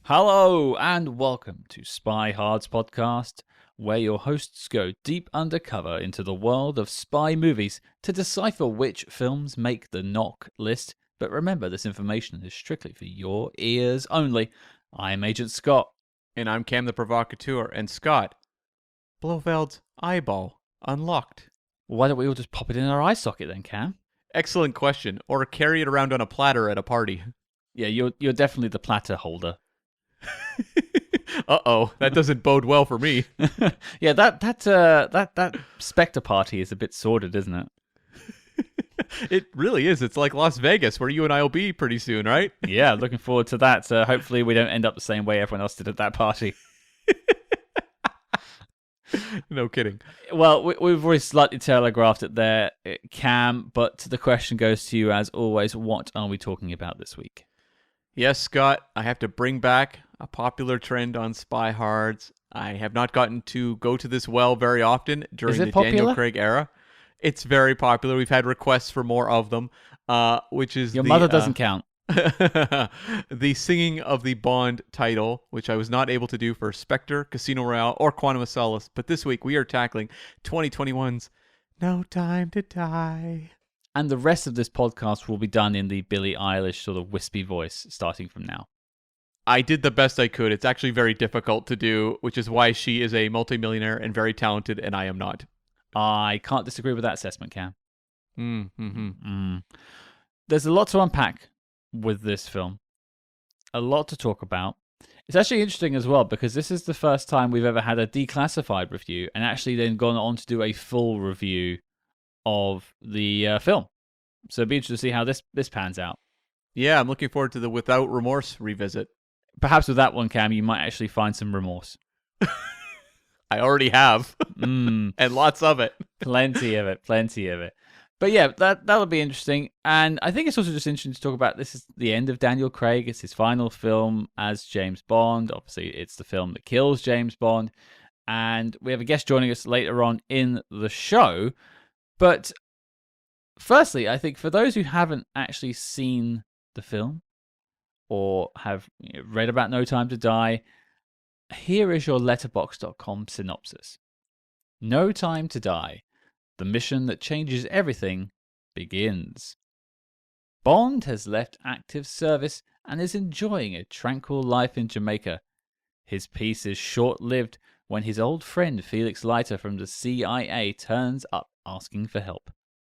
Hello and welcome to SpyHards podcast, where your hosts go deep undercover into the world of spy movies to decipher which films make the knock list. But remember, this information is strictly for your ears only. I'm Agent Scott. And I'm Cam the Provocateur, and Scott, Blofeld's eyeball unlocked. Why don't we all just pop it in our eye socket then, Cam? Excellent question. Or carry it around on a platter at a party. Yeah, you're definitely the platter holder. Uh-oh, that doesn't bode well for me. Yeah, that Spectre party is a bit sordid, isn't it? It really is. It's like Las Vegas, where you and I will be pretty soon, right? Yeah, looking forward to that. Hopefully we don't end up the same way everyone else did at that party. No kidding. Well, we've already slightly telegraphed it there, Cam, but the question goes to you as always. What are we talking about this week? Yes, Scott, I have to bring back a popular trend on SpyHards. I have not gotten to go to this well very often during the popular? Daniel Craig era. It's very popular. We've had requests for more of them, which is Your mother doesn't count. The singing of the Bond title, which I was not able to do for Spectre, Casino Royale, or Quantum of Solace. But this week we are tackling 2021's No Time to Die. And the rest of this podcast will be done in the Billie Eilish sort of wispy voice starting from now. I did the best I could. It's actually very difficult to do, which is why she is a multimillionaire and very talented, and I am not. I can't disagree with that assessment, Cam. Mm-hmm. There's a lot to unpack with this film. A lot to talk about. It's actually interesting as well because this is the first time we've ever had a declassified review and actually then gone on to do a full review of the film. So it'd be interesting to see how this pans out. Yeah, I'm looking forward to the Without Remorse revisit. Perhaps with that one, Cam, you might actually find some remorse. I already have. And lots of it. Plenty of it. But yeah, that'll be interesting. And I think it's also just interesting to talk about this is the end of Daniel Craig. It's his final film as James Bond. Obviously, it's the film that kills James Bond. And we have a guest joining us later on in the show. But firstly, I think for those who haven't actually seen the film or have read about No Time to Die, here is your letterboxd.com synopsis. No Time to Die. The mission that changes everything begins. Bond has left active service and is enjoying a tranquil life in Jamaica. His peace is short-lived when his old friend Felix Leiter from the CIA turns up asking for help.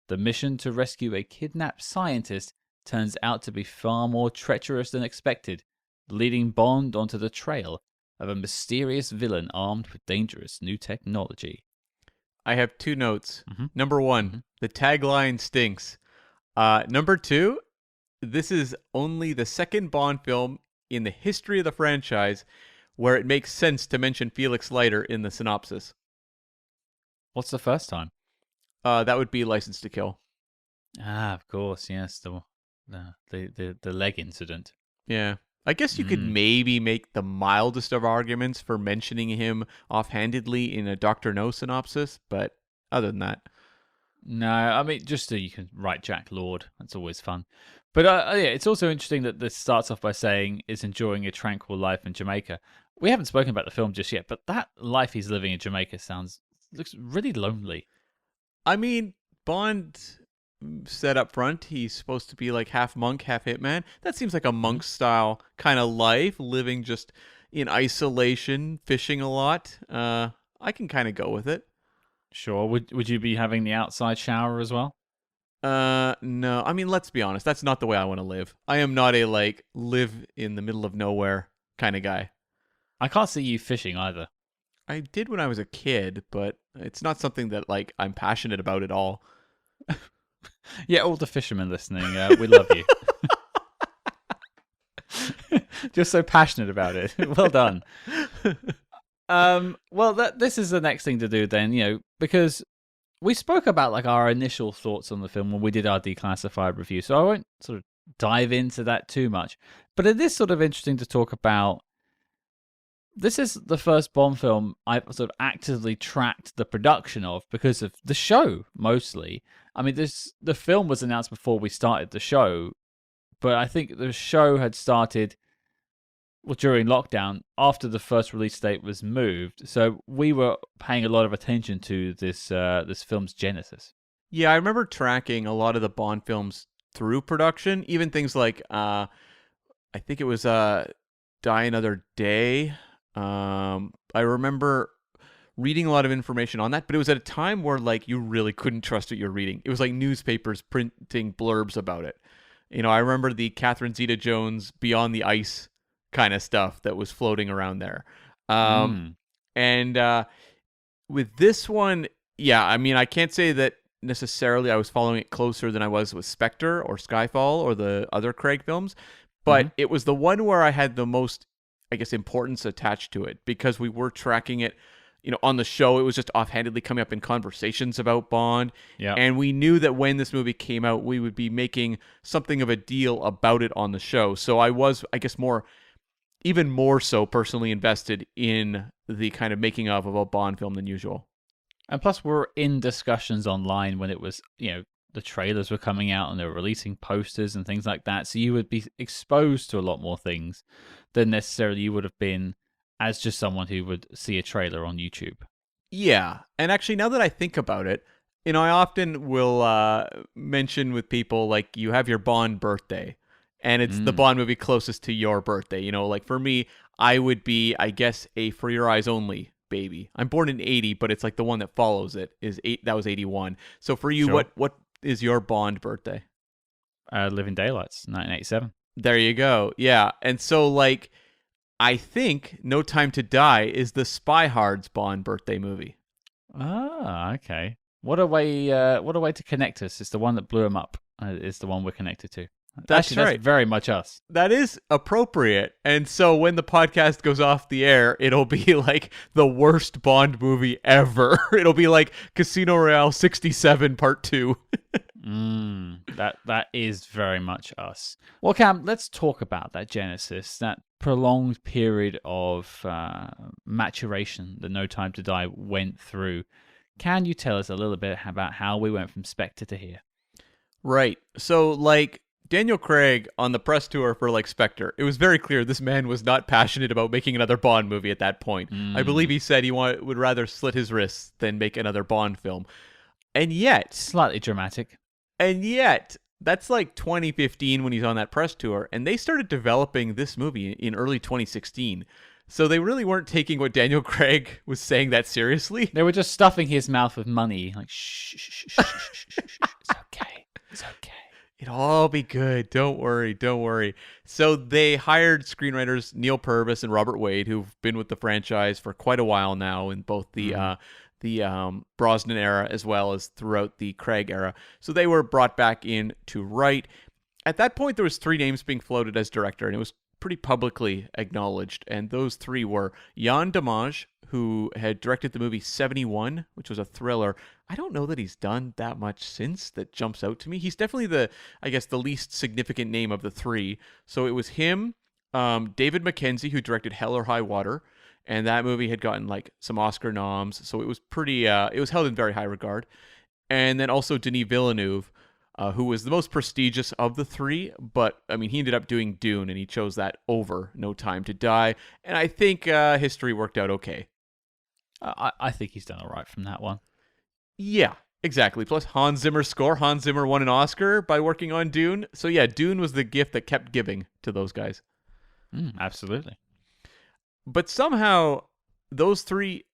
The mission to rescue a kidnapped scientist turns out to be far more treacherous than expected, leading Bond onto the trail of a mysterious villain armed with dangerous new technology. I have two notes. Mm-hmm. Number one, the tagline stinks. Number two, this is only the second Bond film in the history of the franchise where it makes sense to mention Felix Leiter in the synopsis. What's the first time? That would be License to Kill. Ah, of course, yes, the leg incident. Yeah. I guess you could maybe make the mildest of arguments for mentioning him offhandedly in a Dr. No synopsis, but other than that. No, I mean, just so you can write Jack Lord. That's always fun. But yeah, it's also interesting that this starts off by saying is enjoying a tranquil life in Jamaica. We haven't spoken about the film just yet, but that life he's living in Jamaica looks really lonely. I mean, Bond said up front he's supposed to be like half monk, half hitman. That seems like a monk style kind of life, living just in isolation, fishing a lot. I can kind of go with it. Sure. Would you be having the outside shower as well? No. I mean, let's be honest. That's not the way I want to live. I am not a live in the middle of nowhere kind of guy. I can't see you fishing either. I did when I was a kid, but it's not something that I'm passionate about at all. Yeah, all the fishermen listening, we love you. Just so passionate about it. Well done. Well, this is the next thing to do then, because we spoke about our initial thoughts on the film when we did our declassified review, so I won't sort of dive into that too much. But it is sort of interesting to talk about. This is the first Bond film I've sort of actively tracked the production of because of the show, mostly. I mean, the film was announced before we started the show, but I think the show had started well, during lockdown, after the first release date was moved, so we were paying a lot of attention to this film's genesis. Yeah, I remember tracking a lot of the Bond films through production, even things like I think it was Die Another Day. I remember reading a lot of information on that, but it was at a time where like you really couldn't trust what you're reading. It was like newspapers printing blurbs about it. I remember the Catherine Zeta-Jones Beyond the Ice kind of stuff that was floating around there. Mm. And with this one, yeah, I mean, I can't say that necessarily I was following it closer than I was with Spectre or Skyfall or the other Craig films, but it was the one where I had the most, I guess, importance attached to it because we were tracking it, on the show. It was just offhandedly coming up in conversations about Bond. Yeah. And we knew that when this movie came out, we would be making something of a deal about it on the show. So I was, I guess, even more so personally invested in the kind of making of a Bond film than usual. And plus, we're in discussions online when it was, the trailers were coming out and they were releasing posters and things like that. So you would be exposed to a lot more things than necessarily you would have been as just someone who would see a trailer on YouTube. Yeah. And actually, now that I think about it, I often will mention with people, like, you have your Bond birthday, and it's the Bond movie closest to your birthday. Like for me, I would be, I guess, a For Your Eyes Only baby. I'm born in 80, but it's like the one that follows it is that was 81. So for you, Sure. what is your Bond birthday? Living Daylights, 1987. There you go. Yeah. And so, like, I think No Time to Die is the SpyHards Bond birthday movie. Ah, okay. What a way to connect us. It's the one that blew him up. Is the one we're connected to. That's Actually, right. That's very much us. That is appropriate. And so when the podcast goes off the air, it'll be like the worst Bond movie ever. It'll be like Casino Royale 67 Part 2. That is very much us. Well, Cam, let's talk about that genesis, that prolonged period of maturation that No Time to Die went through. Can you tell us a little bit about how we went from Spectre to here? Right. So, like, Daniel Craig on the press tour for, like, Spectre, it was very clear this man was not passionate about making another Bond movie at that point. I believe he said he would rather slit his wrists than make another Bond film. And yet... Slightly dramatic. And yet, that's like 2015 when he's on that press tour, and they started developing this movie in early 2016. So they really weren't taking what Daniel Craig was saying that seriously. They were just stuffing his mouth with money. Like, shh, shh, shh, shh, shh, shh, shh. It's okay. It's okay. It'll all be good. Don't worry. Don't worry. So they hired screenwriters Neil Purvis and Robert Wade, who've been with the franchise for quite a while now in both the Brosnan era as well as throughout the Craig era. So they were brought back in to write. At that point, there was 3 names being floated as director, and it was pretty publicly acknowledged. And those 3 were Yann Damage, who had directed the movie 71, which was a thriller. I don't know that he's done that much since that jumps out to me. He's definitely the least significant name of the 3. So it was him, David Mackenzie, who directed Hell or High Water, and that movie had gotten like some Oscar noms, so it was pretty. It was held in very high regard. And then also Denis Villeneuve, who was the most prestigious of the 3, but I mean he ended up doing Dune, and he chose that over No Time to Die. And I think history worked out okay. I think he's done all right from that one. Yeah, exactly. Plus Hans Zimmer's score. Hans Zimmer won an Oscar by working on Dune. So yeah, Dune was the gift that kept giving to those guys. Absolutely. But somehow those 3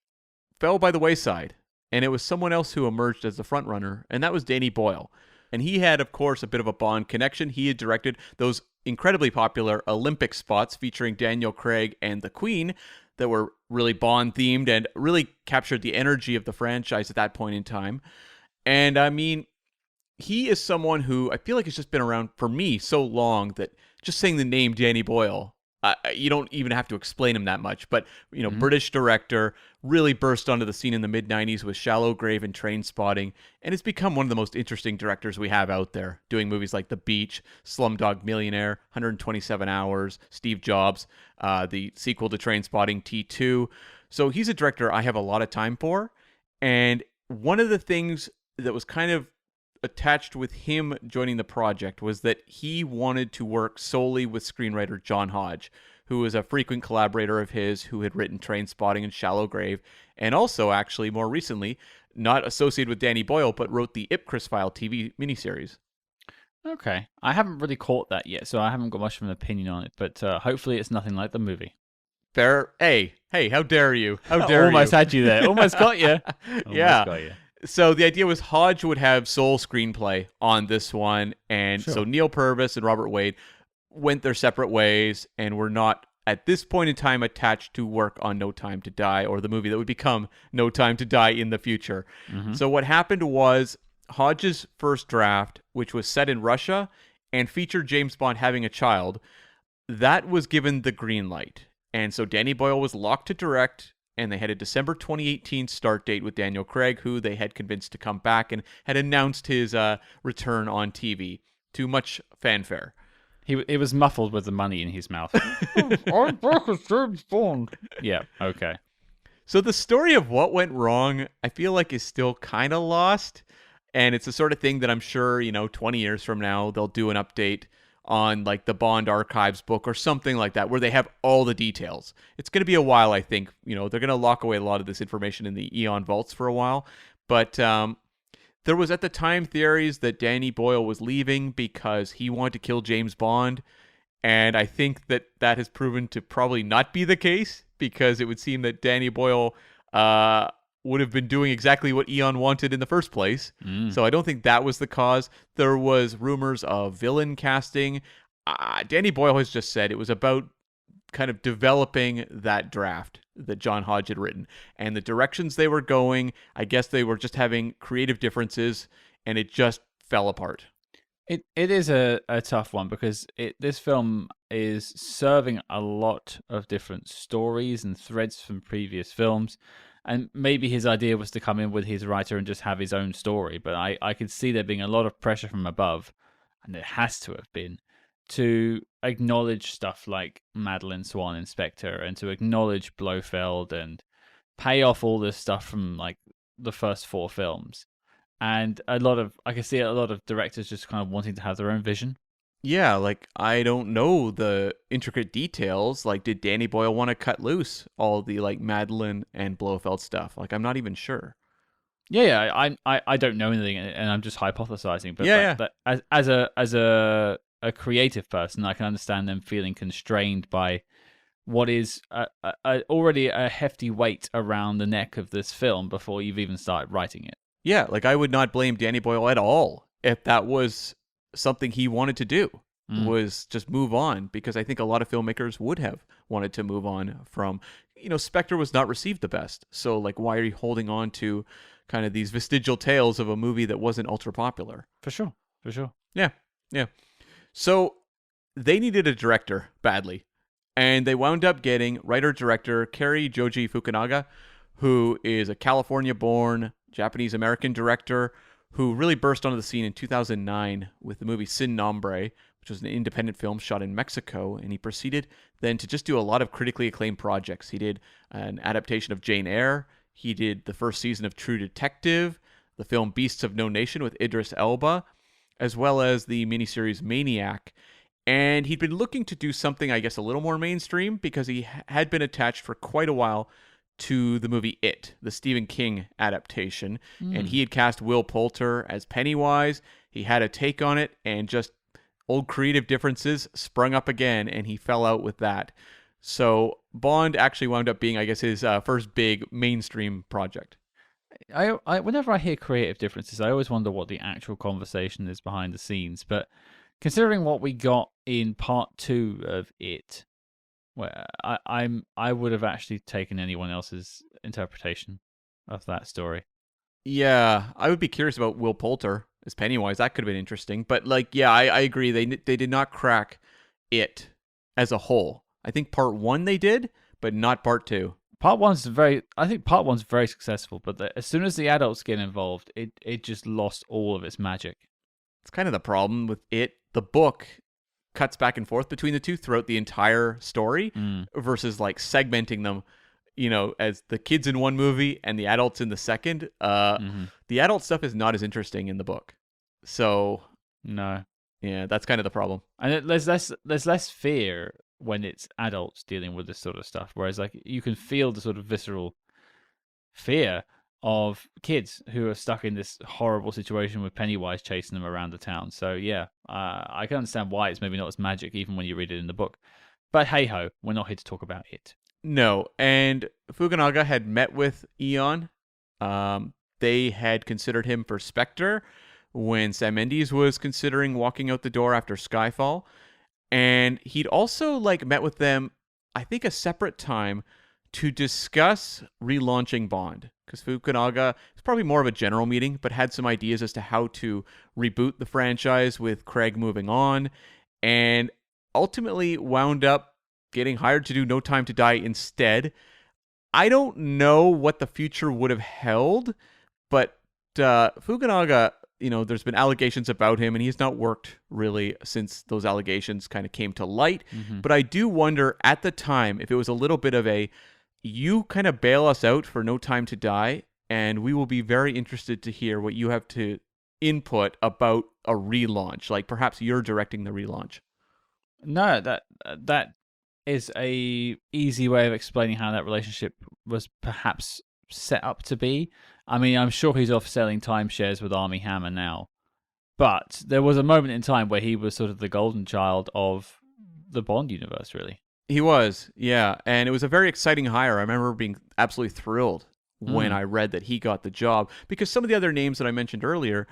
fell by the wayside, and it was someone else who emerged as the frontrunner, and that was Danny Boyle. And he had, of course, a bit of a Bond connection. He had directed those incredibly popular Olympic spots featuring Daniel Craig and the Queen that were really Bond-themed and really captured the energy of the franchise at that point in time. And, I mean, he is someone who I feel like has just been around for me so long that just saying the name Danny Boyle, you don't even have to explain him that much. But, British director, really burst onto the scene in the mid-90s with Shallow Grave and Trainspotting, and has become one of the most interesting directors we have out there, doing movies like The Beach, Slumdog Millionaire, 127 Hours, Steve Jobs, the sequel to Trainspotting, T2. So he's a director I have a lot of time for, and one of the things that was kind of attached with him joining the project was that he wanted to work solely with screenwriter John Hodge, who was a frequent collaborator of his, who had written Trainspotting and Shallow Grave, and also, actually, more recently, not associated with Danny Boyle, but wrote the Ipcris File TV miniseries. Okay. I haven't really caught that yet, so I haven't got much of an opinion on it, but hopefully it's nothing like the movie. Fair. Hey, how dare you? How dare Almost you? had you there. Almost got you. Yeah. Got you. So the idea was Hodge would have sole screenplay on this one, and Sure. so Neil Purvis and Robert Wade went their separate ways and were not at this point in time attached to work on No Time to Die, or the movie that would become No Time to Die in the future. Mm-hmm. So what happened was Hodge's first draft, which was set in Russia and featured James Bond having a child, that was given the green light. And so Danny Boyle was locked to direct, and they had a December 2018 start date with Daniel Craig, who they had convinced to come back and had announced his return on TV to much fanfare. He was muffled with the money in his mouth. I'm back as James Bond. Yeah, okay. So the story of what went wrong, I feel like, is still kind of lost. And it's the sort of thing that I'm sure, 20 years from now, they'll do an update on like the Bond Archives book or something like that, where they have all the details. It's going to be a while, I think. They're going to lock away a lot of this information in the Eon vaults for a while. But there was at the time theories that Danny Boyle was leaving because he wanted to kill James Bond. And I think that has proven to probably not be the case, because it would seem that Danny Boyle would have been doing exactly what Eon wanted in the first place. So I don't think that was the cause. There was rumors of villain casting. Danny Boyle has just said it was about kind of developing that draft that John Hodge had written. And the directions they were going, I guess they were just having creative differences, and it just fell apart. It is a tough one, because this film is serving a lot of different stories and threads from previous films. And maybe his idea was to come in with his writer and just have his own story. But I could see there being a lot of pressure from above, and it has to have been, to acknowledge stuff like Madeline Swan Inspector, and to acknowledge Blofeld, and pay off all this stuff from like the first 4 films. And I can see a lot of directors just kind of wanting to have their own vision. Yeah, like, I don't know the intricate details. Like, did Danny Boyle want to cut loose all the, like, Madeline and Blofeld stuff? Like, I'm not even sure. Yeah, I don't know anything, and I'm just hypothesizing. But Yeah. as a creative person, I can understand them feeling constrained by what is already a hefty weight around the neck of this film before you've even started writing it. Yeah, like, I would not blame Danny Boyle at all if that was something he wanted to do, was just move on, because I think a lot of filmmakers would have wanted to move on from, Spectre was not received the best. So, like, why are you holding on to kind of these vestigial tales of a movie that wasn't ultra popular? For sure. Yeah. So they needed a director badly, and they wound up getting writer-director Cary Joji Fukunaga, who is a California-born Japanese-American director who really burst onto the scene in 2009 with the movie Sin Nombre, which was an independent film shot in Mexico, and he proceeded then to just do a lot of critically acclaimed projects. He did an adaptation of Jane Eyre, he did the first season of True Detective, the film Beasts of No Nation with Idris Elba, as well as the miniseries Maniac. And he'd been looking to do something, I guess, a little more mainstream, because he had been attached for quite a while to the movie It, the Stephen King adaptation. And he had cast Will Poulter as Pennywise. He had a take on it, and just old creative differences sprung up again, and he fell out with that. So Bond actually wound up being, I guess, his first big mainstream project. I whenever I hear creative differences, I always wonder what the actual conversation is behind the scenes. But considering what we got in part 2 of It, well, I would have actually taken anyone else's interpretation of that story. Yeah, I would be curious about Will Poulter as Pennywise. That could have been interesting. But, like, yeah, I agree. They did not crack It as a whole. I think part 1 they did, but not part 2. I think part one's very successful, but as soon as the adults get involved, it just lost all of its magic. It's kind of the problem with It. The book cuts back and forth between the two throughout the entire story, versus like segmenting them, as the kids in one movie and the adults in the second. The adult stuff is not as interesting in the book. So no. Yeah, that's kind of the problem. And there's less fear when it's adults dealing with this sort of stuff. Whereas like you can feel the sort of visceral fear of kids who are stuck in this horrible situation with Pennywise chasing them around the town. So yeah, I can understand why it's maybe not as magic even when you read it in the book. But hey ho, we're not here to talk about it. No, and Fukunaga had met with Eon. They had considered him for Spectre when Sam Mendes was considering walking out the door after Skyfall. And he'd also like met with them, I think, a separate time to discuss relaunching Bond. Because Fukunaga is probably more of a general meeting, but had some ideas as to how to reboot the franchise with Craig moving on. And ultimately wound up getting hired to do No Time to Die instead. I don't know what the future would have held, but Fukunaga, there's been allegations about him, and he's not worked really since those allegations kind of came to light. Mm-hmm. But I do wonder at the time if it was a little bit of a, you kind of bail us out for No Time to Die, and we will be very interested to hear what you have to input about a relaunch. Like perhaps you're directing the relaunch. No, that is a easy way of explaining how that relationship was perhaps set up to be. I mean, I'm sure he's off selling timeshares with Armie Hammer now, but there was a moment in time where he was sort of the golden child of the Bond universe, really. He was, yeah, and it was a very exciting hire. I remember being absolutely thrilled when I read that he got the job, because some of the other names that I mentioned earlier,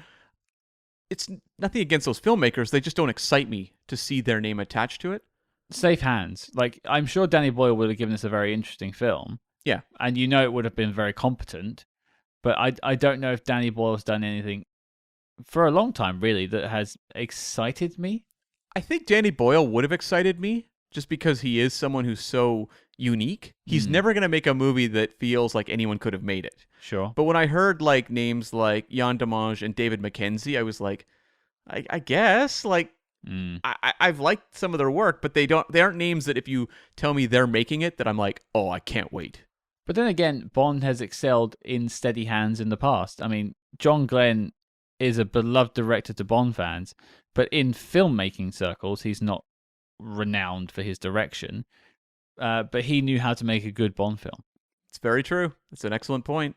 it's nothing against those filmmakers. They just don't excite me to see their name attached to it. Safe hands. Like, I'm sure Danny Boyle would have given this a very interesting film. Yeah. And it would have been very competent. But I don't know if Danny Boyle's done anything for a long time, really, that has excited me. I think Danny Boyle would have excited me just because he is someone who's so unique. He's never going to make a movie that feels like anyone could have made it. Sure. But when I heard like names like Yann Demange and David Mackenzie, I was like, I guess, like, I've liked some of their work, but they aren't names that if you tell me they're making it, that I'm like, oh, I can't wait. But then again, Bond has excelled in steady hands in the past. I mean, John Glenn is a beloved director to Bond fans, but in filmmaking circles, he's not renowned for his direction. But he knew how to make a good Bond film. It's very true. It's an excellent point.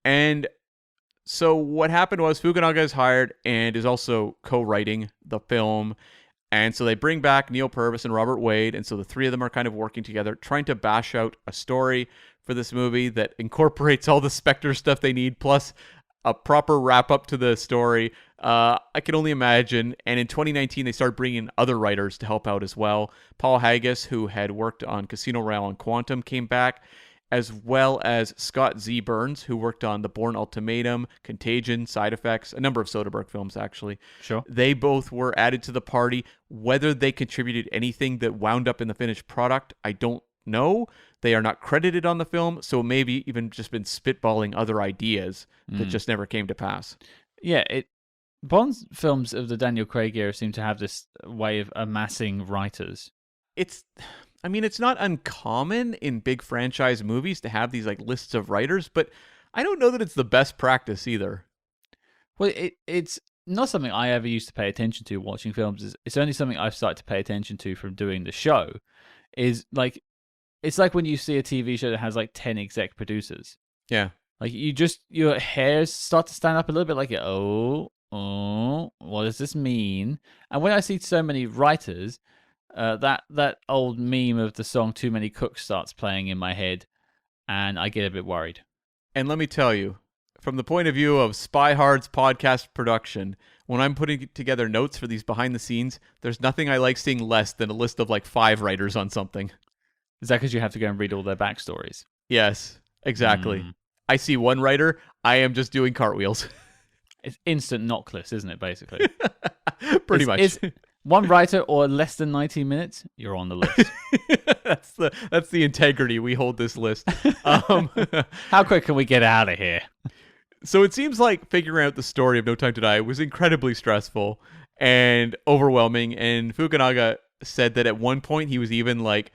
And so what happened was Fukunaga is hired and is also co-writing the film. And so they bring back Neil Purvis and Robert Wade. And so the three of them are kind of working together, trying to bash out a story for this movie that incorporates all the Spectre stuff they need, plus a proper wrap-up to the story. I can only imagine. And in 2019, they started bringing other writers to help out as well. Paul Haggis, who had worked on Casino Royale and Quantum, came back, as well as Scott Z. Burns, who worked on The Bourne Ultimatum, Contagion, Side Effects, a number of Soderbergh films, actually. Sure. They both were added to the party. Whether they contributed anything that wound up in the finished product, I don't know. They are not credited on the film, so maybe even just been spitballing other ideas that just never came to pass. Yeah, Bond's films of the Daniel Craig era seem to have this way of amassing writers. It's not uncommon in big franchise movies to have these like lists of writers, but I don't know that it's the best practice either. Well, it's not something I ever used to pay attention to watching films. It's only something I've started to pay attention to from doing the show. Is like, it's like when you see a TV show that has like 10 exec producers. Yeah. Like your hairs start to stand up a little bit like, oh, what does this mean? And when I see so many writers, that old meme of the song Too Many Cooks starts playing in my head, and I get a bit worried. And let me tell you, from the point of view of SpyHards podcast production, when I'm putting together notes for these behind the scenes, there's nothing I like seeing less than a list of like 5 writers on something. Is that because you have to go and read all their backstories? Yes, exactly. I see one writer, I am just doing cartwheels. It's instant knockless, isn't it, basically? Pretty much. Is one writer or less than 90 minutes, you're on the list. That's the integrity we hold this list. How quick can we get out of here? So it seems like figuring out the story of No Time to Die was incredibly stressful and overwhelming. And Fukunaga said that at one point he was even like,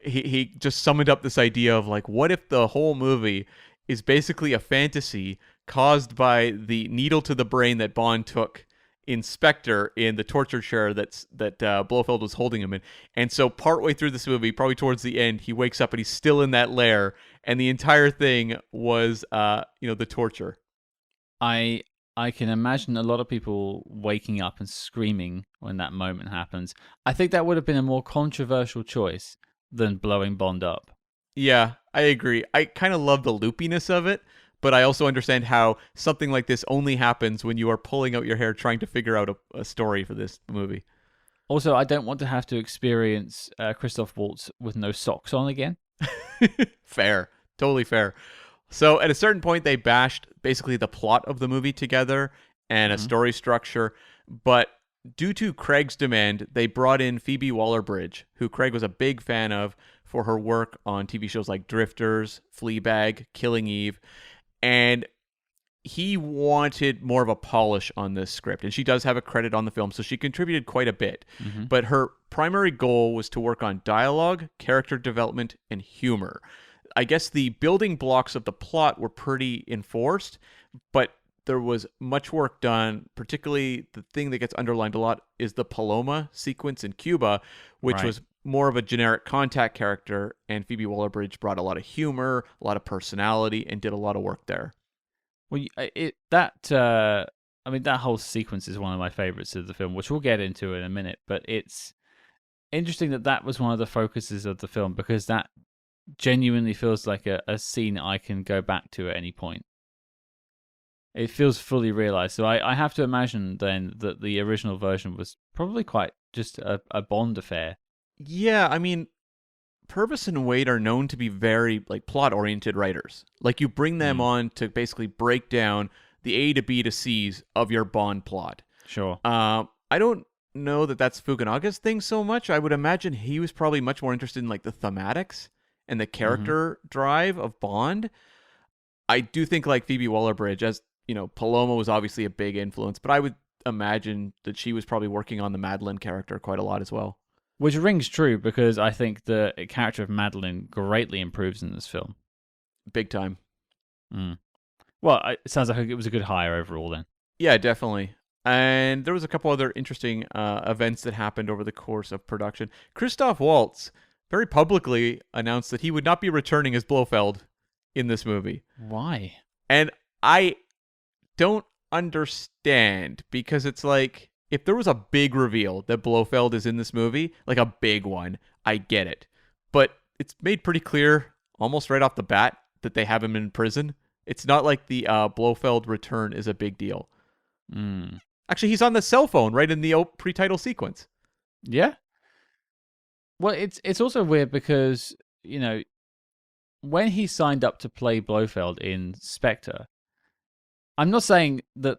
he just summoned up this idea of like, what if the whole movie is basically a fantasy caused by the needle to the brain that Bond took inspector in the torture chair that Blofeld was holding him in. And so partway through this movie, probably towards the end, he wakes up and he's still in that lair, and the entire thing was the torture. I can imagine a lot of people waking up and screaming when that moment happens. I think that would have been a more controversial choice than blowing Bond up. Yeah, I agree. I kind of love the loopiness of it, but I also understand how something like this only happens when you are pulling out your hair trying to figure out a story for this movie. Also, I don't want to have to experience Christoph Waltz with no socks on again. Fair. Totally fair. So at a certain point, they bashed basically the plot of the movie together and a story structure. But due to Craig's demand, they brought in Phoebe Waller-Bridge, who Craig was a big fan of for her work on TV shows like Drifters, Fleabag, Killing Eve. And he wanted more of a polish on this script. And she does have a credit on the film, so she contributed quite a bit. But her primary goal was to work on dialogue, character development, and humor. I guess the building blocks of the plot were pretty enforced, but there was much work done. Particularly, the thing that gets underlined a lot is the Paloma sequence in Cuba, which was more of a generic contact character, and Phoebe Waller-Bridge brought a lot of humor, a lot of personality, and did a lot of work there. Well, that whole sequence is one of my favorites of the film, which we'll get into in a minute. But it's interesting that was one of the focuses of the film, because that genuinely feels like a scene I can go back to at any point. It feels fully realized. So I have to imagine then that the original version was probably quite just a Bond affair. Yeah, I mean, Purvis and Wade are known to be very plot-oriented writers. Like, you bring them on to basically break down the A to B to C's of your Bond plot. Sure. I don't know that that's Fukunaga's thing so much. I would imagine he was probably much more interested in the thematics and the character drive of Bond. I do think Phoebe Waller-Bridge, as Paloma was obviously a big influence, but I would imagine that she was probably working on the Madeline character quite a lot as well. Which rings true, because I think the character of Madeline greatly improves in this film. Big time. Well, it sounds like it was a good hire overall then. Yeah, definitely. And there was a couple other interesting events that happened over the course of production. Christoph Waltz very publicly announced that he would not be returning as Blofeld in this movie. Why? And I don't understand, because it's if there was a big reveal that Blofeld is in this movie, a big one, I get it. But it's made pretty clear almost right off the bat that they have him in prison. It's not like the Blofeld return is a big deal. Actually, he's on the cell phone right in the pre-title sequence. Yeah. Well, it's also weird because, when he signed up to play Blofeld in Spectre, I'm not saying that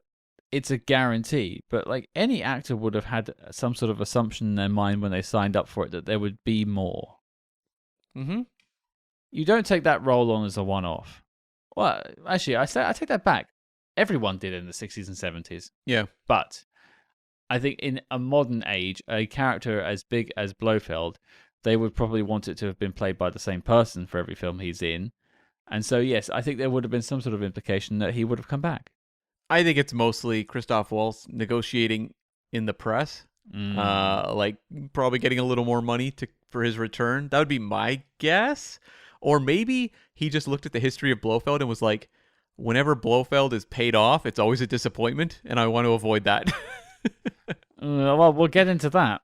it's a guarantee, but any actor would have had some sort of assumption in their mind when they signed up for it that there would be more. You don't take that role on as a one-off. Well, actually, I take that back. Everyone did in the 60s and 70s. Yeah. But I think in a modern age, a character as big as Blofeld, they would probably want it to have been played by the same person for every film he's in. And so, yes, I think there would have been some sort of implication that he would have come back. I think it's mostly Christoph Waltz negotiating in the press, probably getting a little more money for his return. That would be my guess. Or maybe he just looked at the history of Blofeld and was like, whenever Blofeld is paid off, it's always a disappointment, and I want to avoid that. Well, we'll get into that.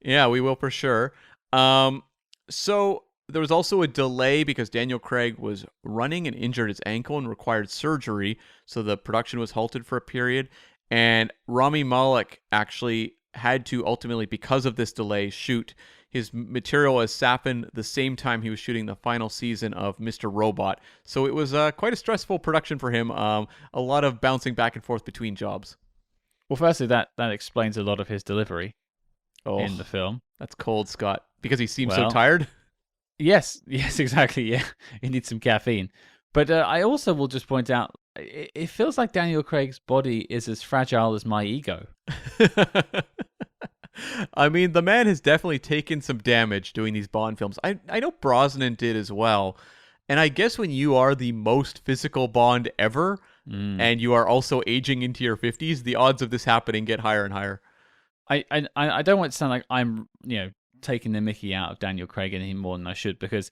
Yeah, we will for sure. So there was also a delay because Daniel Craig was running and injured his ankle and required surgery, so the production was halted for a period. And Rami Malek actually had to ultimately, because of this delay, shoot his material as Safin the same time he was shooting the final season of Mr. Robot. So it was quite a stressful production for him. A lot of bouncing back and forth between jobs. Well, firstly, that explains a lot of his delivery in the film. That's cold, Scott. Because he seems so tired? Yes, exactly. Yeah, he needs some caffeine. But I also will just point out, it feels like Daniel Craig's body is as fragile as my ego. I mean, the man has definitely taken some damage doing these Bond films. I know Brosnan did as well. And I guess when you are the most physical Bond ever, Mm. and you are also aging into your 50s, the odds of this happening get higher and higher. I don't want to sound like I'm taking the Mickey out of Daniel Craig any more than I should, because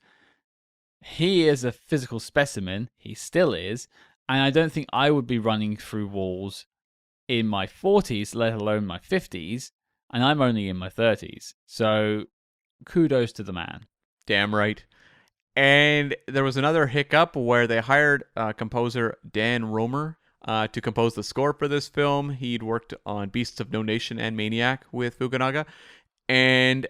he is a physical specimen. He still is, and I don't think I would be running through walls in my 40s, let alone my 50s, and I'm only in my 30s. So kudos to the man. Damn right. And there was another hiccup where they hired composer Dan Romer to compose the score for this film. He'd worked on Beasts of No Nation and Maniac with Fukunaga, and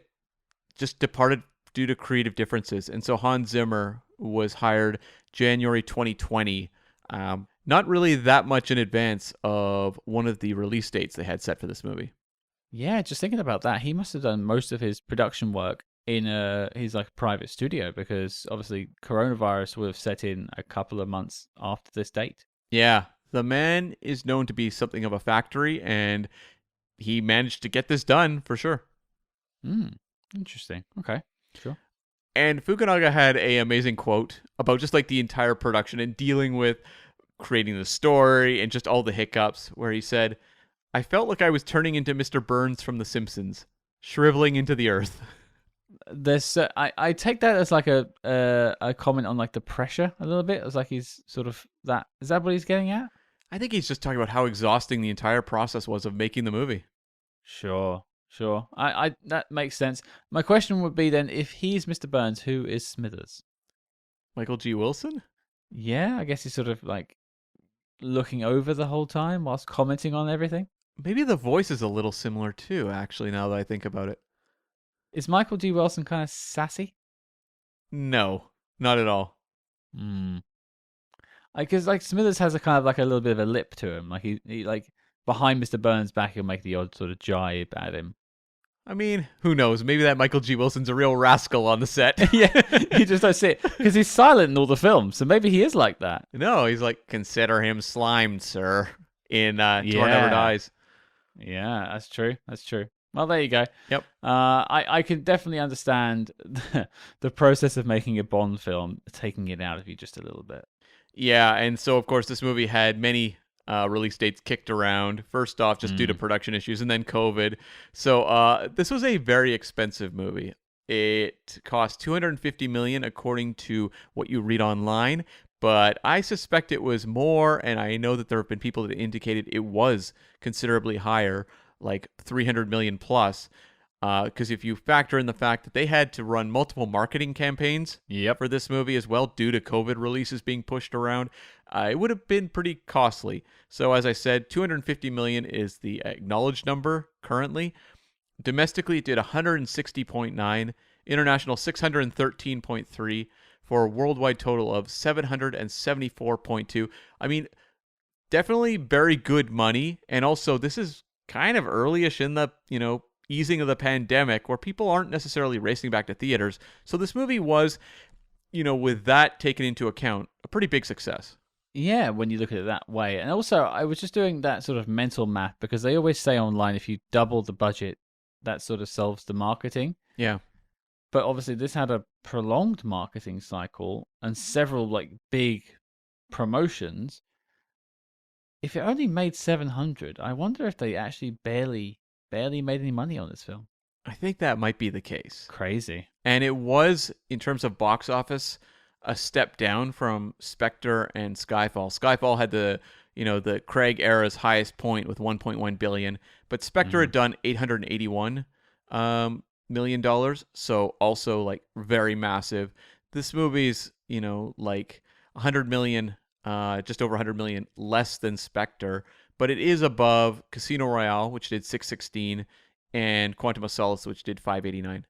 just departed due to creative differences. And so Hans Zimmer was hired January 2020, not really that much in advance of one of the release dates they had set for this movie. Yeah, just thinking about that, he must have done most of his production work in his like private studio, because obviously coronavirus would have set in a couple of months after this date. Yeah, the man is known to be something of a factory, and he managed to get this done for sure. Interesting. Okay, sure. And Fukunaga had a amazing quote about just like the entire production and dealing with creating the story and just all the hiccups, where he said, "I felt like I was turning into Mr. Burns from The Simpsons, shriveling into the earth." There's I take that as like a comment on like the pressure a little bit. It's like he's sort of that. Is that what he's getting at? I think he's just talking about how exhausting the entire process was of making the movie. Sure, sure. I that makes sense. My question would be then, if he's Mr. Burns, who is Smithers? Michael G. Wilson? Yeah, I guess he's sort of like looking over the whole time whilst commenting on everything. Maybe the voice is a little similar too, actually, now that I think about it. Is Michael G. Wilson kind of sassy? No, not at all. Hmm. Because like Smithers has a kind of like a little bit of a lip to him. Like he like behind Mr. Burns' back, he'll make the odd sort of jibe at him. I mean, who knows? Maybe that Michael G. Wilson's a real rascal on the set. Yeah, you just don't see it because he's silent in all the films. So maybe he is like that. No, he's like, "Consider him slimed, sir," in Tomorrow Never Dies. Yeah, that's true. That's true. Well, there you go. Yep. I can definitely understand the process of making a Bond film, taking it out of you just a little bit. Yeah, and so of course this movie had many release dates kicked around. First off, just due to production issues, and then COVID. So this was a very expensive movie. It cost $250 million, according to what you read online. But I suspect it was more, and I know that there have been people that indicated it was considerably higher, like 300 million plus. Because if you factor in the fact that they had to run multiple marketing campaigns for this movie as well, due to COVID releases being pushed around, it would have been pretty costly. So as I said, 250 million is the acknowledged number currently. Domestically, it did 160.9, international 613.3, for a worldwide total of 774.2. I mean, definitely very good money. And also, this is kind of early-ish in the, easing of the pandemic, where people aren't necessarily racing back to theaters. So this movie was, with that taken into account, a pretty big success. Yeah, when you look at it that way. And also, I was just doing that sort of mental math, because they always say online, if you double the budget, that sort of solves the marketing. Yeah. But obviously, this had a prolonged marketing cycle and several like big promotions. If it only made 700, I wonder if they actually barely made any money on this film. I think that might be the case. Crazy. And it was, in terms of box office, a step down from Spectre and Skyfall. Skyfall had the Craig era's highest point with $1.1 billion, but Spectre had done $881 million, so also like very massive. This movie's, like 100 million, just over 100 million less than Spectre, but it is above Casino Royale, which did 616, and Quantum of Solace, which did 589.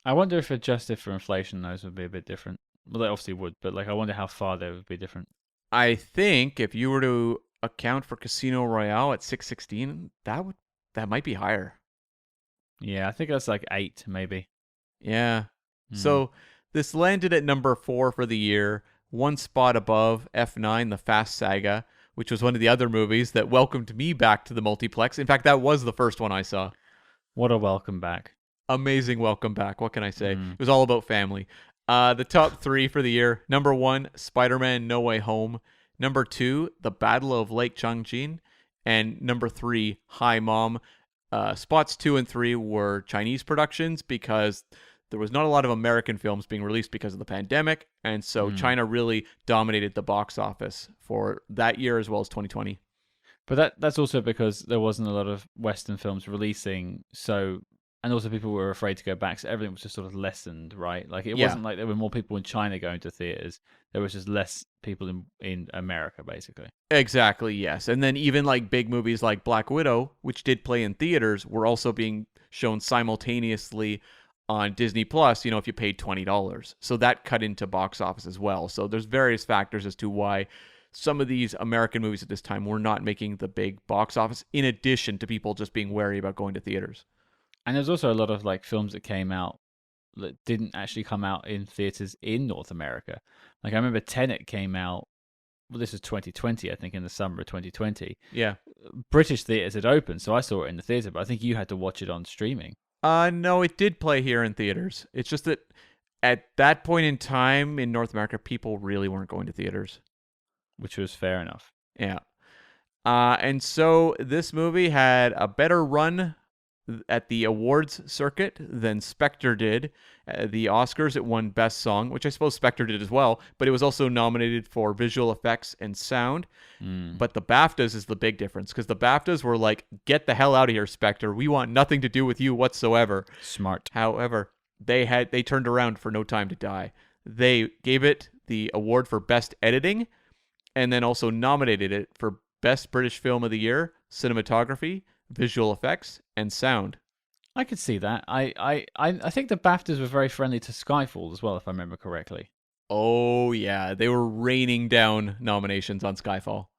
I wonder if adjusted for inflation, those would be a bit different. Well, they obviously would, but like I wonder how far they would be different. I think if you were to account for Casino Royale at 616, that might be higher. Yeah, I think that's like 8 maybe. Yeah. So this landed at number 4 for the year, one spot above F9, The Fast Saga, which was one of the other movies that welcomed me back to the multiplex. In fact, that was the first one I saw. What a welcome back. Amazing welcome back. What can I say? It was all about family. The top 3 for the year. Number 1, Spider-Man No Way Home. Number 2, The Battle of Lake Changjin. And number 3, Hi Mom. Spots 2 and 3 were Chinese productions because there was not a lot of American films being released because of the pandemic. And so China really dominated the box office for that year as well as 2020. But that's also because there wasn't a lot of Western films releasing, and also people were afraid to go back, so everything was just sort of lessened, right? Like it wasn't like there were more people in China going to theaters. There was just less people in America, basically. Exactly, yes. And then even like big movies like Black Widow, which did play in theaters, were also being shown simultaneously on Disney Plus, if you paid $20. So that cut into box office as well. So there's various factors as to why some of these American movies at this time were not making the big box office, in addition to people just being wary about going to theaters. And there's also a lot of like films that came out that didn't actually come out in theaters in North America. Like I remember Tenet came out. Well, this was 2020, I think, in the summer of 2020. Yeah. British theaters had opened, so I saw it in the theater, but I think you had to watch it on streaming. No, it did play here in theaters. It's just that at that point in time in North America, people really weren't going to theaters. Which was fair enough. Yeah. And so this movie had a better run at the awards circuit than Spectre did. The Oscars, it won Best Song, which I suppose Spectre did as well, but it was also nominated for visual effects and sound. But the BAFTAs is the big difference, because the BAFTAs were like, get the hell out of here, Spectre. We want nothing to do with you whatsoever. Smart. However, they turned around for No Time to Die. They gave it the award for Best Editing, and then also nominated it for Best British Film of the Year, Cinematography, Visual Effects, and Sound. I could see that. I think the BAFTAs were very friendly to Skyfall as well, if I remember correctly. Oh, yeah. They were raining down nominations on Skyfall.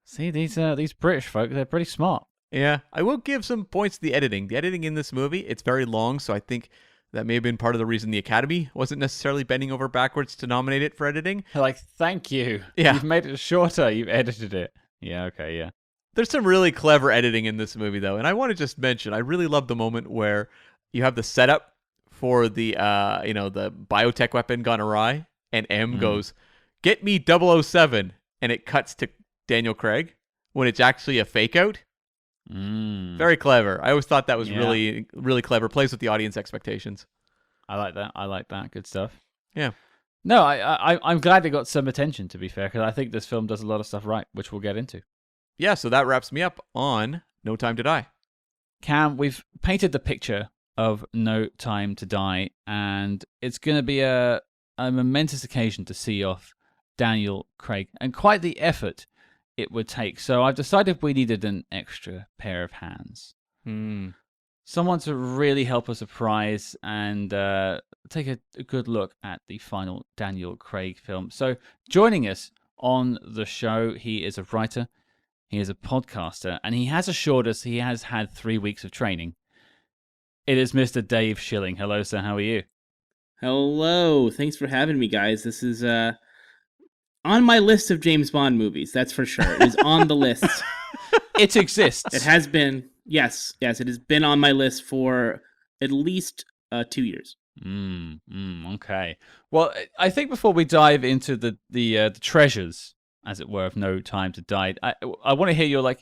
See, these British folk, they're pretty smart. Yeah, I will give some points to the editing. The editing in this movie, it's very long, so I think that may have been part of the reason the Academy wasn't necessarily bending over backwards to nominate it for editing. Like, thank you. Yeah. You've made it shorter. You've edited it. Yeah, okay, yeah. There's some really clever editing in this movie, though, and I want to just mention, I really love the moment where you have the setup for the, the biotech weapon gone awry, and M goes, "Get me 007," and it cuts to Daniel Craig when it's actually a fake out. Very clever. I always thought that was really, really clever. Plays with the audience expectations. I like that. Good stuff. Yeah. No, I'm glad it got some attention, to be fair, because I think this film does a lot of stuff right, which we'll get into. Yeah, so that wraps me up on No Time to Die. Cam, we've painted the picture of No Time to Die, and it's going to be a momentous occasion to see off Daniel Craig, and quite the effort it would take. So I've decided we needed an extra pair of hands. Someone to really help us surprise and take a good look at the final Daniel Craig film. So joining us on the show, he is a writer, he is a podcaster, and he has assured us he has had 3 weeks of training. It is Mr. Dave Schilling. Hello, sir. How are you? Hello. Thanks for having me, guys. This is on my list of James Bond movies, that's for sure. It is on the list. It exists. It has been. Yes, it has been on my list for at least 2 years. Okay. Well, I think before we dive into the treasures, as it were, of No Time to Die, I want to hear your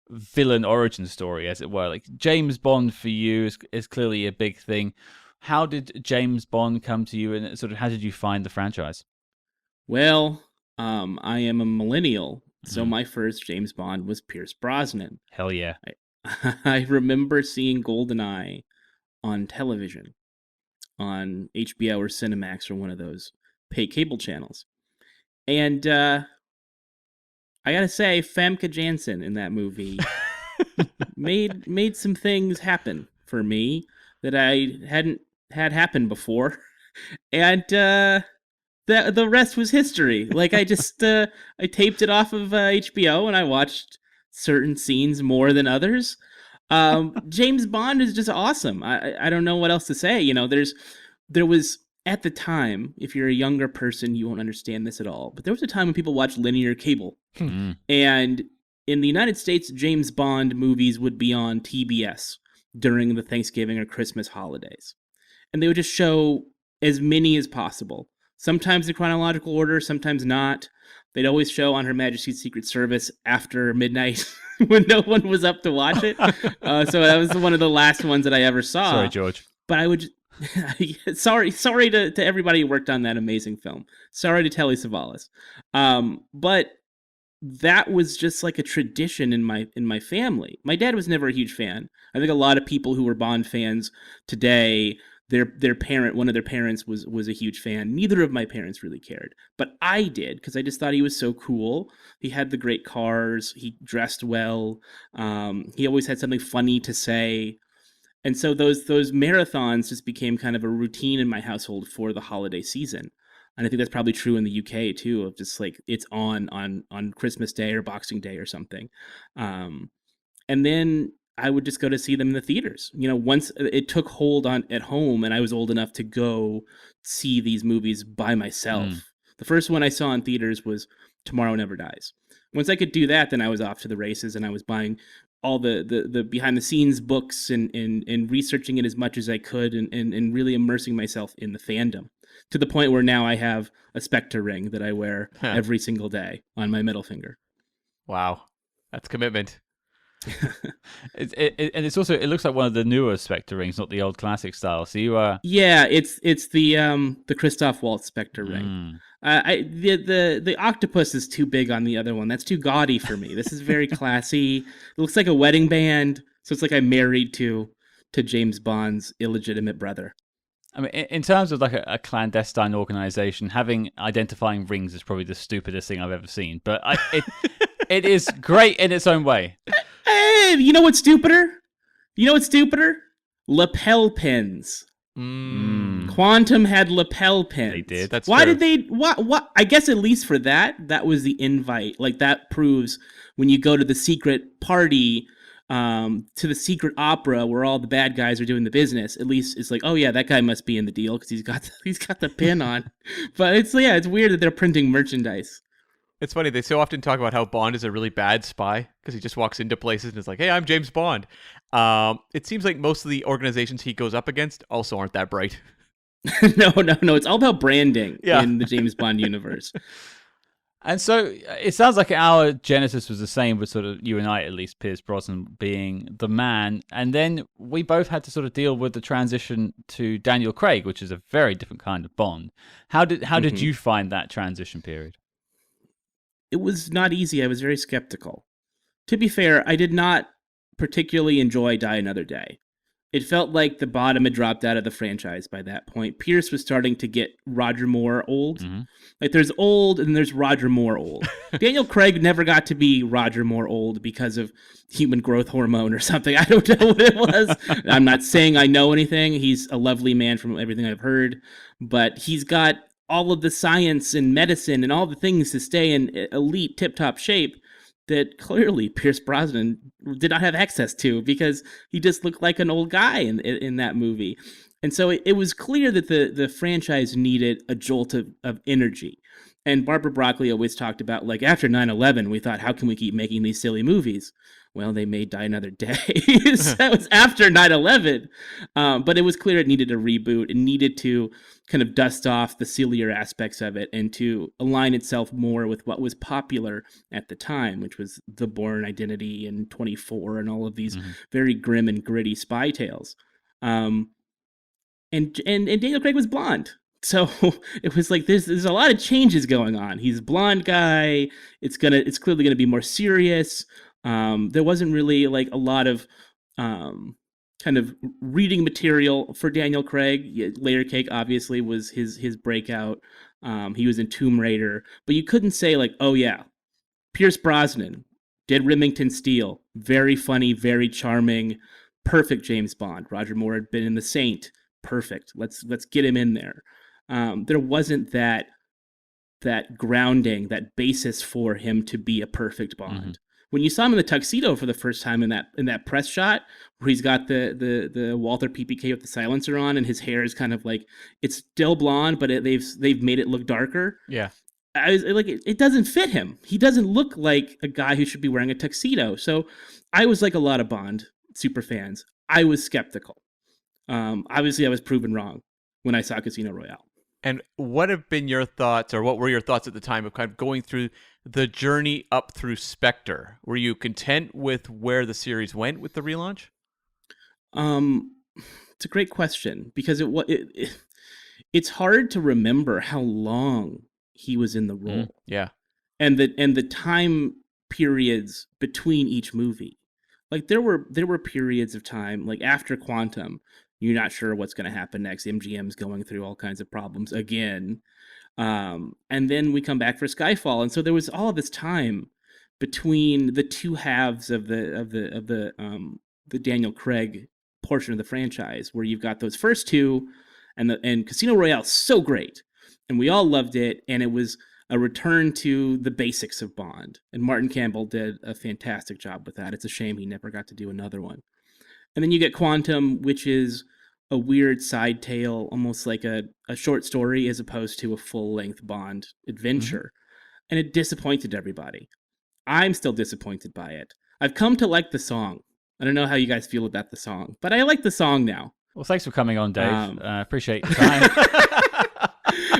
villain origin story, as it were. Like James Bond for you is clearly a big thing. How did James Bond come to you, and sort of how did you find the franchise? Well, I am a millennial, so my first James Bond was Pierce Brosnan. Hell yeah. I remember seeing GoldenEye on television, on HBO or Cinemax or one of those pay cable channels. And I gotta say, Famke Janssen in that movie made some things happen for me that I hadn't had happen before. And the rest was history. Like I just I taped it off of HBO and I watched certain scenes more than others. James Bond is just awesome. I don't know what else to say. You know, there was at the time, if you're a younger person, you won't understand this at all. But there was a time when people watched linear cable, and in the United States, James Bond movies would be on TBS during the Thanksgiving or Christmas holidays, and they would just show as many as possible. sometimes in chronological order, sometimes not. They'd always show on Her Majesty's Secret Service after midnight when no one was up to watch it. So that was one of the last ones that I ever saw. Sorry, George. But I would sorry to everybody who worked on that amazing film. Sorry to Telly Savalas. But that was just like a tradition in my family. My dad was never a huge fan. I think a lot of people who were Bond fans today, their parent, one of their parents was a huge fan. Neither of my parents really cared, but I did because I just thought he was so cool. He had the great cars. He dressed well. He always had something funny to say. And so those marathons just became kind of a routine in my household for the holiday season. And I think that's probably true in the UK too, of just like it's on Christmas Day or Boxing Day or something. And then I would just go to see them in the theaters. You know, once it took hold on at home and I was old enough to go see these movies by myself. The first one I saw in theaters was Tomorrow Never Dies. Once I could do that, then I was off to the races and I was buying all the behind the scenes books and researching it as much as I could and really immersing myself in the fandom to the point where now I have a Spectre ring that I wear every single day on my middle finger. Wow. That's commitment. And it's also, it looks like one of the newer Spectre rings, not the old classic style. So you are... Yeah, it's the Christoph Waltz Spectre ring. The octopus is too big on the other one. That's too gaudy for me. This is very classy. It looks like a wedding band. So it's like I'm married to James Bond's illegitimate brother. I mean, in terms of like a clandestine organization, identifying rings is probably the stupidest thing I've ever seen. But it is great in its own way. Hey, you know what's stupider? Lapel pins. Quantum had lapel pins. They did. That's why true. did they? What? I guess at least for that was the invite. Like that proves when you go to the secret party, to the secret opera where all the bad guys are doing the business. At least it's like, oh yeah, that guy must be in the deal because he's got the pin on. But it's weird that they're printing merchandise. It's funny, they so often talk about how Bond is a really bad spy because he just walks into places and is like, hey, I'm James Bond. It seems like most of the organizations he goes up against also aren't that bright. No. It's all about branding in the James Bond universe. And so it sounds like our genesis was the same with sort of you and I, at least, Pierce Brosnan being the man. And then we both had to sort of deal with the transition to Daniel Craig, which is a very different kind of Bond. How did you find that transition period? It was not easy. I was very skeptical. To be fair, I did not particularly enjoy Die Another Day. It felt like the bottom had dropped out of the franchise by that point. Pierce was starting to get Roger Moore old. Mm-hmm. Like there's old and there's Roger Moore old. Daniel Craig never got to be Roger Moore old because of human growth hormone or something. I don't know what it was. I'm not saying I know anything. He's a lovely man from everything I've heard, but he's got all of the science and medicine and all the things to stay in elite tip-top shape that clearly Pierce Brosnan did not have access to because he just looked like an old guy in that movie. And so it was clear that the franchise needed a jolt of energy. And Barbara Broccoli always talked about, like, after 9/11, we thought, how can we keep making these silly movies? Well, they made Die Another Day. So that was after 9/11. But it was clear it needed a reboot. It needed to kind of dust off the sillier aspects of it and to align itself more with what was popular at the time, which was The Bourne Identity and 24 and all of these very grim and gritty spy tales. And Daniel Craig was blonde. So it was like there's a lot of changes going on. He's a blonde guy. It's clearly gonna be more serious. There wasn't really like a lot of kind of reading material for Daniel Craig. Layer Cake obviously was his breakout. He was in Tomb Raider, but you couldn't say like, oh yeah, Pierce Brosnan did Remington Steele, very funny, very charming, perfect James Bond. Roger Moore had been in The Saint, perfect. Let's get him in there. There wasn't that grounding, that basis for him to be a perfect Bond. When you saw him in the tuxedo for the first time in that press shot, where he's got the Walther PPK with the silencer on, and his hair is kind of like it's still blonde, but they've made it look darker. Yeah, I was like, it doesn't fit him. He doesn't look like a guy who should be wearing a tuxedo. So I was like a lot of Bond super fans. I was skeptical. Obviously, I was proven wrong when I saw Casino Royale. And what have been your thoughts, or what were your thoughts at the time of kind of going through the journey up through Spectre? Were you content with where the series went with the relaunch? It's a great question because it's hard to remember how long he was in the role Yeah. and the time periods between each movie. Like there were periods of time like after Quantum, you're not sure what's going to happen next. MGM's going through all kinds of problems again. And then we come back for Skyfall, and so there was all this time between the two halves of the Daniel Craig portion of the franchise, where you've got those first two, and Casino Royale so great, and we all loved it, and it was a return to the basics of Bond, and Martin Campbell did a fantastic job with that. It's a shame he never got to do another one. And then you get Quantum, which is a weird side tale, almost like a short story as opposed to a full-length Bond adventure. And it disappointed everybody. I'm still disappointed by it. I've come to like the song. I don't know how you guys feel about the song, but I like the song now. Well, thanks for coming on, Dave. Appreciate your time.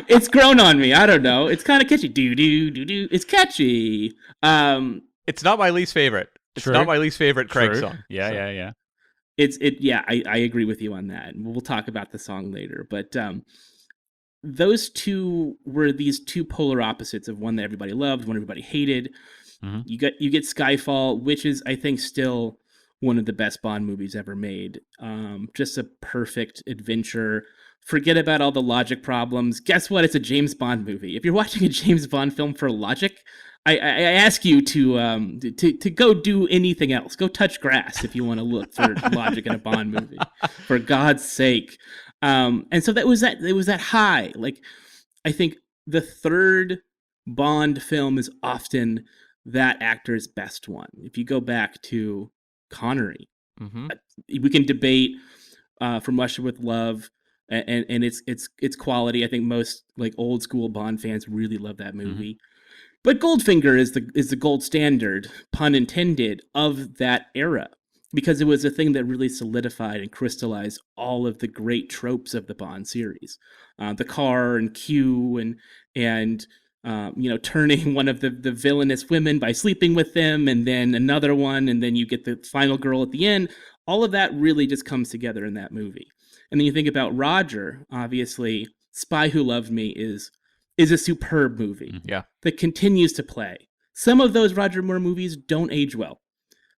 It's grown on me. I don't know. It's kind of catchy. Do. It's catchy. It's not my least favorite. It's True. not my least favorite Craig True. song. Yeah. I agree with you on that. We'll talk about the song later, but those two were these two polar opposites of one that everybody loved, one everybody hated. Mm-hmm. You get Skyfall, which is, I think, still one of the best Bond movies ever made. Just a perfect adventure. Forget about all the logic problems. Guess what? It's a James Bond movie. If you're watching a James Bond film for logic, I ask you to go do anything else. Go touch grass if you want to look for logic in a Bond movie, for God's sake. And so it was that high. Like, I think the third Bond film is often that actor's best one. If you go back to Connery, we can debate From Russia with Love and its quality. I think most like old school Bond fans really love that movie. But Goldfinger is the gold standard, pun intended, of that era, because it was a thing that really solidified and crystallized all of the great tropes of the Bond series, the car and Q and turning one of the villainous women by sleeping with them, and then another one, and then you get the final girl at the end. All of that really just comes together in that movie. And then you think about Roger. Obviously, Spy Who Loved Me is a superb movie that continues to play. Some of those Roger Moore movies don't age well.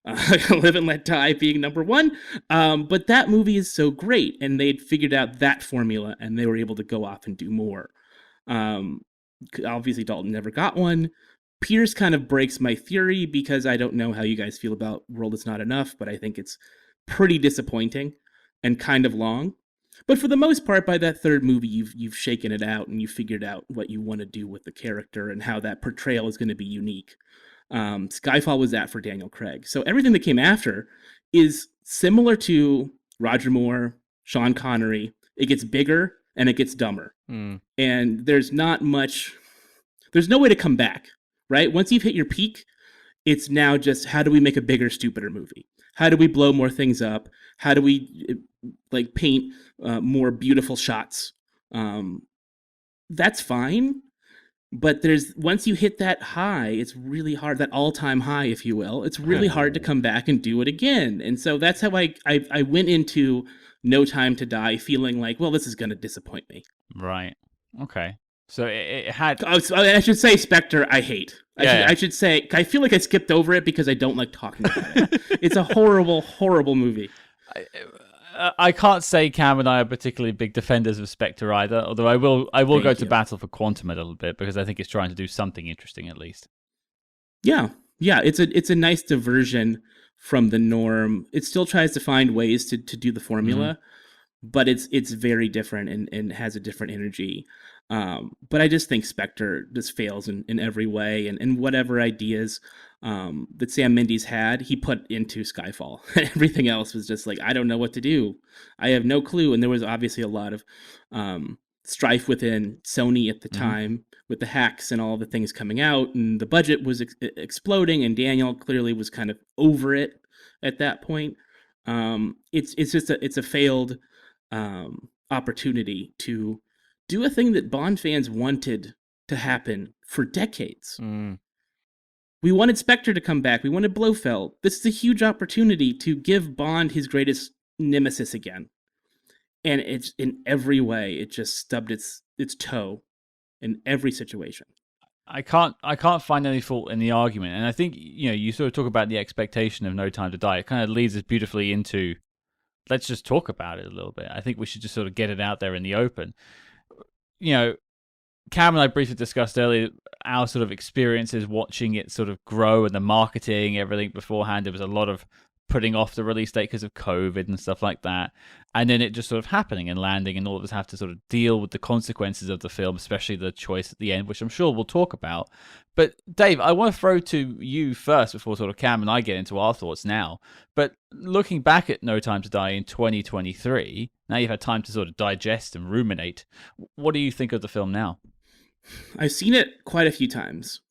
Live and Let Die being number one. But that movie is so great, and they'd figured out that formula, and they were able to go off and do more. Obviously, Dalton never got one. Pierce kind of breaks my theory, because I don't know how you guys feel about World Is Not Enough, but I think it's pretty disappointing and kind of long. But for the most part, by that third movie, you've shaken it out, and you figured out what you want to do with the character and how that portrayal is going to be unique. Skyfall was that for Daniel Craig. So everything that came after is similar to Roger Moore, Sean Connery. It gets bigger and it gets dumber. And there's no way to come back, right? Once you've hit your peak, it's now just, how do we make a bigger, stupider movie? How do we blow more things up? How do we paint more beautiful shots? That's fine. But once you hit that high, it's really hard, that all-time high, if you will. It's really hard to come back and do it again. And so that's how I went into No Time to Die feeling like, well, this is going to disappoint me. Right. Okay. So it had... I should say Spectre, I hate. I should say, I feel like I skipped over it because I don't like talking about it. It's a horrible, horrible movie. I can't say Cam and I are particularly big defenders of Spectre either, although I will go to battle for Quantum a little bit, because I think it's trying to do something interesting at least. Yeah, it's a nice diversion from the norm. It still tries to find ways to do the formula, but it's very different and has a different energy. But I just think Spectre just fails in every way, and whatever ideas that Sam Mendes had, he put into Skyfall. Everything else was just like, I don't know what to do. I have no clue. And there was obviously a lot of strife within Sony at the time with the hacks and all the things coming out, and the budget was exploding, and Daniel clearly was kind of over it at that point. It's just a failed opportunity to do a thing that Bond fans wanted to happen for decades. We wanted Spectre to come back. We wanted Blofeld. This is a huge opportunity to give Bond his greatest nemesis again. And it's in every way, it just stubbed its toe in every situation. I can't find any fault in the argument, and I think you sort of talk about the expectation of No Time to Die. It kind of leads us beautifully into let's just talk about it a little bit. I think we should just sort of get it out there in the open. Cam and I briefly discussed earlier our sort of experiences watching it sort of grow and the marketing, everything beforehand. There was a lot of putting off the release date because of COVID and stuff like that. And then it just sort of happening and landing, and all of us have to sort of deal with the consequences of the film, especially the choice at the end, which I'm sure we'll talk about. But Dave, I want to throw to you first before sort of Cam and I get into our thoughts now. But looking back at No Time to Die in 2023, now you've had time to sort of digest and ruminate. What do you think of the film now? I've seen it quite a few times.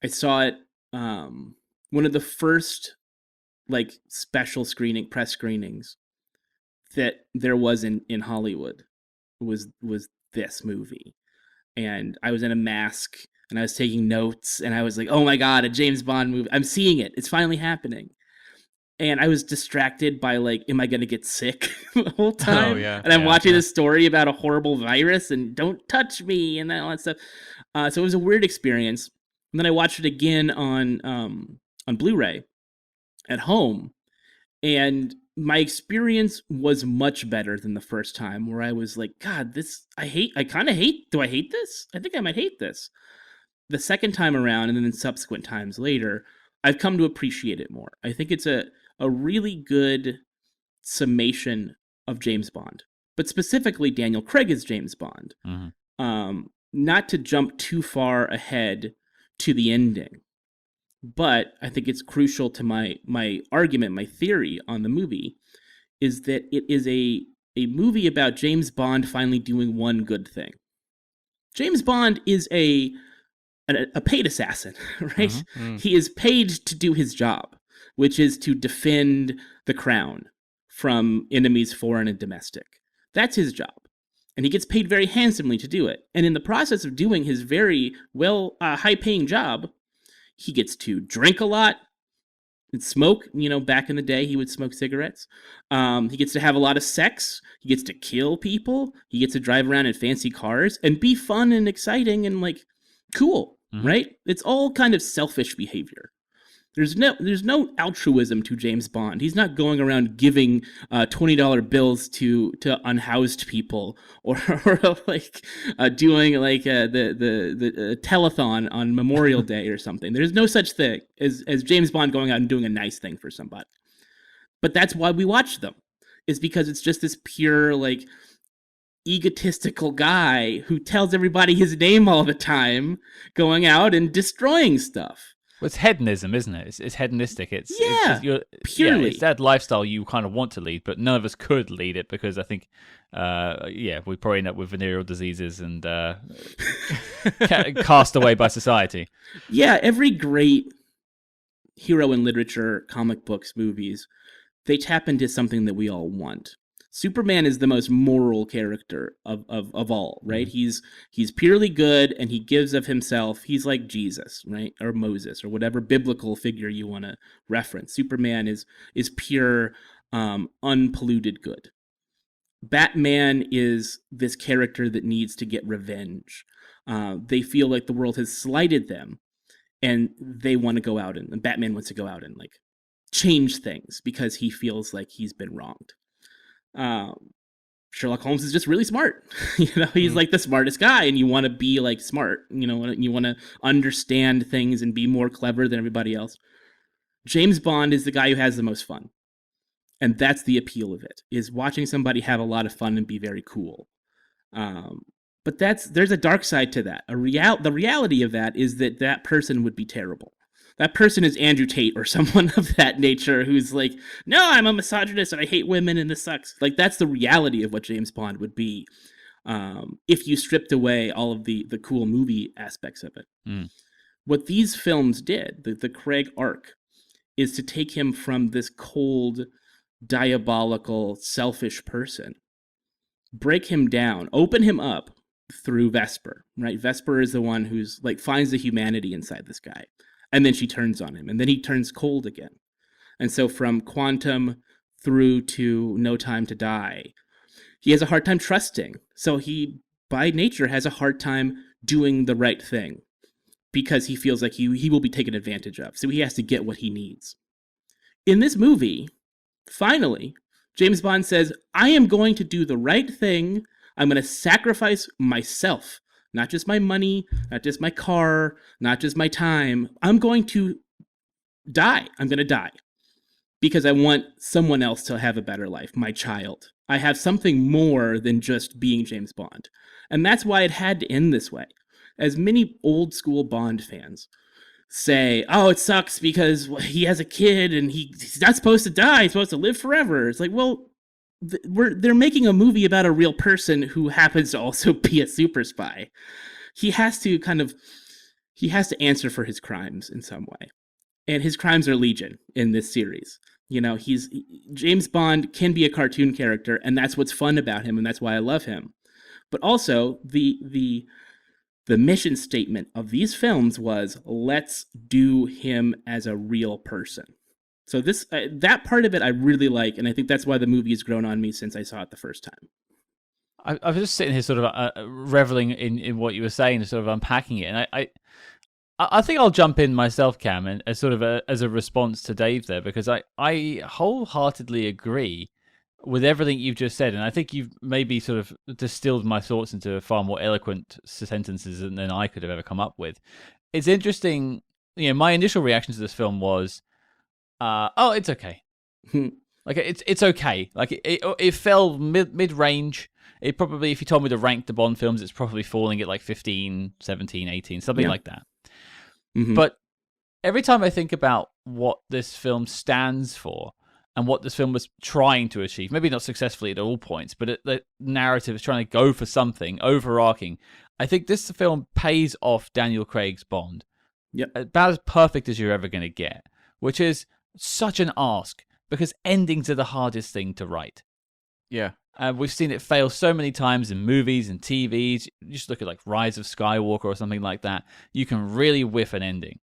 I saw it one of the first special press screenings that there was in Hollywood was this movie. And I was in a mask and I was taking notes and I was like, oh my God, a James Bond movie. I'm seeing it. It's finally happening. And I was distracted by am I going to get sick the whole time? Oh, yeah. And I'm watching this story about a horrible virus and don't touch me and all that stuff. So it was a weird experience. And then I watched it again on Blu-ray at home. And my experience was much better than the first time, where I was like, God, do I hate this? I think I might hate this. The second time around, and then in subsequent times later, I've come to appreciate it more. I think it's a really good summation of James Bond, but specifically Daniel Craig as James Bond. Mm-hmm. Not to jump too far ahead to the ending, but I think it's crucial to my argument, my theory on the movie, is that it is a movie about James Bond finally doing one good thing. James Bond is a paid assassin, right? Mm-hmm. He is paid to do his job, which is to defend the crown from enemies, foreign and domestic. That's his job. And he gets paid very handsomely to do it. And in the process of doing his very high-paying job, he gets to drink a lot and smoke. Back in the day, he would smoke cigarettes. He gets to have a lot of sex. He gets to kill people. He gets to drive around in fancy cars and be fun and exciting and cool, Mm-hmm. right? It's all kind of selfish behavior. There's no altruism to James Bond. He's not going around giving $20 bills to unhoused people or doing the telethon on Memorial Day or something. There's no such thing as James Bond going out and doing a nice thing for somebody. But that's why we watch them, is because it's just this pure egotistical guy who tells everybody his name all the time, going out and destroying stuff. Well, it's hedonism, isn't it? It's hedonistic. It's purely. it's that lifestyle you kind of want to lead, but none of us could lead it because I think, we probably end up with venereal diseases and cast away by society. Yeah, every great hero in literature, comic books, movies, they tap into something that we all want. Superman is the most moral character of all, right? Mm-hmm. He's purely good, and he gives of himself. He's like Jesus, right? Or Moses, or whatever biblical figure you want to reference. Superman is pure, unpolluted good. Batman is this character that needs to get revenge. They feel like the world has slighted them, and they want to go out and Batman wants to go out and change things because he feels like he's been wronged. Sherlock Holmes is just really smart. He's the smartest guy, and you want to be smart. You want to understand things and be more clever than everybody else. James Bond is the guy who has the most fun. And that's the appeal of it, is watching somebody have a lot of fun and be very cool. But there's a dark side to that. The reality of that is that person would be terrible. That person is Andrew Tate or someone of that nature who's no, I'm a misogynist and I hate women and this sucks. That's the reality of what James Bond would be if you stripped away all of the cool movie aspects of it. Mm. What these films did, the Craig arc, is to take him from this cold, diabolical, selfish person, break him down, open him up through Vesper, right? Vesper is the one who's like finds the humanity inside this guy. And then she turns on him, and then he turns cold again. And so from Quantum through to No Time to Die, he has a hard time trusting. So he, by nature, has a hard time doing the right thing because he feels like he will be taken advantage of. So he has to get what he needs. In this movie, finally, James Bond says, I am going to do the right thing. I'm going to sacrifice myself, not just my money, not just my car, not just my time. I'm going to die. I'm going to die because I want someone else to have a better life, my child. I have something more than just being James Bond. And that's why it had to end this way. As many old school Bond fans say, oh, it sucks because he has a kid and he's not supposed to die. He's supposed to live forever. It's like, well, they're making a movie about a real person who happens to also be a super spy. He has to answer for his crimes in some way. And his crimes are legion in this series. You know, James Bond can be a cartoon character, and that's what's fun about him, and that's why I love him. But also, the mission statement of these films was, let's do him as a real person. So that part of it I really like, and I think that's why the movie has grown on me since I saw it the first time. I was just sitting here sort of reveling in what you were saying and sort of unpacking it. And I think I'll jump in myself, Cam, and as sort of as a response to Dave there, because I wholeheartedly agree with everything you've just said. And I think you've maybe sort of distilled my thoughts into far more eloquent sentences than I could have ever come up with. It's interesting. You know, my initial reaction to this film was, oh, it's okay. Like it's okay. Like it fell mid range. It probably, if you told me to rank the Bond films, it's probably falling at like 15, 17, 18, something like that. Mm-hmm. But every time I think about what this film stands for and what this film was trying to achieve, maybe not successfully at all points, but the narrative is trying to go for something overarching. I think this film pays off Daniel Craig's Bond. Yep. About as perfect as you're ever going to get, which is such an ask because endings are the hardest thing to write. Yeah. We've seen it fail so many times in movies and TVs. You just look at like Rise of Skywalker or something like that. You can really whiff an ending.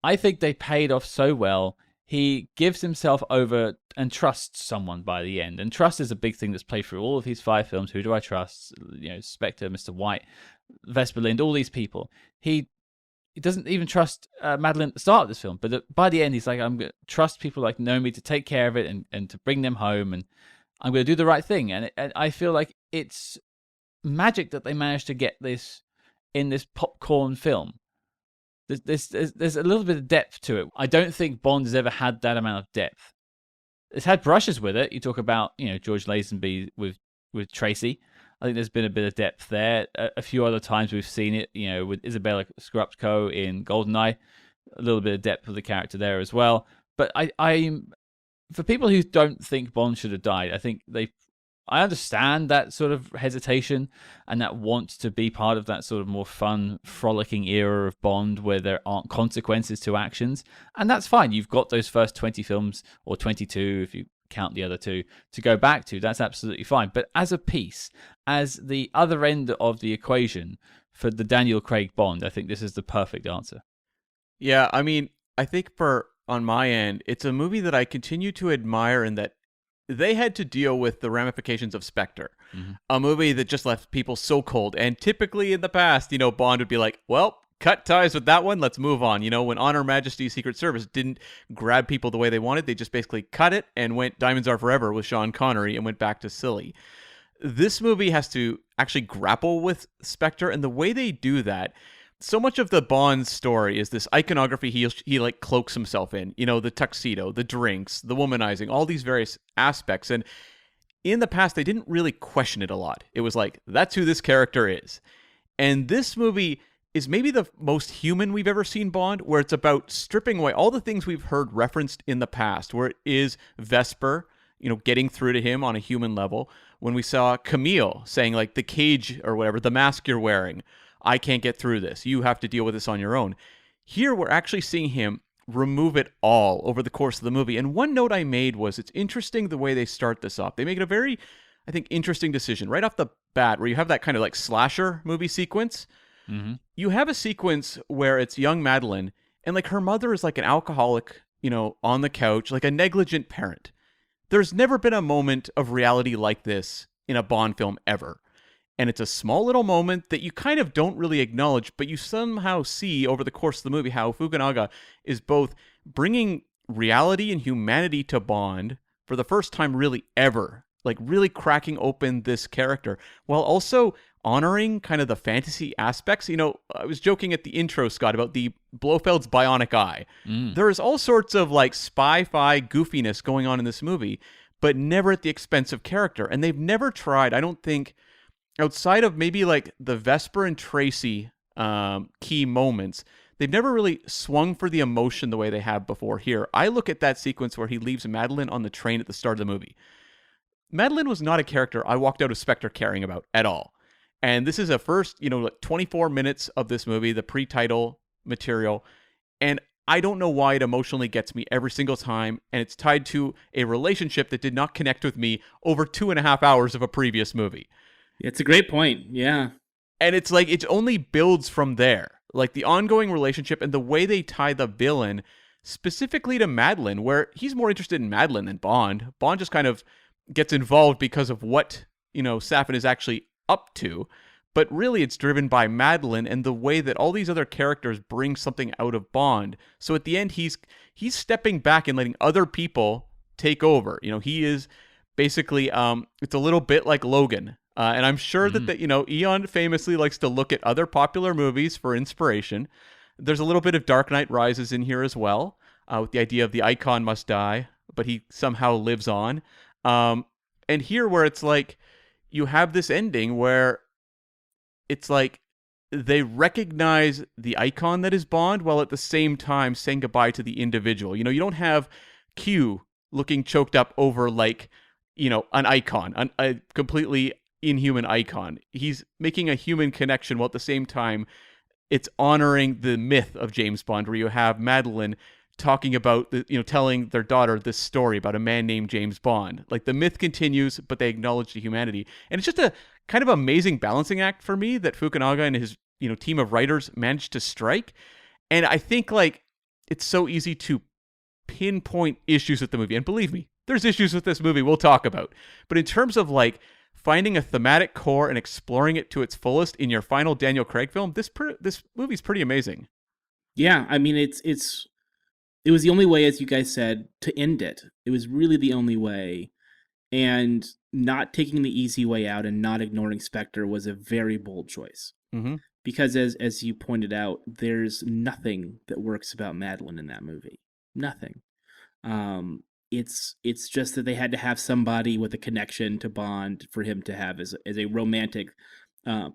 I think they paid off so well. He gives himself over and trusts someone by the end. And trust is a big thing that's played through all of his 5 films. Who do I trust? You know, Spectre, Mr. White, Vesper Lynd, all these people. He doesn't even trust Madeline at the start of this film. But by the end, he's like, I'm going to trust people like Naomie to take care of it and to bring them home. And I'm going to do the right thing. And I feel like it's magic that they managed to get this in this popcorn film. There's a little bit of depth to it. I don't think Bond has ever had that amount of depth. It's had brushes with it. You talk about, you know, George Lazenby with Tracy. I think there's been a bit of depth there. A few other times we've seen it, you know, with Isabella Scorupco in GoldenEye. A little bit of depth of the character there as well. But I'm for people who don't think Bond should have died, I think I understand that sort of hesitation and that want to be part of that sort of more fun, frolicking era of Bond where there aren't consequences to actions. And that's fine. You've got those first 20 films, or 22 if you count the other 2, to go back to. That's absolutely fine. But as a piece, as the other end of the equation for the Daniel Craig Bond, I think this is the perfect answer. Yeah, I mean, I think on my end, it's a movie that I continue to admire in that they had to deal with the ramifications of Spectre, a movie that just left people so cold. And typically in the past, you know, Bond would be like, well, cut ties with that one, let's move on. You know, when On Her Majesty's Secret Service didn't grab people the way they wanted, they just basically cut it and went Diamonds Are Forever with Sean Connery and went back to silly. This movie has to actually grapple with Spectre, and the way they do that, so much of the Bond story is this iconography he like cloaks himself in. You know, the tuxedo, the drinks, the womanizing, all these various aspects. And in the past, they didn't really question it a lot. It was like, that's who this character is. And this movie is maybe the most human we've ever seen Bond, where it's about stripping away all the things we've heard referenced in the past, where it is Vesper, you know, getting through to him on a human level. When we saw Camille saying like, the cage or whatever, the mask you're wearing, I can't get through this. You have to deal with this on your own. Here, we're actually seeing him remove it all over the course of the movie. And one note I made was, it's interesting the way they start this off. They make it a very, I think, interesting decision. Right off the bat, where you have that kind of like slasher movie sequence. Mm-hmm. You have a sequence where it's young Madeline, and like her mother is like an alcoholic, on the couch, like a negligent parent. There's never been a moment of reality like this in a Bond film ever. And it's a small little moment that you kind of don't really acknowledge, but you somehow see over the course of the movie how Fukunaga is both bringing reality and humanity to Bond for the first time really ever, like really cracking open this character, while also honoring kind of the fantasy aspects. I was joking at the intro, Scott, about the Blofeld's bionic eye. There is all sorts of like spy-fi goofiness going on in this movie, but never at the expense of character. And they've never tried, I don't think, outside of maybe like the Vesper and Tracy key moments, they've never really swung for the emotion the way they have before here. I look at that sequence where he leaves Madeline on the train at the start of the movie. Madeline was not a character I walked out of Spectre caring about at all. And this is a first, like 24 minutes of this movie, the pre-title material. And I don't know why it emotionally gets me every single time. And it's tied to a relationship that did not connect with me over 2.5 hours of a previous movie. It's a great point. Yeah. And it's like, it only builds from there. Like the ongoing relationship and the way they tie the villain specifically to Madeline, where he's more interested in Madeline than Bond. Bond just kind of gets involved because of what, Safin is actually up to. But really it's driven by Madeline and the way that all these other characters bring something out of Bond. So at the end, he's stepping back and letting other people take over. He is basically, it's a little bit like Logan. And I'm sure that, Eon famously likes to look at other popular movies for inspiration. There's a little bit of Dark Knight Rises in here as well, with the idea of the icon must die, but he somehow lives on. And here where it's like, you have this ending where it's like they recognize the icon that is Bond while at the same time saying goodbye to the individual. You don't have Q looking choked up over like, an icon, a completely inhuman icon. He's making a human connection while at the same time it's honoring the myth of James Bond, where you have Madeline talking about telling their daughter this story about a man named James Bond. Like the myth continues, but they acknowledge the humanity. And it's just a kind of amazing balancing act for me that Fukunaga and his team of writers managed to strike. And I think like it's so easy to pinpoint issues with the movie. And believe me, there's issues with this movie we'll talk about. But in terms of like finding a thematic core and exploring it to its fullest in your final Daniel Craig film, this movie's pretty amazing. Yeah, I mean, it was the only way, as you guys said, to end it. It was really the only way. And not taking the easy way out and not ignoring Spectre was a very bold choice. Mm-hmm. Because as you pointed out, there's nothing that works about Madeline in that movie. Nothing. It's just that they had to have somebody with a connection to Bond for him to have as a romantic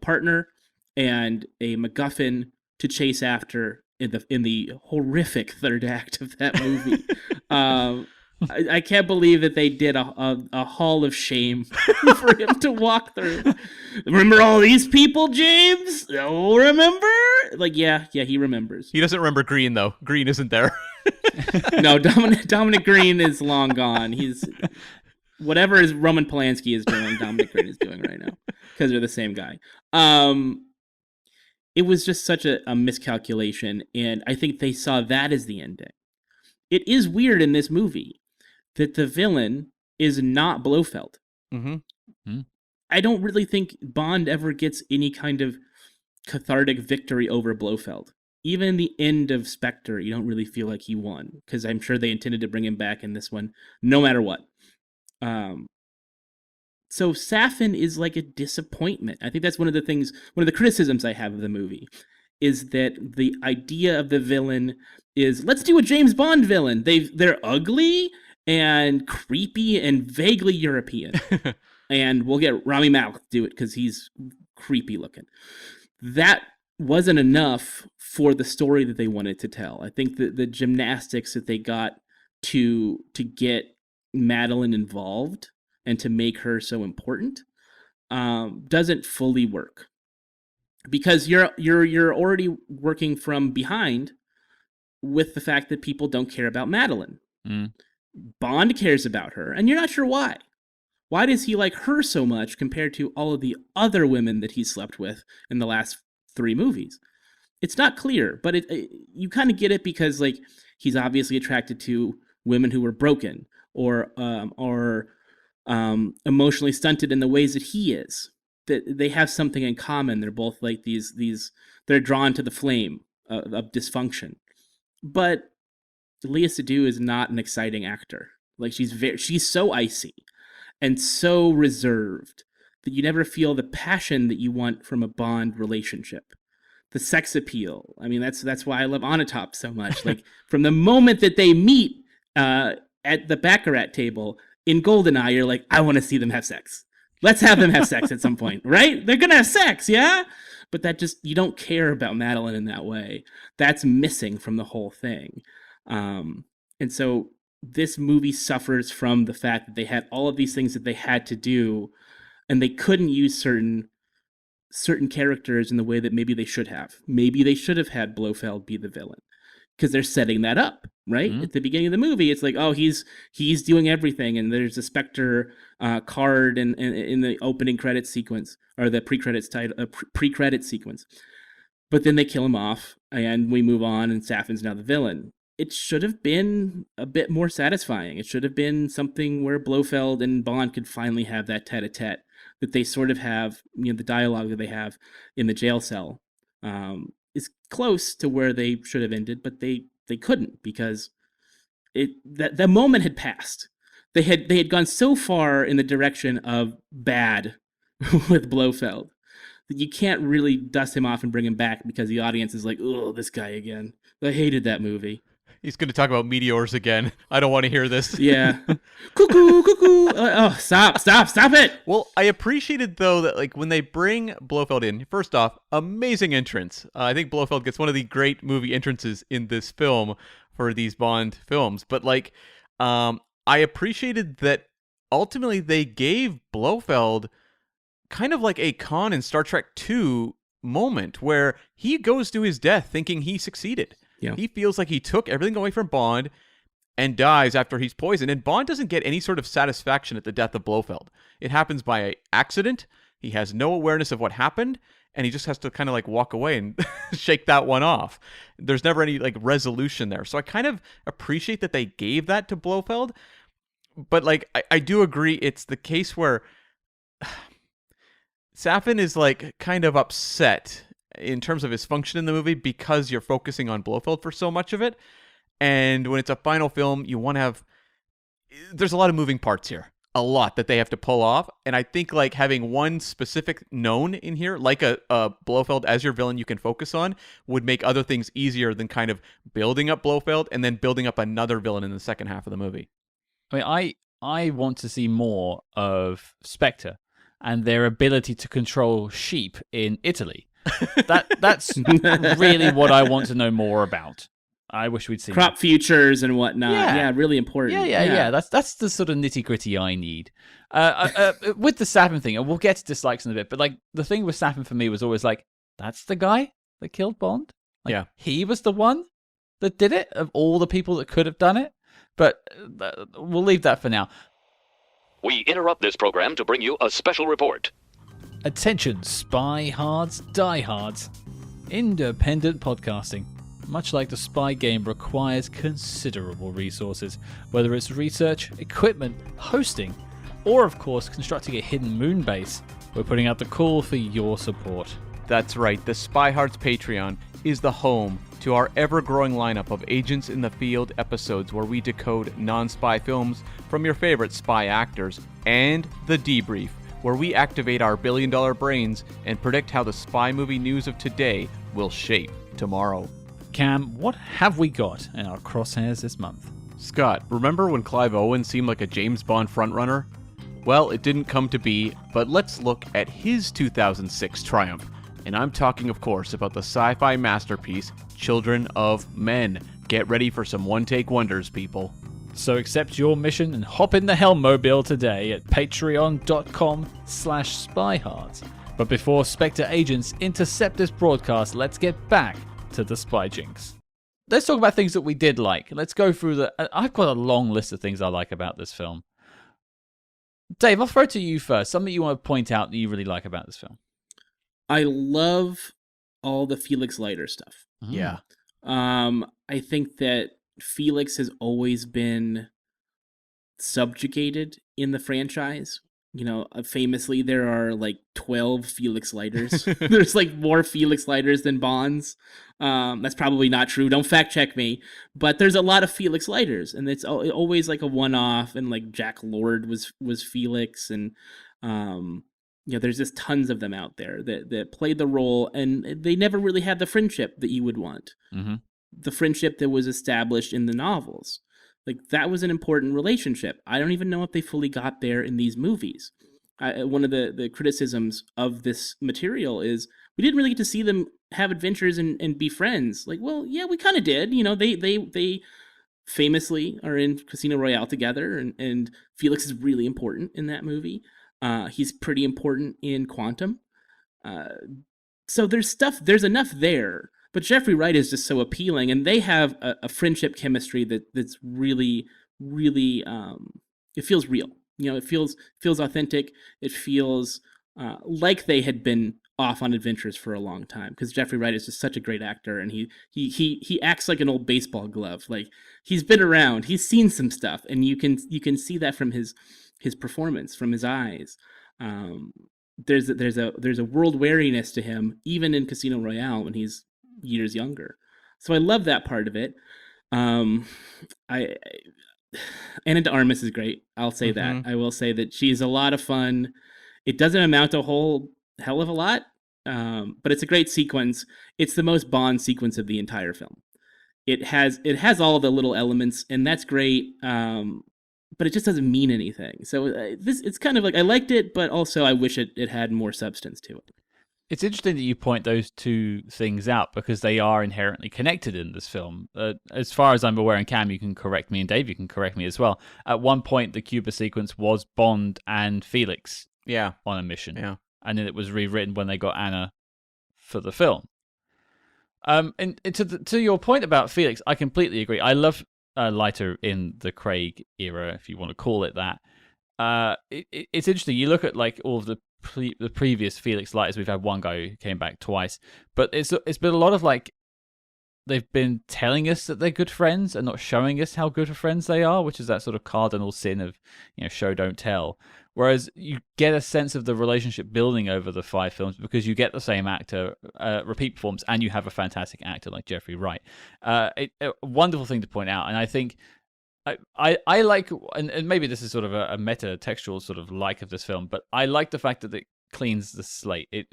partner and a MacGuffin to chase after in the horrific third act of that movie. I can't believe that they did a hall of shame for him to walk through. Remember all these people, James? Oh, remember? Like, yeah, he remembers. He doesn't remember Green, though. Green isn't there. No, Dominic Green is long gone. He's whatever Roman Polanski is doing, Dominic Green is doing right now because they're the same guy. It was just such a miscalculation, and I think they saw that as the ending. It is weird in this movie that the villain is not Blofeld. Mm-hmm. Mm-hmm. I don't really think Bond ever gets any kind of cathartic victory over Blofeld. Even in the end of Spectre, you don't really feel like he won, because I'm sure they intended to bring him back in this one, no matter what. So Safin is like a disappointment. I think that's one of the criticisms I have of the movie, is that the idea of the villain is, let's do a James Bond villain. They're ugly and creepy and vaguely European. And we'll get Rami Malek to do it because he's creepy looking. That wasn't enough for the story that they wanted to tell. I think that the gymnastics that they got to get Madeline involved and to make her so important doesn't fully work, because you're already working from behind with the fact that people don't care about Madeline. Bond cares about her, and you're not sure why. Why does he like her so much compared to all of the other women that he slept with in the last 3 movies? It's not clear, but you kind of get it because like he's obviously attracted to women who were broken or emotionally stunted in the ways that he is. That they have something in common. They're both like these. They're drawn to the flame of dysfunction. But Léa Seydoux is not an exciting actor. Like she's so icy and so reserved that you never feel the passion that you want from a Bond relationship. The sex appeal. I mean, that's why I love Onatopp so much. Like from the moment that they meet at the Baccarat table in GoldenEye, you're like, I want to see them have sex. Let's have them have sex at some point, right? They're gonna have sex, yeah. But that just you don't care about Madeline in that way. That's missing from the whole thing, and so this movie suffers from the fact that they had all of these things that they had to do, and they couldn't use certain characters in the way that maybe they should have. Maybe they should have had Blofeld be the villain because they're setting that up, right? At the beginning of the movie, it's like, oh, he's doing everything, and there's a Spectre card in the opening credit sequence or the pre-credit sequence. But then they kill him off, and we move on, and Safin's now the villain. It should have been a bit more satisfying. It should have been something where Blofeld and Bond could finally have that tete-a-tete that they sort of have, the dialogue that they have in the jail cell is close to where they should have ended, but they couldn't because the moment had passed. They had gone so far in the direction of bad with Blofeld that you can't really dust him off and bring him back because the audience is like, oh, this guy again. I hated that movie. He's going to talk about meteors again. I don't want to hear this. Yeah. Cuckoo, cuckoo. Oh, stop it. Well, I appreciated, though, that like when they bring Blofeld in, first off, amazing entrance. I think Blofeld gets one of the great movie entrances in this film for these Bond films. But like, I appreciated that ultimately they gave Blofeld kind of like a Khan in Star Trek II moment where he goes to his death thinking he succeeded. Yeah. He feels like he took everything away from Bond and dies after he's poisoned. And Bond doesn't get any sort of satisfaction at the death of Blofeld. It happens by accident. He has no awareness of what happened, and he just has to kind of like walk away and shake that one off. There's never any like resolution there. So I kind of appreciate that they gave that to Blofeld. But like, I do agree it's the case where Safin is like kind of upset in terms of his function in the movie because you're focusing on Blofeld for so much of it. And when it's a final film, you want to have... There's a lot of moving parts here. A lot that they have to pull off. And I think like having one specific known in here, like a Blofeld as your villain you can focus on, would make other things easier than kind of building up Blofeld and then building up another villain in the second half of the movie. I mean, I want to see more of Spectre and their ability to control sheep in Italy. That's really what I want to know more about. I wish we'd seen crop futures and whatnot. Yeah, really important. Yeah. That's the sort of nitty gritty I need. With the Safin thing, and we'll get to dislikes in a bit. But like the thing with Safin for me was always like, that's the guy that killed Bond. Like, yeah, he was the one that did it of all the people that could have done it. But we'll leave that for now. We interrupt this program to bring you a special report. Attention, SpyHards, diehards. Independent podcasting, much like the spy game, requires considerable resources, whether it's research, equipment, hosting, or of course constructing a hidden moon base. We're putting out the call for your support. That's right, the SpyHards Patreon is the home to our ever-growing lineup of Agents in the Field episodes where we decode non-spy films from your favorite spy actors, and The Debrief, where we activate our billion-dollar brains and predict how the spy movie news of today will shape tomorrow. Cam, what have we got in our crosshairs this month? Scott, remember when Clive Owen seemed like a James Bond frontrunner? Well, it didn't come to be, but let's look at his 2006 triumph. And I'm talking, of course, about the sci-fi masterpiece, Children of Men. Get ready for some one-take wonders, people. So accept your mission and hop in the Helmmobile today at patreon.com/spyhards. But before Spectre agents intercept this broadcast, let's get back to the Spy Jinx. Let's talk about things that we did like. Let's go through I've got a long list of things I like about this film. Dave, I'll throw it to you first. Something you want to point out that you really like about this film. I love all the Felix Leiter stuff. Yeah. I think that Felix has always been subjugated in the franchise. Famously, there are like 12 Felix Leiters. There's like more Felix Leiters than Bonds. That's probably not true. Don't fact check me. But there's a lot of Felix Leiters, and it's always like a one-off. And like Jack Lord was Felix, and there's just tons of them out there that played the role, and they never really had the friendship that you would want. Mm-hmm. The friendship that was established in the novels. Like, that was an important relationship. I don't even know if they fully got there in these movies. One of the criticisms of this material is we didn't really get to see them have adventures and be friends. Like, well, yeah, we kind of did. They famously are in Casino Royale together, and Felix is really important in that movie. He's pretty important in Quantum. So there's enough there. But Jeffrey Wright is just so appealing, and they have a friendship chemistry that's really, really, it feels real. It feels authentic. It feels like they had been off on adventures for a long time, because Jeffrey Wright is just such a great actor, and he acts like an old baseball glove. Like, he's been around, he's seen some stuff, and you can see that from his performance, from his eyes. There's a world wariness to him, even in Casino Royale when he's years younger. So I love that part of it. Anna de Armas is great. I'll say that. I will say that she's a lot of fun. It doesn't amount to a whole hell of a lot, but it's a great sequence. It's the most Bond sequence of the entire film. It has all the little elements, and that's great. But it just doesn't mean anything. So it's kind of like, I liked it, but also I wish it had more substance to it. It's interesting that you point those two things out, because they are inherently connected in this film. As far as I'm aware, and Cam, you can correct me, and Dave, you can correct me as well. At one point, the Cuba sequence was Bond and Felix on a mission. Yeah. And then it was rewritten when they got Anna for the film. And to your point about Felix, I completely agree. I love Leiter in the Craig era, if you want to call it that. It's interesting. You look at like all of the previous Felix Leiters. We've had one guy who came back twice, but it's been a lot of like, they've been telling us that they're good friends and not showing us how good of friends they are, which is that sort of cardinal sin of, show don't tell. Whereas you get a sense of the relationship building over the 5 films, because you get the same actor repeat performance, and you have a fantastic actor like Jeffrey Wright. A wonderful thing to point out, and I think I like, and maybe this is sort of a meta-textual sort of like of this film, but I like the fact that it cleans the slate. It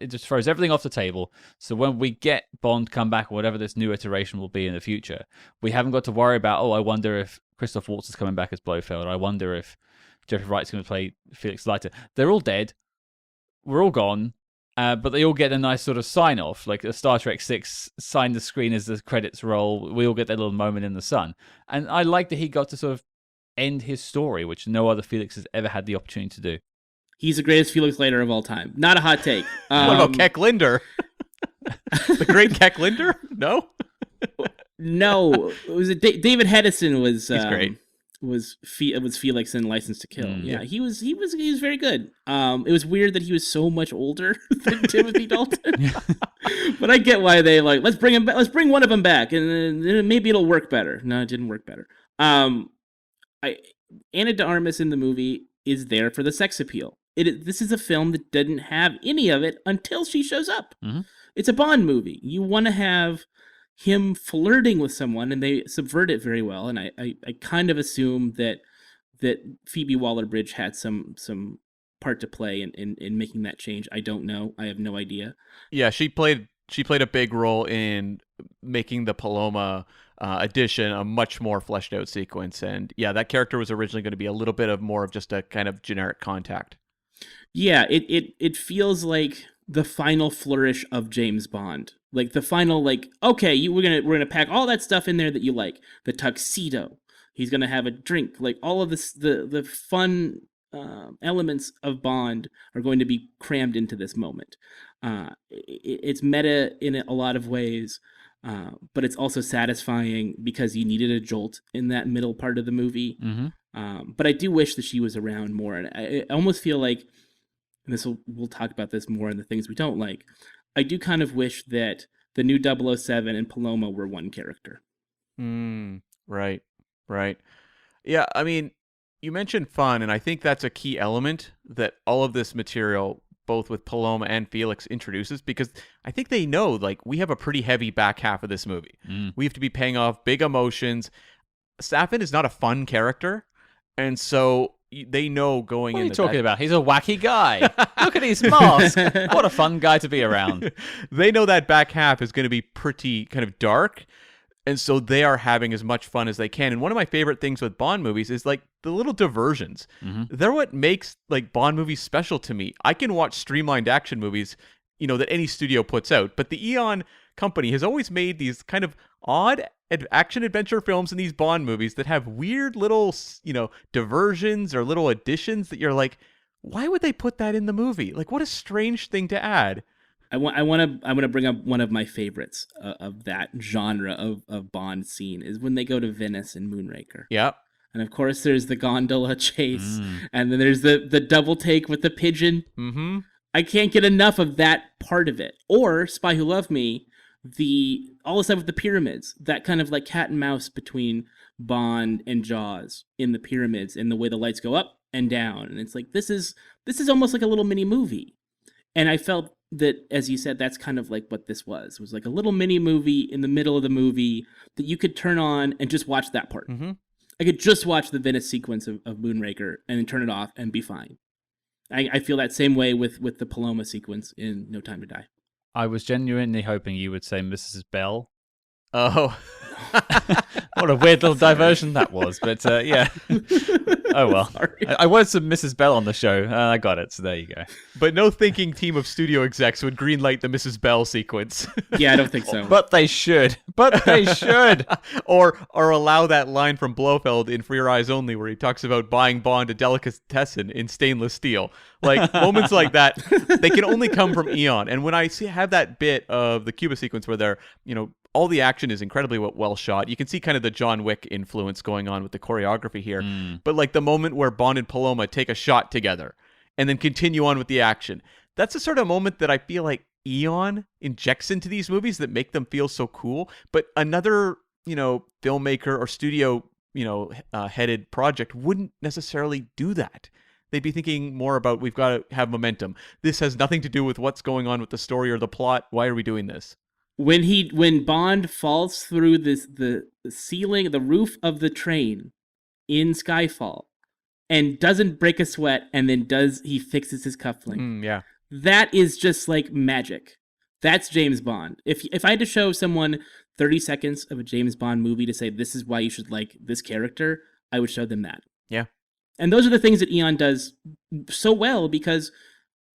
just throws everything off the table. So when we get Bond come back, or whatever this new iteration will be in the future, we haven't got to worry about, I wonder if Christoph Waltz is coming back as Blofeld. I wonder if Jeffrey Wright's going to play Felix Leiter. They're all dead. We're all gone. But they all get a nice sort of sign-off, like a Star Trek 6 sign the screen as the credits roll. We all get that little moment in the sun. And I like that he got to sort of end his story, which no other Felix has ever had the opportunity to do. He's the greatest Felix Leiter of all time. Not a hot take. What about Keck Linder? The great Keck Linder? No? No. It was David Hedison was... He's great. Was Felix in License to Kill. Yeah, he was very good. It was weird that he was so much older than Timothy Dalton. But I get why they like, let's bring him back. Let's bring one of them back, and then maybe it'll work better. No, it didn't work better. Anna de Armas in the movie is there for the sex appeal. This is a film that didn't have any of it until she shows up. Mm-hmm. It's a Bond movie. You want to have him flirting with someone, and they subvert it very well. And I kind of assume that Phoebe Waller-Bridge had some part to play in making that change. I don't know. I have no idea. Yeah, she played a big role in making the Paloma edition a much more fleshed out sequence. And yeah, that character was originally going to be a little bit of more of just a kind of generic contact. Yeah, it feels like the final flourish of James Bond. Like the final, like, okay, we're gonna pack all that stuff in there that you like. The tuxedo. He's gonna have a drink. Like all of this, the fun elements of Bond are going to be crammed into this moment. It's meta in a lot of ways. but it's also satisfying because you needed a jolt in that middle part of the movie. But I do wish that she was around more, and I almost feel like, and we'll talk about this more in the things we don't like. I do kind of wish that the new 007 and Paloma were one character. Right. Yeah, I mean, you mentioned fun, and I think that's a key element that all of this material, both with Paloma and Felix, introduces, because I think they know, like, we have a pretty heavy back half of this movie. We have to be paying off big emotions. Safin is not a fun character, and so they know going in. What are you talking about? He's a wacky guy. Look at his mask. What a fun guy to be around. They know that back half is going to be pretty kind of dark. And so they are having as much fun as they can. And one of my favorite things with Bond movies is like the little diversions. They're what makes like Bond movies special to me. I can watch streamlined action movies, that any studio puts out. But the Eon company has always made these kind of odd action adventure films in these Bond movies that have weird little, diversions or little additions that you're like, why would they put that in the movie? Like, what a strange thing to add. I want to bring up one of my favorites of that genre of Bond scene is when they go to Venice in Moonraker. Yep. And of course, there's the gondola chase, and then there's the double take with the pigeon. I can't get enough of that part of it. Or Spy Who Loved Me, all the stuff with the pyramids, that kind of like cat and mouse between Bond and Jaws in the pyramids, and the way the lights go up and down, and it's like this is almost like a little mini movie. And I felt that, as you said, that's kind of like what this was. It was like a little mini movie in the middle of the movie that you could turn on and just watch that part. I could just watch the Venice sequence of Moonraker and then turn it off and be fine. I feel that same way with the Paloma sequence in No Time to Die. I was genuinely hoping you would say Mrs. Bell. Oh. What a weird little diversion that was, but yeah. Oh well. I wanted some Mrs. Bell on the show. I got it, so there you go. But no thinking team of studio execs would greenlight the Mrs. Bell sequence. Yeah, I don't think so. But they should. Or allow that line from Blofeld in For Your Eyes Only where he talks about buying Bond a delicatessen in stainless steel. Like, moments like that, they can only come from Eon. And when I have that bit of the Cuba sequence where they're, all the action is incredibly well shot. You can see kind of the John Wick influence going on with the choreography here. But like the moment where Bond and Paloma take a shot together and then continue on with the action, that's the sort of moment that I feel like Eon injects into these movies that make them feel so cool. But another, filmmaker or studio, headed project wouldn't necessarily do that. They'd be thinking more about, we've got to have momentum. This has nothing to do with what's going on with the story or the plot. Why are we doing this? When Bond falls through the ceiling, the roof of the train in Skyfall, and doesn't break a sweat, and then he fixes his cufflink. Yeah, that is just like magic. That's James Bond. If I had to show someone 30 seconds of a James Bond movie to say this is why you should like this character, I would show them that. Yeah, and those are the things that Eon does so well because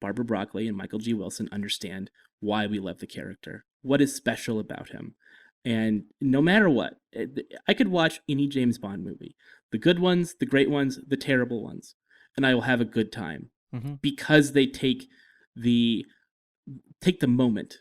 Barbara Broccoli and Michael G. Wilson understand why we love the character. What is special about him? And no matter what, I could watch any James Bond movie. The good ones, the great ones, the terrible ones. And I will have a good time. Because they take the moment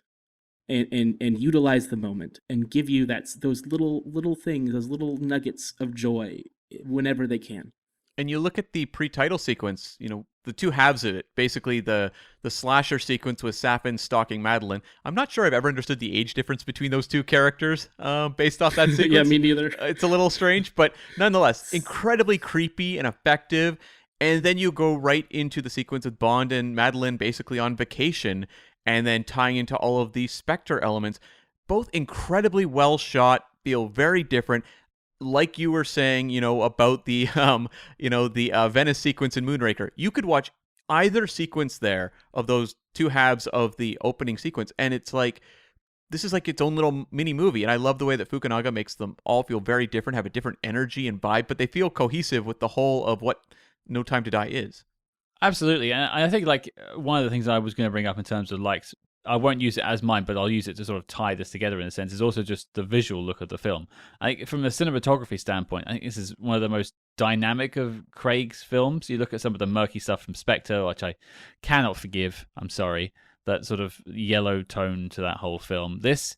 and utilize the moment and give you those little things, those little nuggets of joy whenever they can. And you look at the pre-title sequence, the two halves of it, basically the slasher sequence with Safin stalking Madeline. I'm not sure I've ever understood the age difference between those two characters based off that sequence. Yeah, me neither. It's a little strange, but nonetheless, incredibly creepy and effective. And then you go right into the sequence with Bond and Madeline basically on vacation and then tying into all of these Spectre elements. Both incredibly well shot, feel very different. Like you were saying, about the, the Venice sequence in Moonraker, you could watch either sequence there of those two halves of the opening sequence, and it's like, this is like its own little mini movie. And I love the way that Fukunaga makes them all feel very different, have a different energy and vibe, but they feel cohesive with the whole of what No Time to Die is. Absolutely. And I think like one of the things I was going to bring up in terms of likes, I won't use it as mine, but I'll use it to sort of tie this together in a sense, is also just the visual look of the film. I think from a cinematography standpoint, I think this is one of the most dynamic of Craig's films. You look at some of the murky stuff from Spectre, which I cannot forgive, I'm sorry, that sort of yellow tone to that whole film. This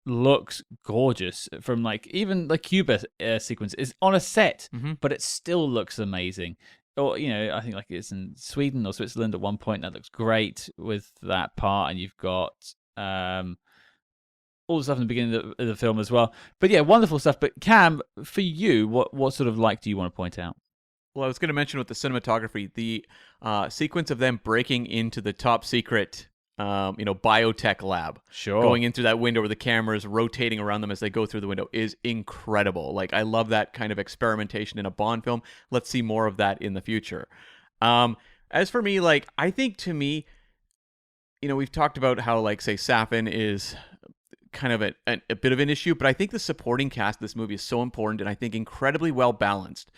looks gorgeous. From like even the Cuba sequence is on a set, but it still looks amazing. Or I think like it's in Sweden or Switzerland at one point that looks great with that part, and you've got all the stuff in the beginning of the film as well. But yeah, wonderful stuff. But Cam, for you, what sort of like do you want to point out? Well, I was going to mention with the cinematography, the sequence of them breaking into the top secret, biotech lab, going in through that window where the camera is rotating around them as they go through the window is incredible. Like, I love that kind of experimentation in a Bond film. Let's see more of that in the future. As for me, like, I think to me, we've talked about how, like, say, Safin is kind of a bit of an issue, but I think the supporting cast of this movie is so important and I think incredibly well balanced.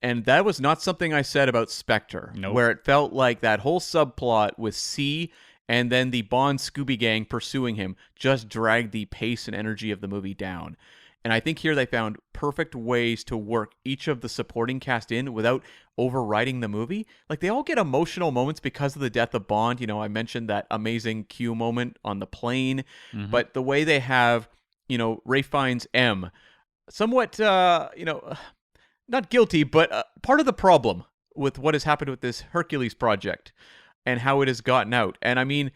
And that was not something I said about Spectre, where it felt like that whole subplot with C and then the Bond Scooby Gang pursuing him just dragged the pace and energy of the movie down. And I think here they found perfect ways to work each of the supporting cast in without overriding the movie. Like, they all get emotional moments because of the death of Bond. I mentioned that amazing Q moment on the plane, but the way they have, Ralph Fiennes M, somewhat, not guilty, but part of the problem with what has happened with this Hercules project and how it has gotten out. And I mean,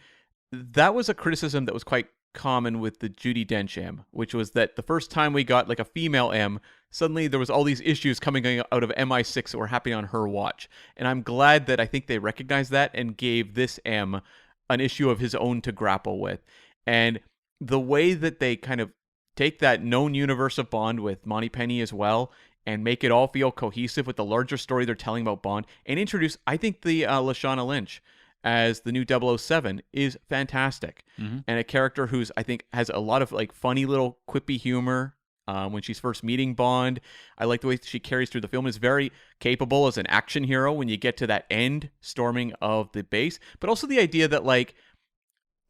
that was a criticism that was quite common with the Judi Dench M, which was that the first time we got like a female M, suddenly there was all these issues coming out of MI6 that were happening on her watch. And I'm glad that I think they recognized that and gave this M an issue of his own to grapple with. And the way that they kind of take that known universe of Bond with Moneypenny as well and make it all feel cohesive with the larger story they're telling about Bond and introduce, I think, the Lashana Lynch as the new 007 is fantastic. And a character who's, I think, has a lot of like funny little quippy humor when she's first meeting Bond. I like the way she carries through the film. Is very capable as an action hero when you get to that end storming of the base. But also the idea that, like,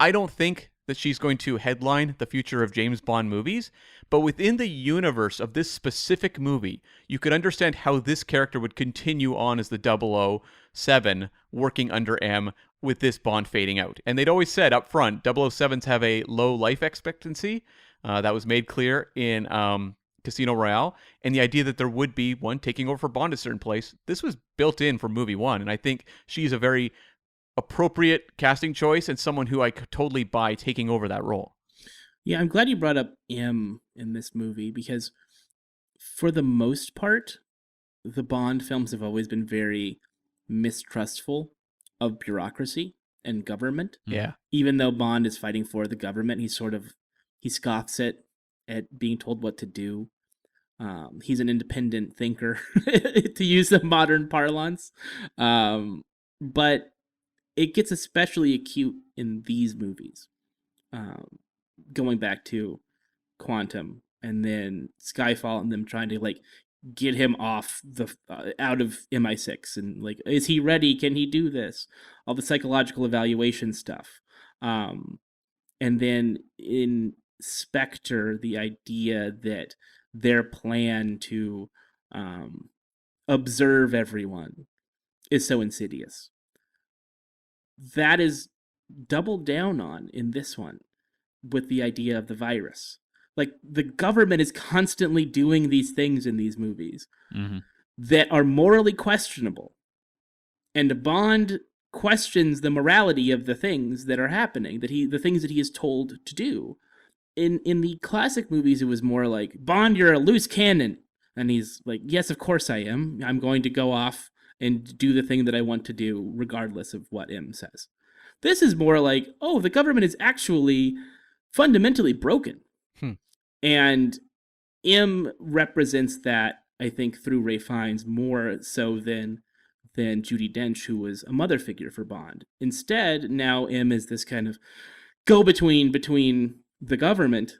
I don't think that she's going to headline the future of James Bond movies, but within the universe of this specific movie, you could understand how this character would continue on as the 007 working under M with this Bond fading out. And they'd always said up front, 007s have a low life expectancy. That was made clear in Casino Royale. And the idea that there would be one taking over for Bond at a certain place, this was built in for movie one. And I think she's a very appropriate casting choice and someone who I could totally buy taking over that role. Yeah, I'm glad you brought up M in this movie because for the most part, the Bond films have always been very mistrustful of bureaucracy and government. Yeah. Even though Bond is fighting for the government, he scoffs at being told what to do. He's an independent thinker, to use the modern parlance. But it gets especially acute in these movies. Going back to Quantum and then Skyfall and them trying to like get him off out of MI6 and like, is he ready? Can he do this? All the psychological evaluation stuff. And then in Spectre, the idea that their plan to observe everyone is so insidious. That is doubled down on in this one with the idea of the virus. Like, the government is constantly doing these things in these movies that are morally questionable. And Bond questions the morality of the things that are happening, the things that he is told to do. In the classic movies, it was more like, Bond, you're a loose cannon. And he's like, yes, of course I am. I'm going to go off and do the thing that I want to do, regardless of what M says. This is more like, oh, the government is actually fundamentally broken. And M represents that, I think, through Ralph Fiennes more so than Judi Dench, who was a mother figure for Bond. Instead, now M is this kind of go-between between the government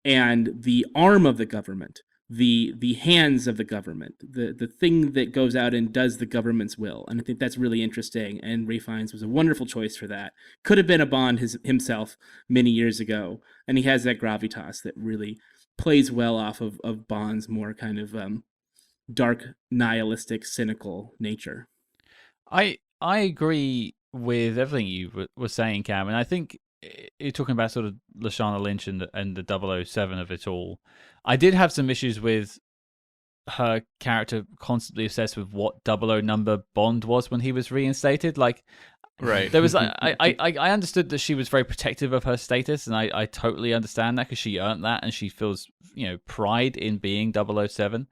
and the arm of the government, the hands of the government, the thing that goes out and does the government's will. And I think that's really interesting, and Ralph Fiennes was a wonderful choice for that. Could have been a Bond himself many years ago, and he has that gravitas that really plays well off of Bond's more kind of dark, nihilistic, cynical nature. I agree with everything you were saying, Cam, and I think you're talking about sort of Lashana Lynch and the 007 of it all. I did have some issues with her character constantly obsessed with what 00 number Bond was when he was reinstated. Like, Right. there was I understood that she was very protective of her status, and I totally understand that because she earned that and she feels pride in being 007.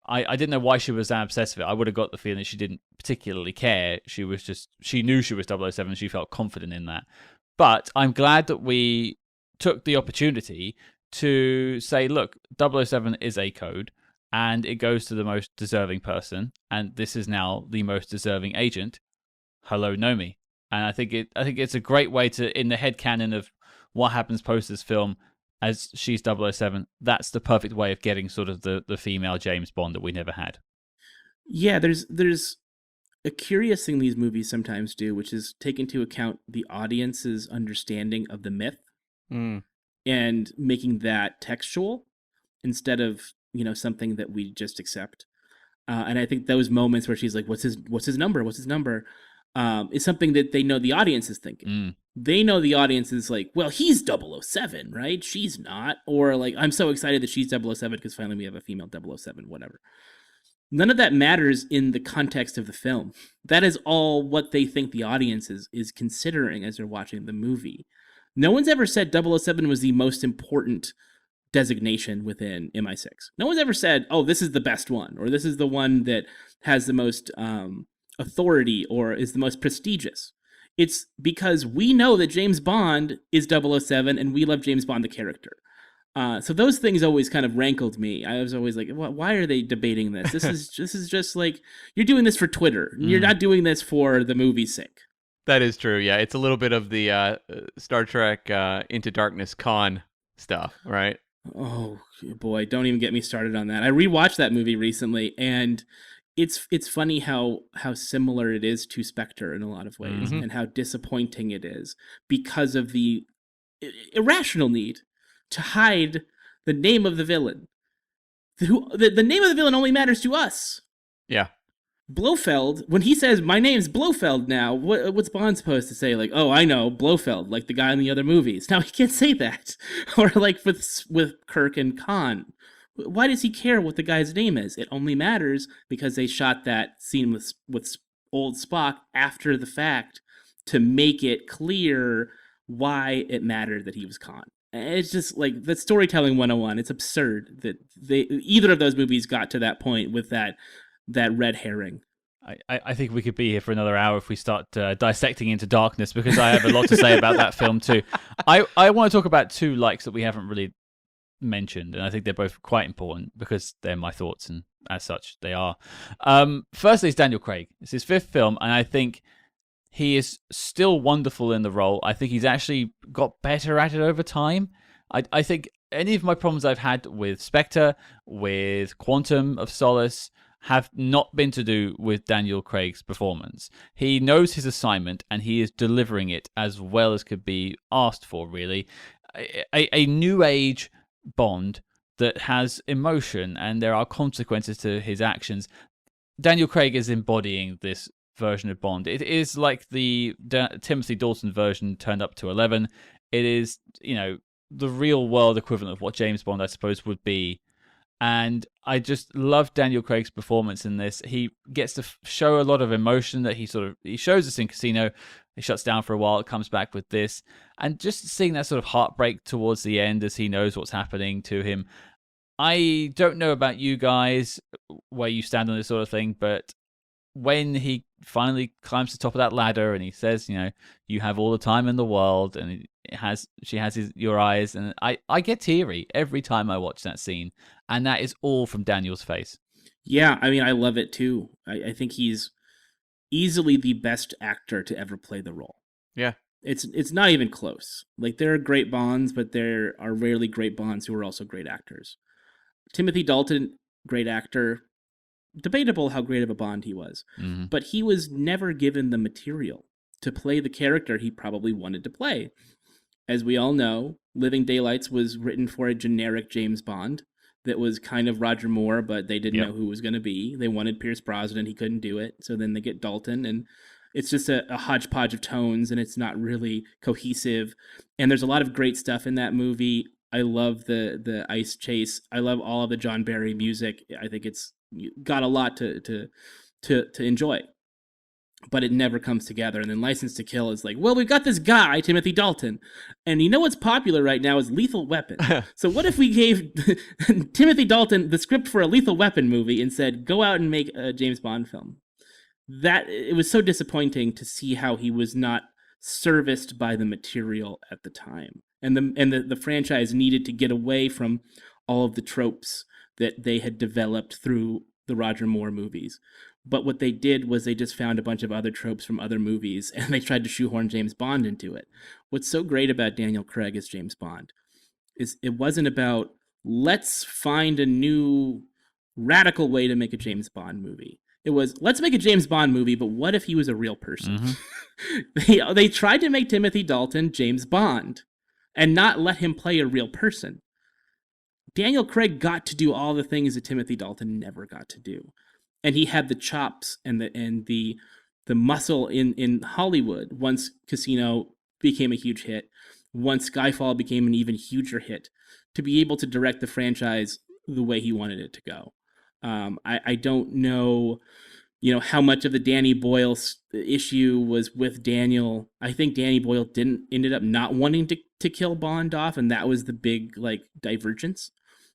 I didn't know why she was that obsessed with it. I would have got the feeling that she didn't particularly care. She knew she was 007. She felt confident in that. But I'm glad that we took the opportunity to say, look, 007 is a code, and it goes to the most deserving person, and this is now the most deserving agent. Hello, Naomie. And I think it's a great way to, in the headcanon of what happens post this film, as she's 007, that's the perfect way of getting sort of the female James Bond that we never had. Yeah, there's a curious thing these movies sometimes do, which is take into account the audience's understanding of the myth and making that textual instead of something that we just accept. And I think those moments where she's like, "What's his number? What's his number?" Is something that they know the audience is thinking. They know the audience is like, well, he's 007, right? She's not. Or like, I'm so excited that she's 007 because finally we have a female 007, whatever. None of that matters in the context of the film. That is all what they think the audience is considering as they're watching the movie. No one's ever said 007 was the most important designation within MI6. No one's ever said, oh, this is the best one, or this is the one that has the most authority or is the most prestigious. It's because we know that James Bond is 007 and we love James Bond the character. So those things always kind of rankled me. I was always like, why are they debating this? This is just like, you're doing this for Twitter. You're not doing this for the movie's sake. That is true. Yeah, it's a little bit of the Star Trek Into Darkness con stuff, right? Oh boy, don't even get me started on that. I rewatched that movie recently, and it's funny how similar it is to Spectre in a lot of ways, and how disappointing it is because of the irrational need to hide the name of the villain. The name of the villain only matters to us. Yeah. Blofeld, when he says, my name's Blofeld now, what's Bond supposed to say? Like, oh, I know, Blofeld, like the guy in the other movies. Now, he can't say that. Or like with Kirk and Khan. Why does he care what the guy's name is? It only matters because they shot that scene with old Spock after the fact to make it clear why it mattered that he was Khan. It's just like, that's storytelling 101. It's absurd that either of those movies got to that point with that red herring. I think we could be here for another hour if we start dissecting Into Darkness, because I have a lot to say about that film too. I want to talk about two likes that we haven't really mentioned, and I think they're both quite important because they're my thoughts, and as such they are. Firstly, it's Daniel Craig. It's his fifth film, and I think he is still wonderful in the role. I think he's actually got better at it over time. I think any of my problems I've had with Spectre, with Quantum of Solace, have not been to do with Daniel Craig's performance. He knows his assignment, and he is delivering it as well as could be asked for, really. A new age Bond that has emotion, and there are consequences to his actions. Daniel Craig is embodying this version of Bond. It is like the Timothy Dalton version turned up to 11. It is, the real world equivalent of what James Bond, I suppose, would be. And I just love Daniel Craig's performance in this. He gets to show a lot of emotion that he shows us in Casino. He shuts down for a while, comes back with this. And just seeing that sort of heartbreak towards the end as he knows what's happening to him. I don't know about you guys, where you stand on this sort of thing, but when he finally climbs to the top of that ladder and he says, you have all the time in the world, and she has your eyes, and I get teary every time I watch that scene, and that is all from Daniel's face. Yeah, I mean, I love it too. I think he's easily the best actor to ever play the role. Yeah. It's not even close. Like, there are great Bonds, but there are rarely great Bonds who are also great actors. Timothy Dalton, great actor. Debatable how great of a Bond he was. Mm-hmm. But he was never given the material to play the character he probably wanted to play. As we all know, Living Daylights was written for a generic James Bond that was kind of Roger Moore, but they didn't know who it was going to be. They wanted Pierce Brosnan. He couldn't do it. So then they get Dalton, and It's just a hodgepodge of tones, and it's not really cohesive. And there's a lot of great stuff in that movie. I love the ice chase. I love all of the John Barry music. I think it's got a lot to enjoy. But it never comes together. And then License to Kill is like, well, we've got this guy, Timothy Dalton, and you know what's popular right now is Lethal Weapon. So what if we gave Timothy Dalton the script for a Lethal Weapon movie and said, go out and make a James Bond film? That it was so disappointing to see how he was not serviced by the material at the time. And the franchise needed to get away from all of the tropes that they had developed through the Roger Moore movies. But what they did was they just found a bunch of other tropes from other movies, and they tried to shoehorn James Bond into it. What's so great about Daniel Craig as James Bond is it wasn't about, let's find a new radical way to make a James Bond movie. It was, let's make a James Bond movie, but what if he was a real person? Mm-hmm. They tried to make Timothy Dalton James Bond and not let him play a real person. Daniel Craig got to do all the things that Timothy Dalton never got to do. And he had the chops and the muscle in Hollywood once Casino became a huge hit, once Skyfall became an even huger hit, to be able to direct the franchise the way he wanted it to go. I don't know, how much of the Danny Boyle issue was with Daniel. I think Danny Boyle ended up not wanting to kill Bond off, and that was the big divergence.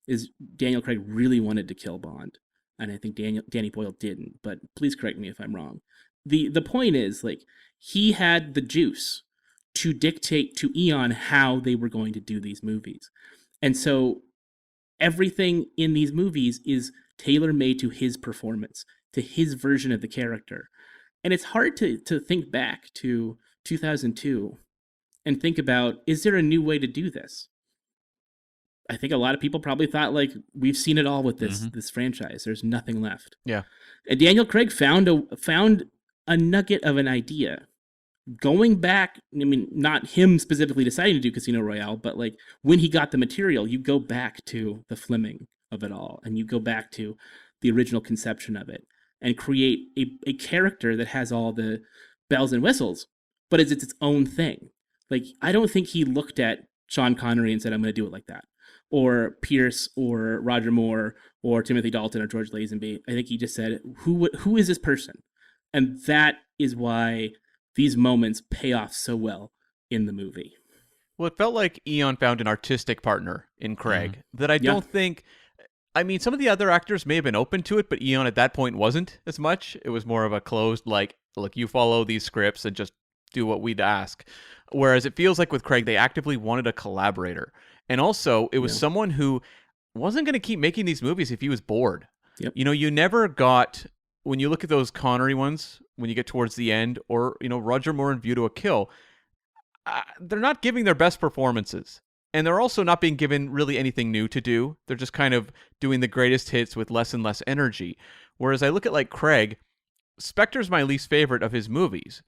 Is Daniel Craig really wanted to kill Bond. And I think Danny Boyle didn't, but please correct me if I'm wrong. The point is, he had the juice to dictate to Eon how they were going to do these movies. And so everything in these movies is tailor-made to his performance, to his version of the character. And it's hard to think back to 2002 and think about, is there a new way to do this? I think a lot of people probably thought, we've seen it all with this franchise. There's nothing left. Yeah. And Daniel Craig found a nugget of an idea. Going back, not him specifically deciding to do Casino Royale, but when he got the material, you go back to the Fleming of it all, and you go back to the original conception of it, and create a character that has all the bells and whistles, but it's its own thing. I don't think he looked at Sean Connery and said, I'm going to do it like that. Or Pierce, or Roger Moore, or Timothy Dalton, or George Lazenby. I think he just said, who is this person? And that is why these moments pay off so well in the movie. Well, it felt like Eon found an artistic partner in Craig that I don't think... some of the other actors may have been open to it, but Eon at that point wasn't as much. It was more of a closed, look, you follow these scripts and just do what we'd ask. Whereas it feels like with Craig, they actively wanted a collaborator. And also, it was someone who wasn't going to keep making these movies if he was bored. Yep. You never got, when you look at those Connery ones, when you get towards the end, or, Roger Moore in View to a Kill, they're not giving their best performances. And they're also not being given really anything new to do. They're just kind of doing the greatest hits with less and less energy. Whereas I look at Craig, Spectre's my least favorite of his movies.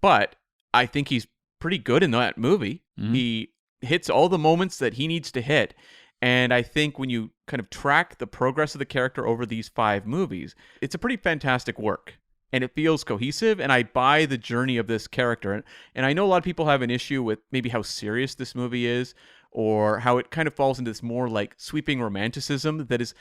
But I think he's pretty good in that movie. Mm-hmm. He hits all the moments that he needs to hit. And I think when you kind of track the progress of the character over these 5 movies, it's a pretty fantastic work. And it feels cohesive, and I buy the journey of this character. And I know a lot of people have an issue with maybe how serious this movie is, or how it kind of falls into this more sweeping romanticism that is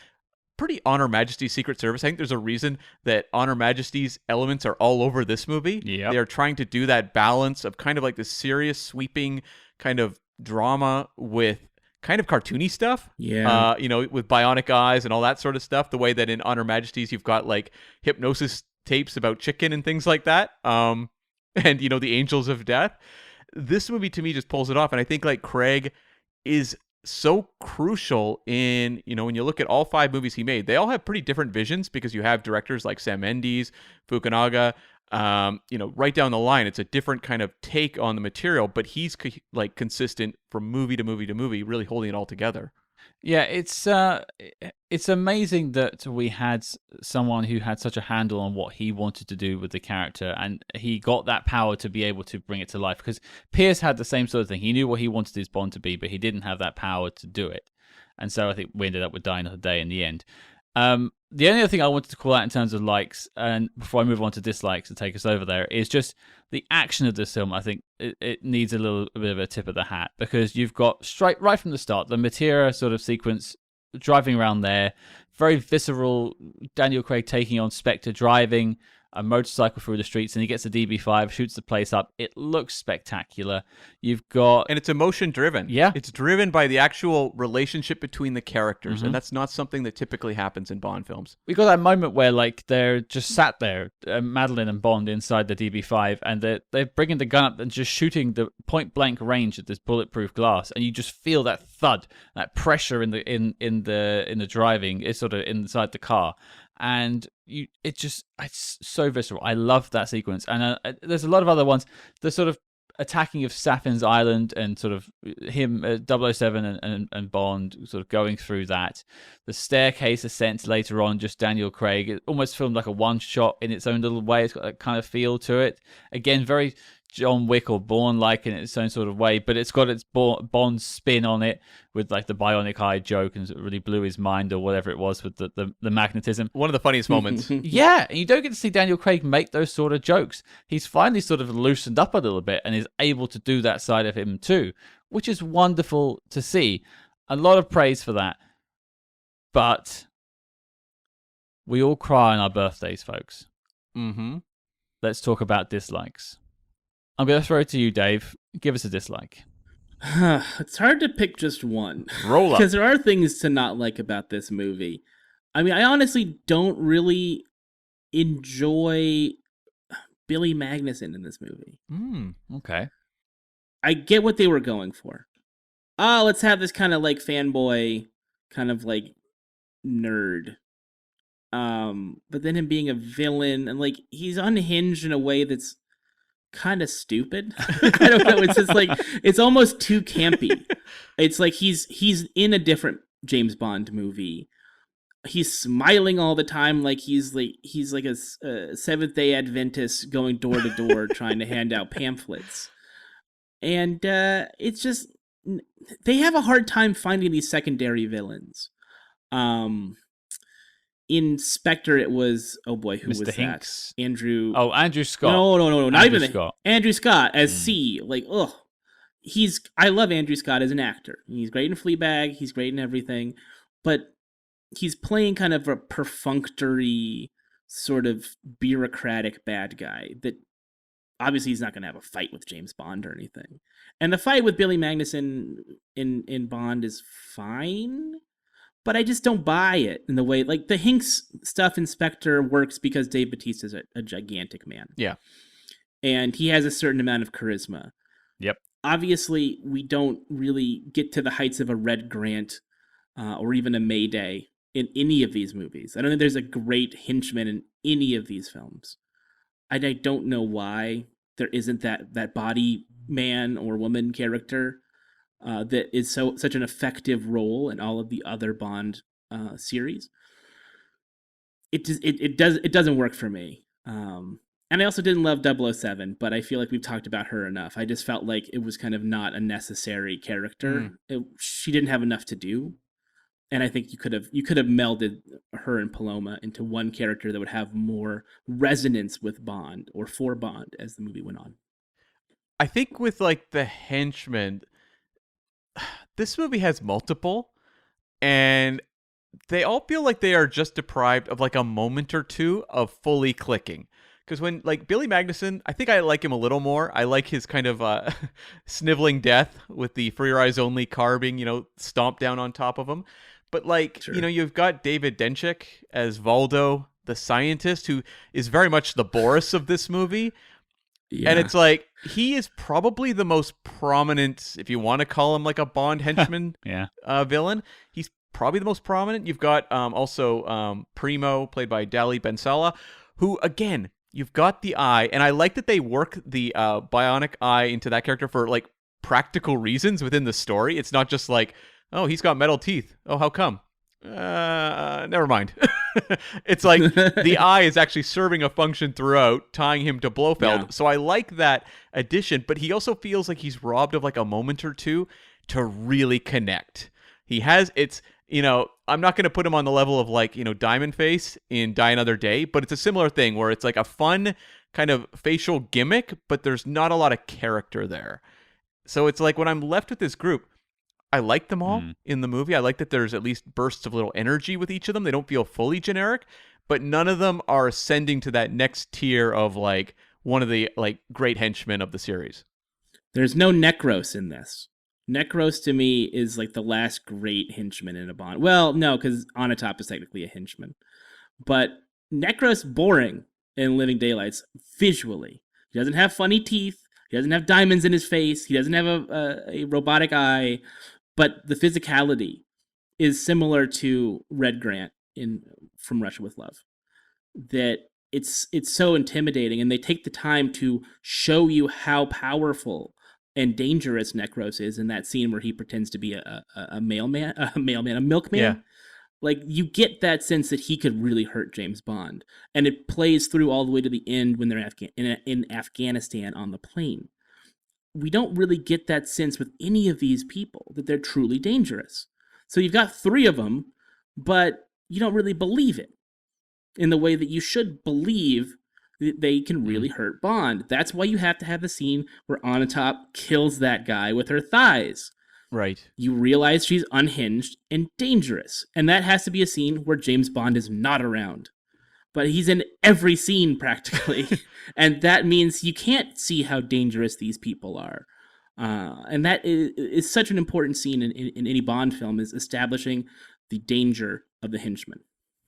pretty On Her Majesty's Secret Service. I think there's a reason that On Her Majesty's elements are all over this movie. Yep. They're trying to do that balance of kind of this serious, sweeping kind of drama with kind of cartoony stuff. Yeah. With bionic eyes and all that sort of stuff. The way that in On Her Majesty's you've got hypnosis tapes about chicken and things like that. And, the Angels of Death. This movie to me just pulls it off. And I think Craig is so crucial in, when you look at all 5 movies he made, they all have pretty different visions because you have directors like Sam Mendes, Fukunaga, right down the line. It's a different kind of take on the material, but he's consistent from movie to movie to movie, really holding it all together. Yeah, it's amazing that we had someone who had such a handle on what he wanted to do with the character, and he got that power to be able to bring it to life. Because Pierce had the same sort of thing. He knew what he wanted his Bond to be, but he didn't have that power to do it. And so I think we ended up with Die Another Day in the end. The only other thing I wanted to call out in terms of likes, and before I move on to dislikes and take us over there, is just the action of this film. I think it needs a bit of a tip of the hat, because you've got right from the start the Matera sort of sequence, driving around there, very visceral. Daniel Craig taking on Spectre, driving a motorcycle through the streets, and he gets a DB5, shoots the place up. It looks spectacular. You've got... And it's emotion driven. Yeah. It's driven by the actual relationship between the characters, and that's not something that typically happens in Bond films. We got that moment where, like, they're just sat there, Madeline and Bond inside the DB5, and they're bringing the gun up and just shooting the point-blank range at this bulletproof glass, and you just feel that thud, that pressure in the driving. It's sort of inside the car. And it's so visceral. I love that sequence. And there's a lot of other ones. The sort of attacking of Saffin's Island and sort of him, 007 and Bond sort of going through that. The staircase ascent later on, just Daniel Craig. It almost filmed like a one shot in its own little way. It's got that kind of feel to it. Again, very John Wick or Bourne-like in its own sort of way, but it's got its Bond spin on it with like the bionic eye joke, and it really blew his mind, or whatever it was with the magnetism. One of the funniest moments. Yeah, and you don't get to see Daniel Craig make those sort of jokes. He's finally sort of loosened up a little bit and is able to do that side of him too, which is wonderful to see. A lot of praise for that. But we all cry on our birthdays, folks. Mm-hmm. Let's talk about dislikes. I'm going to throw it to you, Dave. Give us a dislike. It's hard to pick just one. Roll up. Because there are things to not like about this movie. I mean, I honestly don't really enjoy Billy Magnussen in this movie. Okay. I get what they were going for. Let's have this kind of like fanboy, kind of like nerd. But then him being a villain, and like he's unhinged in a way that's kind of stupid. I don't know. It's just like, it's almost too campy. It's like he's in a different James Bond movie. He's smiling all the time, like he's like a Seventh-day Adventist going door to door trying to hand out pamphlets. And it's just, they have a hard time finding these secondary villains. In Spectre, it was, oh boy, who Mr. was Hinks. that? Andrew. Oh, Andrew Scott. No, not Andrew even Scott. Andrew Scott as C. Like, ugh. I love Andrew Scott as an actor. He's great in Fleabag. He's great in everything, but he's playing kind of a perfunctory, sort of bureaucratic bad guy that obviously he's not going to have a fight with James Bond or anything. And the fight with Billy Magnussen in Bond is fine, but I just don't buy it in the way, like, the Hinks stuff in Spectre works because Dave Bautista's a gigantic man. Yeah. And he has a certain amount of charisma. Yep. Obviously, we don't really get to the heights of a Red Grant or even a Mayday in any of these movies. I don't think there's a great henchman in any of these films. I don't know why there isn't that body man or woman character that is such an effective role in all of the other Bond series. It doesn't work for me. And I also didn't love 007, but I feel like we've talked about her enough. I just felt like it was kind of not a necessary character. She didn't have enough to do. And I think you could have melded her and Paloma into one character that would have more resonance with Bond, or for Bond, as the movie went on. I think with like the henchmen, this movie has multiple, and they all feel like they are just deprived of like a moment or two of fully clicking. Because when, like, Billy Magnussen, I think I like him a little more. I like his kind of sniveling death with the for your eyes only car being, stomped down on top of him. But, like, Sure. You've got David Dencik as Valdo, the scientist, who is very much the Boris of this movie. Yeah. And it's like, he is probably the most prominent, if you want to call him like a Bond henchman villain. He's probably the most prominent. You've got also Primo, played by Dali Ben Salah, who, again, you've got the eye, and I like that they work the bionic eye into that character for, like, practical reasons within the story. It's not just like, oh, he's got metal teeth. Oh, how come? Never mind. It's like the eye is actually serving a function throughout, tying him to Blofeld. Yeah. So I like that addition, but he also feels like he's robbed of like a moment or two to really connect. I'm not going to put him on the level of like, Diamond Face in Die Another Day, but it's a similar thing where it's like a fun kind of facial gimmick, but there's not a lot of character there. So it's like when I'm left with this group, I like them all in the movie. I like that there's at least bursts of little energy with each of them. They don't feel fully generic, but none of them are ascending to that next tier of like one of the like great henchmen of the series. There's no Necros in this. Necros to me is like the last great henchman in a Bond. Well, no, because Onatop is technically a henchman. But Necros boring in Living Daylights visually. He doesn't have funny teeth. He doesn't have diamonds in his face. He doesn't have a robotic eye. But the physicality is similar to Red Grant in From Russia with Love. That it's so intimidating, and they take the time to show you how powerful and dangerous Necros is in that scene where he pretends to be a milkman. Yeah. Like, you get that sense that he could really hurt James Bond, and it plays through all the way to the end when they're in Afghanistan on the plane. We don't really get that sense with any of these people that they're truly dangerous. So you've got 3 of them, but you don't really believe it in the way that you should believe that they can really hurt Bond. That's why you have to have the scene where Onatop kills that guy with her thighs. Right. You realize she's unhinged and dangerous. And that has to be a scene where James Bond is not around. But he's in every scene practically. And that means you can't see how dangerous these people are. And that is such an important scene in any Bond film, is establishing the danger of the henchman.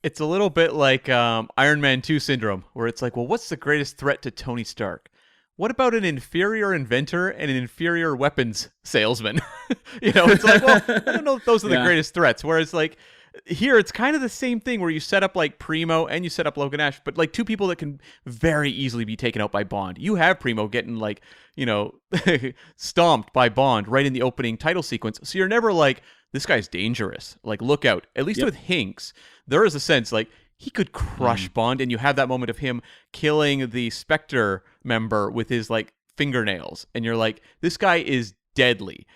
It's a little bit like Iron Man 2 syndrome, where it's like, well, what's the greatest threat to Tony Stark? What about an inferior inventor and an inferior weapons salesman? It's like, well, I don't know if those are the greatest threats. Whereas like here, it's kind of the same thing where you set up like Primo and you set up Logan Ash, but like 2 people that can very easily be taken out by Bond. You have Primo getting like, stomped by Bond right in the opening title sequence. So you're never like, this guy's dangerous. Like, look out. At least with Hinks, there is a sense like he could crush Bond, and you have that moment of him killing the Spectre member with his like fingernails, and you're like, this guy is deadly.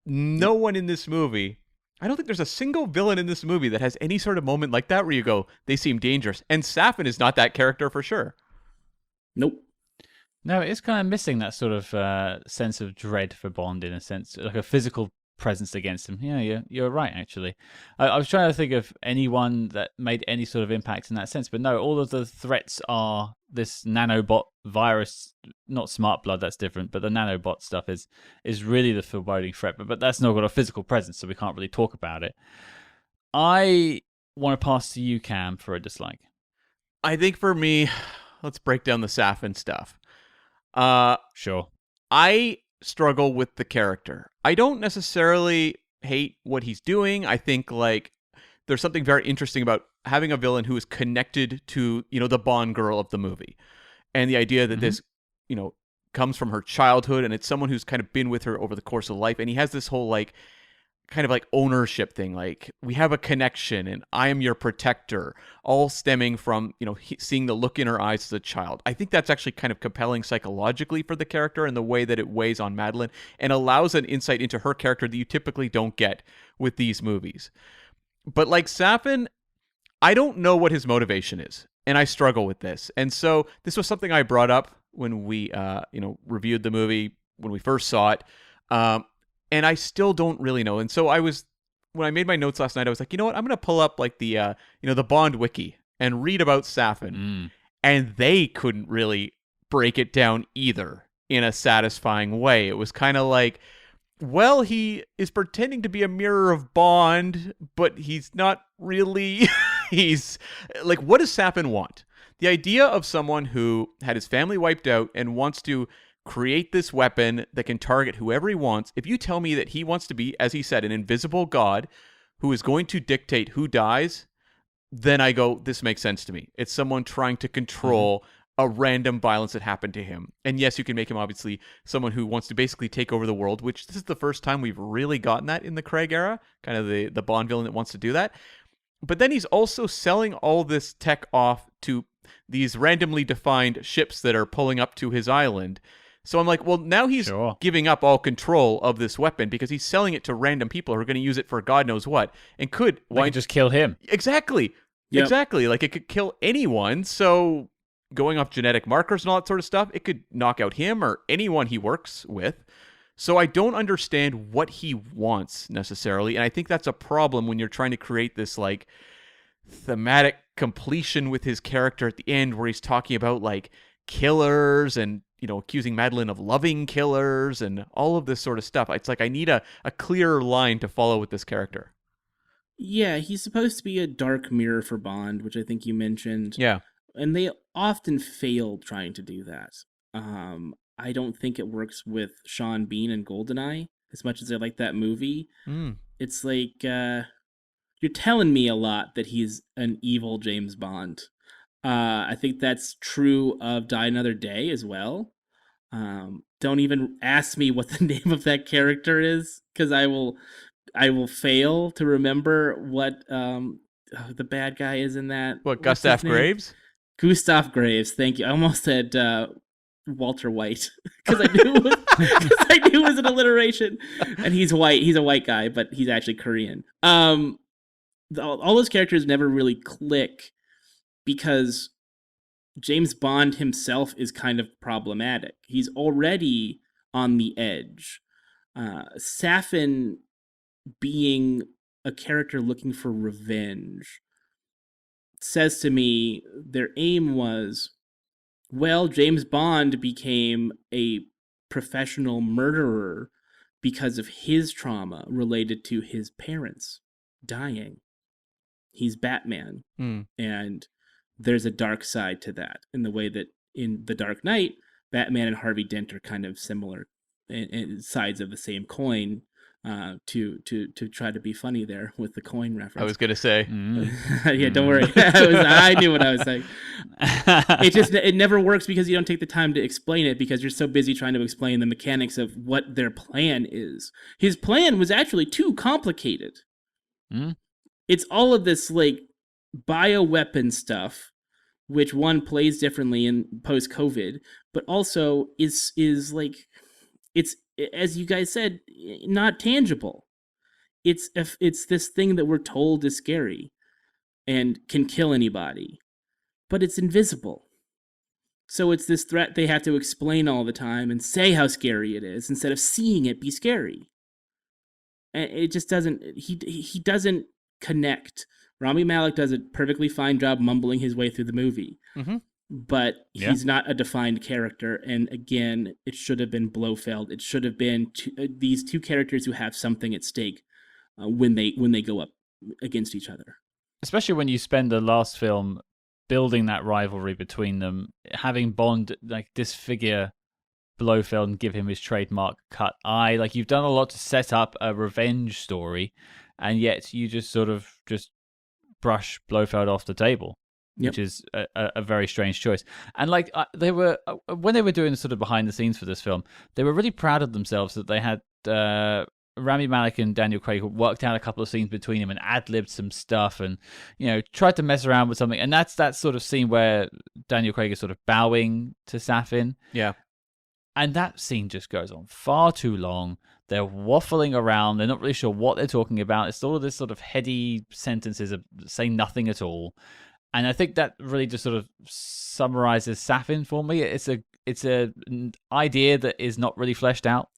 No one in this movie, I don't think there's a single villain in this movie that has any sort of moment like that where you go, they seem dangerous. And Safin is not that character for sure. Nope. No, it's kind of missing that sort of sense of dread for Bond, in a sense, like a physical presence against him. Yeah, you're right, actually. I was trying to think of anyone that made any sort of impact in that sense, but no, all of the threats are this nanobot virus, not smart blood, that's different, but the nanobot stuff is really the foreboding threat, but that's not got a physical presence, so we can't really talk about it. I want to pass to you, Cam, for a dislike. I think for me, let's break down the Safin stuff. Sure. I struggle with the character. I don't necessarily hate what he's doing. I think like there's something very interesting about having a villain who is connected to, the Bond girl of the movie. And the idea that this, comes from her childhood, and it's someone who's kind of been with her over the course of life. And he has this whole like kind of like ownership thing, like we have a connection and I am your protector, all stemming from, seeing the look in her eyes as a child. I think that's actually kind of compelling psychologically for the character, and the way that it weighs on Madeleine and allows an insight into her character that you typically don't get with these movies. But like Safin, I don't know what his motivation is, and I struggle with this. And so this was something I brought up when we, reviewed the movie when we first saw it. And I still don't really know. And so when I made my notes last night, I was like, you know what? I'm going to pull up like the Bond wiki and read about Safin. And they couldn't really break it down either in a satisfying way. It was kind of like, well, he is pretending to be a mirror of Bond, but he's not really. He's like, what does Safin want? The idea of someone who had his family wiped out and wants to create this weapon that can target whoever he wants. If you tell me that he wants to be, as he said, an invisible god who is going to dictate who dies, then I go, this makes sense to me. It's someone trying to control a random violence that happened to him. And yes, you can make him obviously someone who wants to basically take over the world, which this is the first time we've really gotten that in the Craig era, kind of the Bond villain that wants to do that. But then he's also selling all this tech off to these randomly defined ships that are pulling up to his island. So I'm like, well, now he's Sure. giving up all control of this weapon because he's selling it to random people who are going to use it for God knows what, and could Why why just kill him? exactly, Yep. exactly, like it could kill anyone. So going off genetic markers and all that sort of stuff, it could knock out him or anyone he works with. So I don't understand what he wants necessarily, and I think that's a problem when you're trying to create this like thematic completion with his character at the end, where he's talking about like killers and accusing Madeline of loving killers and all of this sort of stuff. It's like I need a clearer line to follow with this character. Yeah, he's supposed to be a dark mirror for Bond, which I think you mentioned. Yeah. And they often fail trying to do that. I don't think it works with Sean Bean and GoldenEye as much as I like that movie. It's like you're telling me a lot that he's an evil James Bond. I think that's true of Die Another Day as well. Don't even ask me what the name of that character is, because I will fail to remember what the bad guy is in that. What, What's his Gustav name? Graves? Gustav Graves. Thank you. I almost said Walter White because I knew it was an alliteration. And he's white. He's a white guy, but he's actually Korean. All those characters never really click because James Bond himself is kind of problematic. He's already on the edge. Safin being a character looking for revenge says to me their aim was, well, James Bond became a professional murderer because of his trauma related to his parents dying. He's Batman. And there's a dark side to that in the way that in The Dark Knight, Batman and Harvey Dent are kind of similar sides of the same coin, to try to be funny there with the coin reference. I was going to say. Yeah, don't worry. I knew what I was saying. It never works because you don't take the time to explain it because you're so busy trying to explain the mechanics of what their plan is. His plan was actually too complicated. It's all of this like bioweapon stuff, which one plays differently in post-COVID, but also is like, it's, as you guys said, not tangible. It's this thing that we're told is scary and can kill anybody, but it's invisible. So it's this threat they have to explain all the time and say how scary it is instead of seeing it be scary. And it just doesn't, he doesn't connect. Rami Malek does a perfectly fine job mumbling his way through the movie. But he's not a defined character. And again, it should have been Blofeld. It should have been these two characters who have something at stake when they go up against each other. Especially when you spend the last film building that rivalry between them, having Bond like disfigure Blofeld and give him his trademark cut eye. Like, you've done a lot to set up a revenge story, and yet you just sort of just brush Blofeld off the table. Which is a very strange choice. And like they were, when they were doing the sort of behind the scenes for this film, they were really proud of themselves that they had Rami Malek and Daniel Craig worked out a couple of scenes between them and ad-libbed some stuff and, tried to mess around with something. And that's that sort of scene where Daniel Craig is sort of bowing to Safin. Yeah. And that scene just goes on far too long. They're waffling around. They're not really sure what they're talking about. It's all of this sort of heady sentences of saying nothing at all. And I think that really just sort of summarizes Safin for me. It's an idea that is not really fleshed out.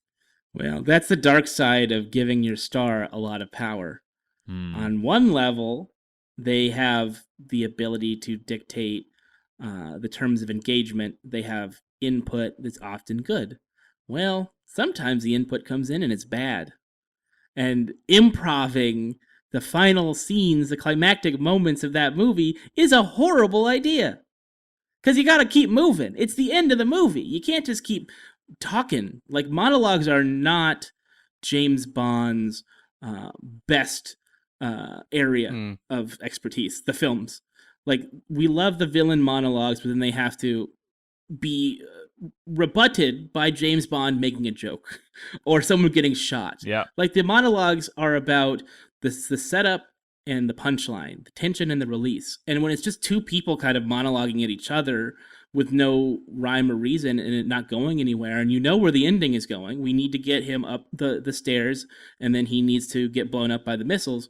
Well, that's the dark side of giving your star a lot of power. On one level, they have the ability to dictate the terms of engagement. They have input that's often good. Well, sometimes the input comes in and it's bad. And improving the final scenes, the climactic moments of that movie is a horrible idea. Because you got to keep moving. It's the end of the movie. You can't just keep talking. Like, monologues are not James Bond's best area of expertise, the films. Like, we love the villain monologues, but then they have to be rebutted by James Bond making a joke or someone getting shot. Yeah. Like, the monologues are about the setup and the punchline, the tension and the release. And when it's just two people kind of monologuing at each other with no rhyme or reason and it not going anywhere. And you know where the ending is going. We need to get him up the stairs, and then he needs to get blown up by the missiles.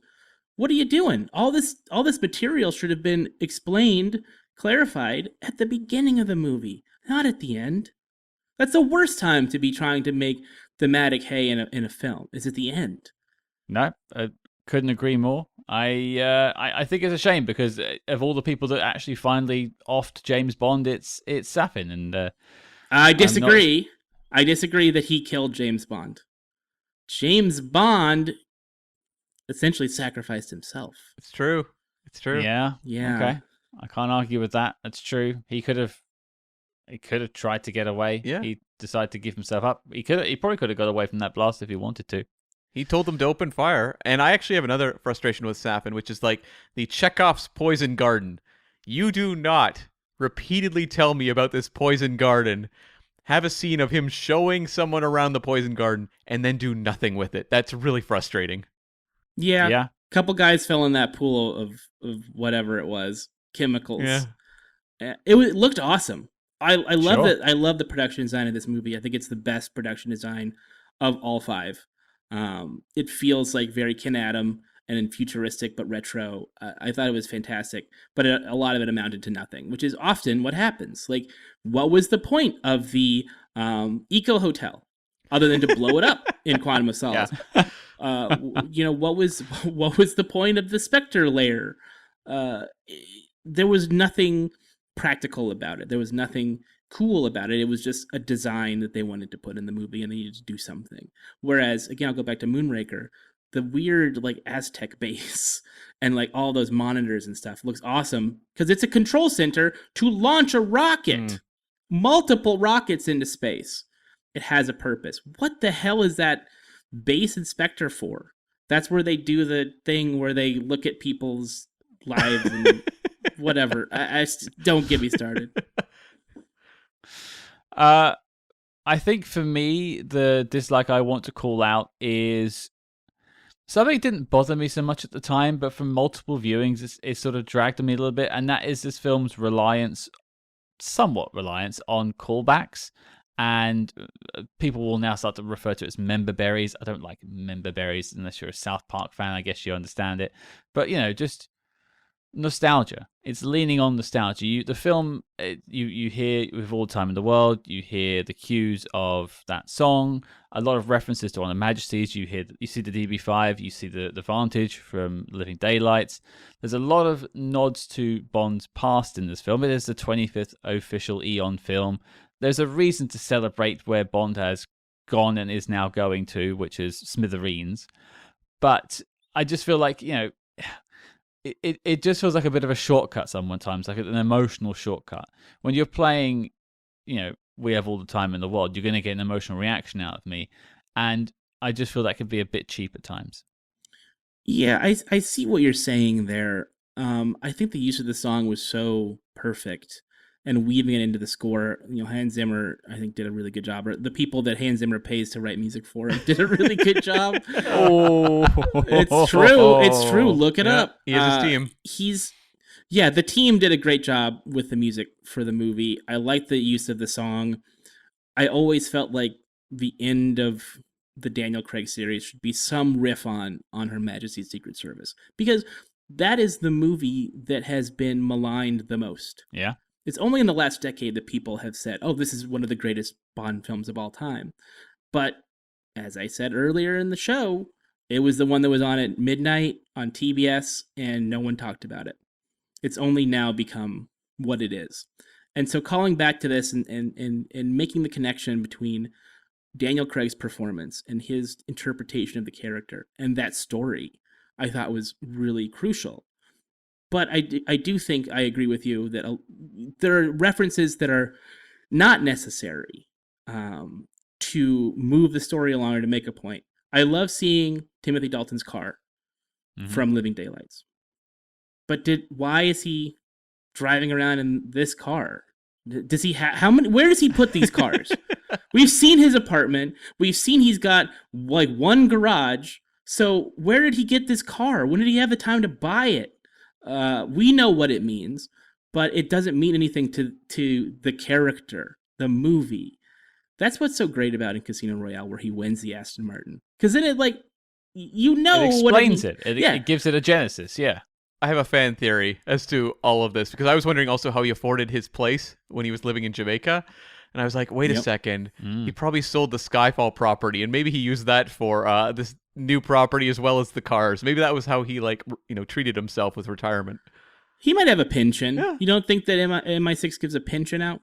What are you doing? All this material should have been explained, clarified at the beginning of the movie, not at the end. That's the worst time to be trying to make thematic hay in a film. Is at the end. No, I couldn't agree more. I think it's a shame because of all the people that actually finally offed James Bond, it's Safin, and I disagree. I disagree that he killed James Bond. James Bond essentially sacrificed himself. It's true. Yeah. Yeah. Okay. I can't argue with that. That's true. He could have tried to get away. Yeah. He decided to give himself up. He probably could have got away from that blast if he wanted to. He told them to open fire. And I actually have another frustration with Safin, which is like the Chekhov's poison garden. You do not repeatedly tell me about this poison garden, have a scene of him showing someone around the poison garden, and then do nothing with it. That's really frustrating. Yeah. Yeah. A couple guys fell in that pool of whatever it was, chemicals. Yeah. It looked awesome. I love Sure. it. I love the production design of this movie. I think it's the best production design of all five. It feels like very Ken Adam and futuristic but retro. I thought it was fantastic, but a lot of it amounted to nothing, which is often what happens. Like, what was the point of the Eco Hotel other than to blow it up in Quantum of Solace? Yeah. What was the point of the Spectre layer? There was nothing practical about it. There was nothing cool about it. It was just a design that they wanted to put in the movie, and they needed to do something. Whereas, again, I'll go back to Moonraker. The weird, like, Aztec base and, like, all those monitors and stuff looks awesome because it's a control center to launch a rocket. Multiple rockets into space. It has a purpose. What the hell is that base inspector for? That's where they do the thing where they look at people's lives and whatever. Don't get me started. I think for me, the dislike I want to call out is something that didn't bother me so much at the time, but from multiple viewings, it sort of dragged me a little bit, and that is this film's somewhat reliance on callbacks. And people will now start to refer to it as member berries. I don't like member berries unless you're a South Park fan. I guess you understand it. But, just nostalgia. It's leaning on nostalgia. The film, you hear with All the Time in the World, you hear the cues of that song, a lot of references to On Her Majesty's. You see the DB5, you see the Vantage from Living Daylights. There's a lot of nods to Bond's past in this film. It is the 25th official Eon film. There's a reason to celebrate where Bond has gone and is now going to, which is smithereens. But I just feel like, it just feels like a bit of a shortcut sometimes, like an emotional shortcut. When you're playing, We Have All the Time in the World, you're going to get an emotional reaction out of me. And I just feel that could be a bit cheap at times. Yeah, I see what you're saying there. I think the use of the song was so perfect. And weaving it into the score, Hans Zimmer, I think, did a really good job. Or the people that Hans Zimmer pays to write music for him did a really good job. It's true. It's true. Look it up. He has his team. The team did a great job with the music for the movie. I like the use of the song. I always felt like the end of the Daniel Craig series should be some riff on Her Majesty's Secret Service, because that is the movie that has been maligned the most. Yeah. It's only in the last decade that people have said, oh, this is one of the greatest Bond films of all time. But as I said earlier in the show, it was the one that was on at midnight on TBS, and no one talked about it. It's only now become what it is. And so calling back to this and making the connection between Daniel Craig's performance and his interpretation of the character and that story, I thought was really crucial. But I do think I agree with you that there are references that are not necessary to move the story along or to make a point. I love seeing Timothy Dalton's car from Living Daylights. But why is he driving around in this car? Does he how many? Where does he put these cars? We've seen his apartment. We've seen he's got like one garage. So where did he get this car? When did he have the time to buy it? We know what it means. but it doesn't mean anything to the character, the movie. That's what's so great about in Casino Royale, where he wins the Aston Martin, because then it It explains what it gives it a genesis. Yeah. I have a fan theory as to all of this, because I was wondering also how he afforded his place when he was living in Jamaica. And I was like, wait a second. He probably sold the Skyfall property, and maybe he used that for this new property as well as the cars. Maybe that was how he treated himself with retirement. He might have a pension. Yeah. You don't think that MI6 gives a pension out?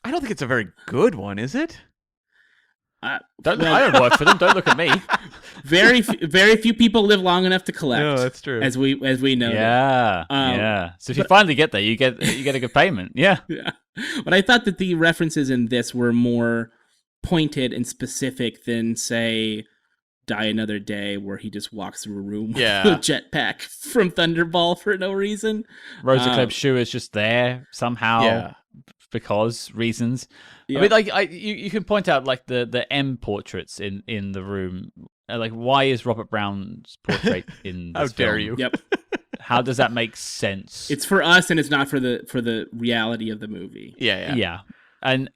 I don't think it's a very good one, is it? I don't work for them. Don't look at me. Very few people live long enough to collect. No, that's true. As we know. Yeah, yeah. So if you finally get there, you get a good payment. Yeah. Yeah. But I thought that the references in this were more pointed and specific than, say, Die Another Day, where he just walks through a room with a jetpack from Thunderball for no reason. Rosa Klebb Shue is just there somehow because reasons. Yeah. I mean, you can point out the M portraits in the room. Why is Robert Brown's portrait in this How dare film? you? Yep. How does that make sense? It's for us, and it's not for the reality of the movie. Yeah. And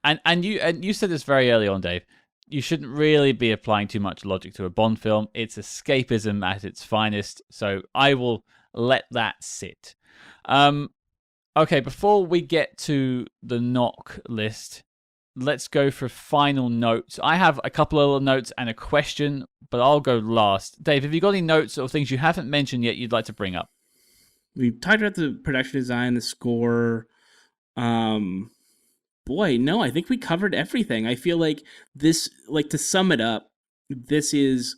you said this very early on, Dave. You shouldn't really be applying too much logic to a Bond film. It's escapism at its finest. So I will let that sit. Okay, before we get to the knock list, let's go for final notes. I have a couple of notes and a question, but I'll go last. Dave, have you got any notes or things you haven't mentioned yet you'd like to bring up? We talked about the production design, the score. Boy, no, I think we covered everything. I feel like this, to sum it up, this is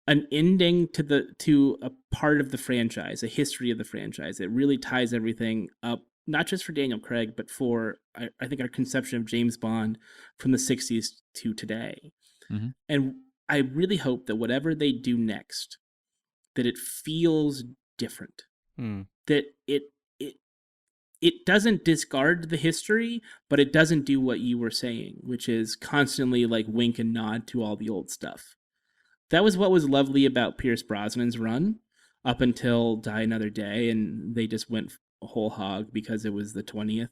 an ending to a part of the franchise, a history of the franchise. It really ties everything up, not just for Daniel Craig, but for, I think, our conception of James Bond from the 60s to today. Mm-hmm. And I really hope that whatever they do next, that it feels different. That it doesn't discard the history, but it doesn't do what you were saying, which is constantly wink and nod to all the old stuff. That was what was lovely about Pierce Brosnan's run up until Die Another Day, and they just went whole hog because it was the 20th.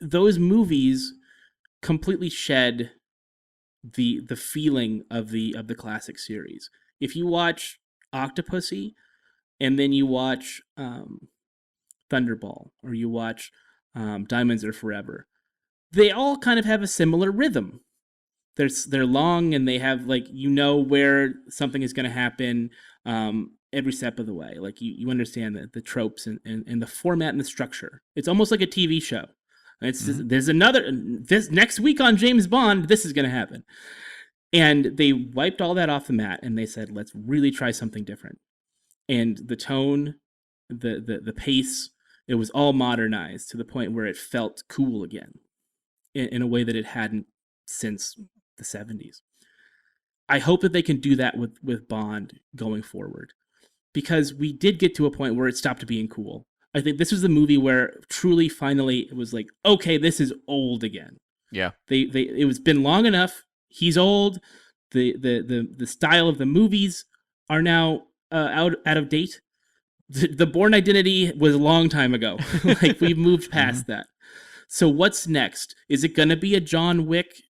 Those movies completely shed the feeling of the classic series. If you watch Octopussy and then you watch Thunderball, or you watch Diamonds Are Forever, they all kind of have a similar rhythm. They're long, and they have where something is going to happen every step of the way. You understand the tropes and the format and the structure. It's almost like a TV show. It's there's this next week on James Bond, this is going to happen. And they wiped all that off the mat, and they said, let's really try something different. And the tone, the pace, it was all modernized to the point where it felt cool again in a way that it hadn't since the 70s. I hope that they can do that with Bond going forward, because we did get to a point where it stopped being cool. I think this was the movie where truly, finally, it was okay, this is old again. Yeah. It was been long enough. He's old. The style of the movies are now out of date. The Bourne Identity was a long time ago. We've moved past that. So what's next? Is it going to be a John Wick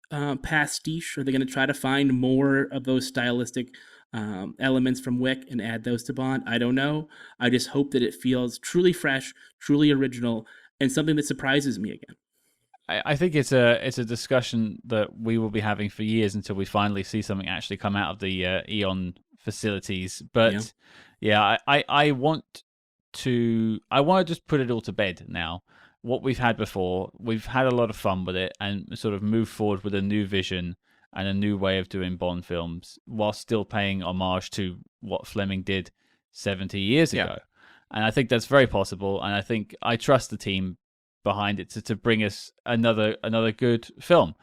pastiche? Are they going to try to find more of those stylistic elements from Wick and add those to Bond? I don't know. I just hope that it feels truly fresh, truly original, and something that surprises me again. I think it's a discussion that we will be having for years until we finally see something actually come out of the Eon facilities. But I want to just put it all to bed now. What we've had before, we've had a lot of fun with it, and sort of move forward with a new vision and a new way of doing Bond films, while still paying homage to what Fleming did 70 years ago. And I think that's very possible, and I trust the team behind it to bring us another good film.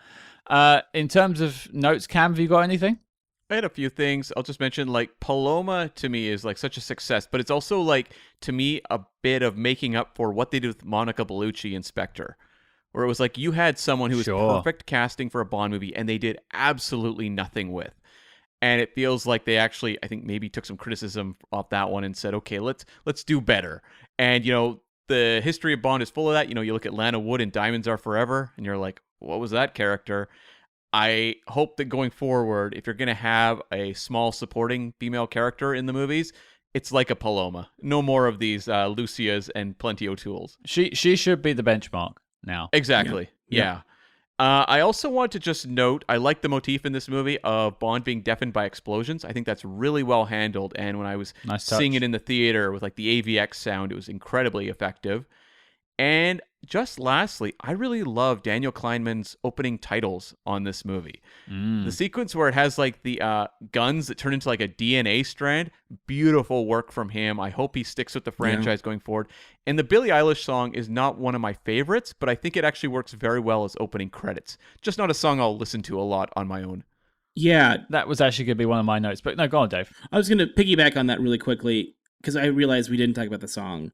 In terms of notes, Cam, have you got anything? I had a few things. I'll just mention, Paloma to me is such a success, but it's also to me a bit of making up for what they did with Monica Bellucci in Spectre, where it was you had someone who was perfect casting for a Bond movie, and they did absolutely nothing with. And it feels like they actually, I think, maybe took some criticism off that one and said, okay, let's do better. And, the history of Bond is full of that. You look at Lana Wood in Diamonds Are Forever, and you're like, what was that character? I hope that going forward, if you're going to have a small supporting female character in the movies, it's like a Paloma. No more of these Lucias and Plenty O'Toole's. She should be the benchmark now. Exactly. Yeah. I also want to just note, I like the motif in this movie of Bond being deafened by explosions. I think that's really well handled. And when I was seeing it in the theater with like the AVX sound, it was incredibly effective. And just lastly, I really love Daniel Kleinman's opening titles on this movie. The sequence where it has like the guns that turn into like a DNA strand, beautiful work from him. I hope he sticks with the franchise going forward. And the Billie Eilish song is not one of my favorites, but I think it actually works very well as opening credits. Just not a song I'll listen to a lot on my own. Yeah. That was actually going to be one of my notes, but no, go on, Dave. I was going to piggyback on that really quickly because I realized we didn't talk about the song.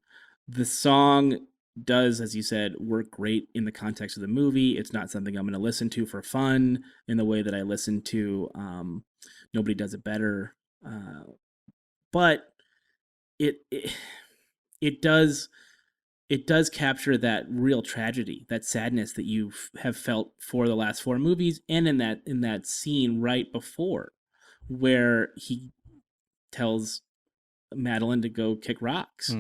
The song does, as you said, work great in the context of the movie. It's not something I'm going to listen to for fun in the way that I listen to Nobody Does It Better. But it does capture that real tragedy, that sadness that you have felt for the last 4 movies, and in that scene right before where he tells Madeline to go kick rocks.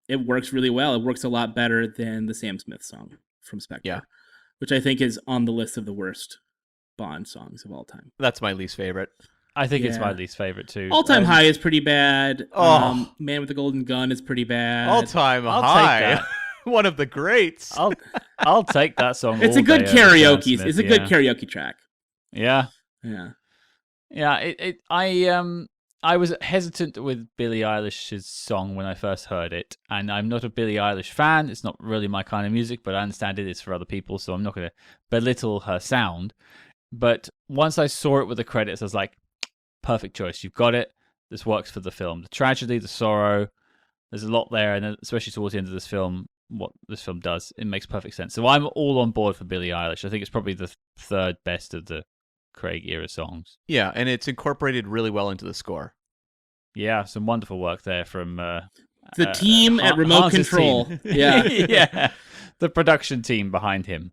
It works really well. It works a lot better than the Sam Smith song from Spectre, which I think is on the list of the worst Bond songs of all time. That's my least favorite. I think it's my least favorite too. All Time High is pretty bad. Man with the Golden Gun is pretty bad. All Time High, one of the greats. I'll take that song. It's a good karaoke. It's a good karaoke track. Yeah. I was hesitant with Billie Eilish's song when I first heard it, and I'm not a Billie Eilish fan. It's not really my kind of music, but I understand it is for other people, so I'm not going to belittle her sound. But once I saw it with the credits, I was like, perfect choice. You've got it. This works for the film. The tragedy, the sorrow, there's a lot there, and especially towards the end of this film, what this film does, it makes perfect sense. So I'm all on board for Billie Eilish. I think it's probably the third best of the Craig era songs. Yeah, and it's incorporated really well into the score. Yeah, some wonderful work there from the team at Remote Hans's Control. Team. Yeah, the production team behind him.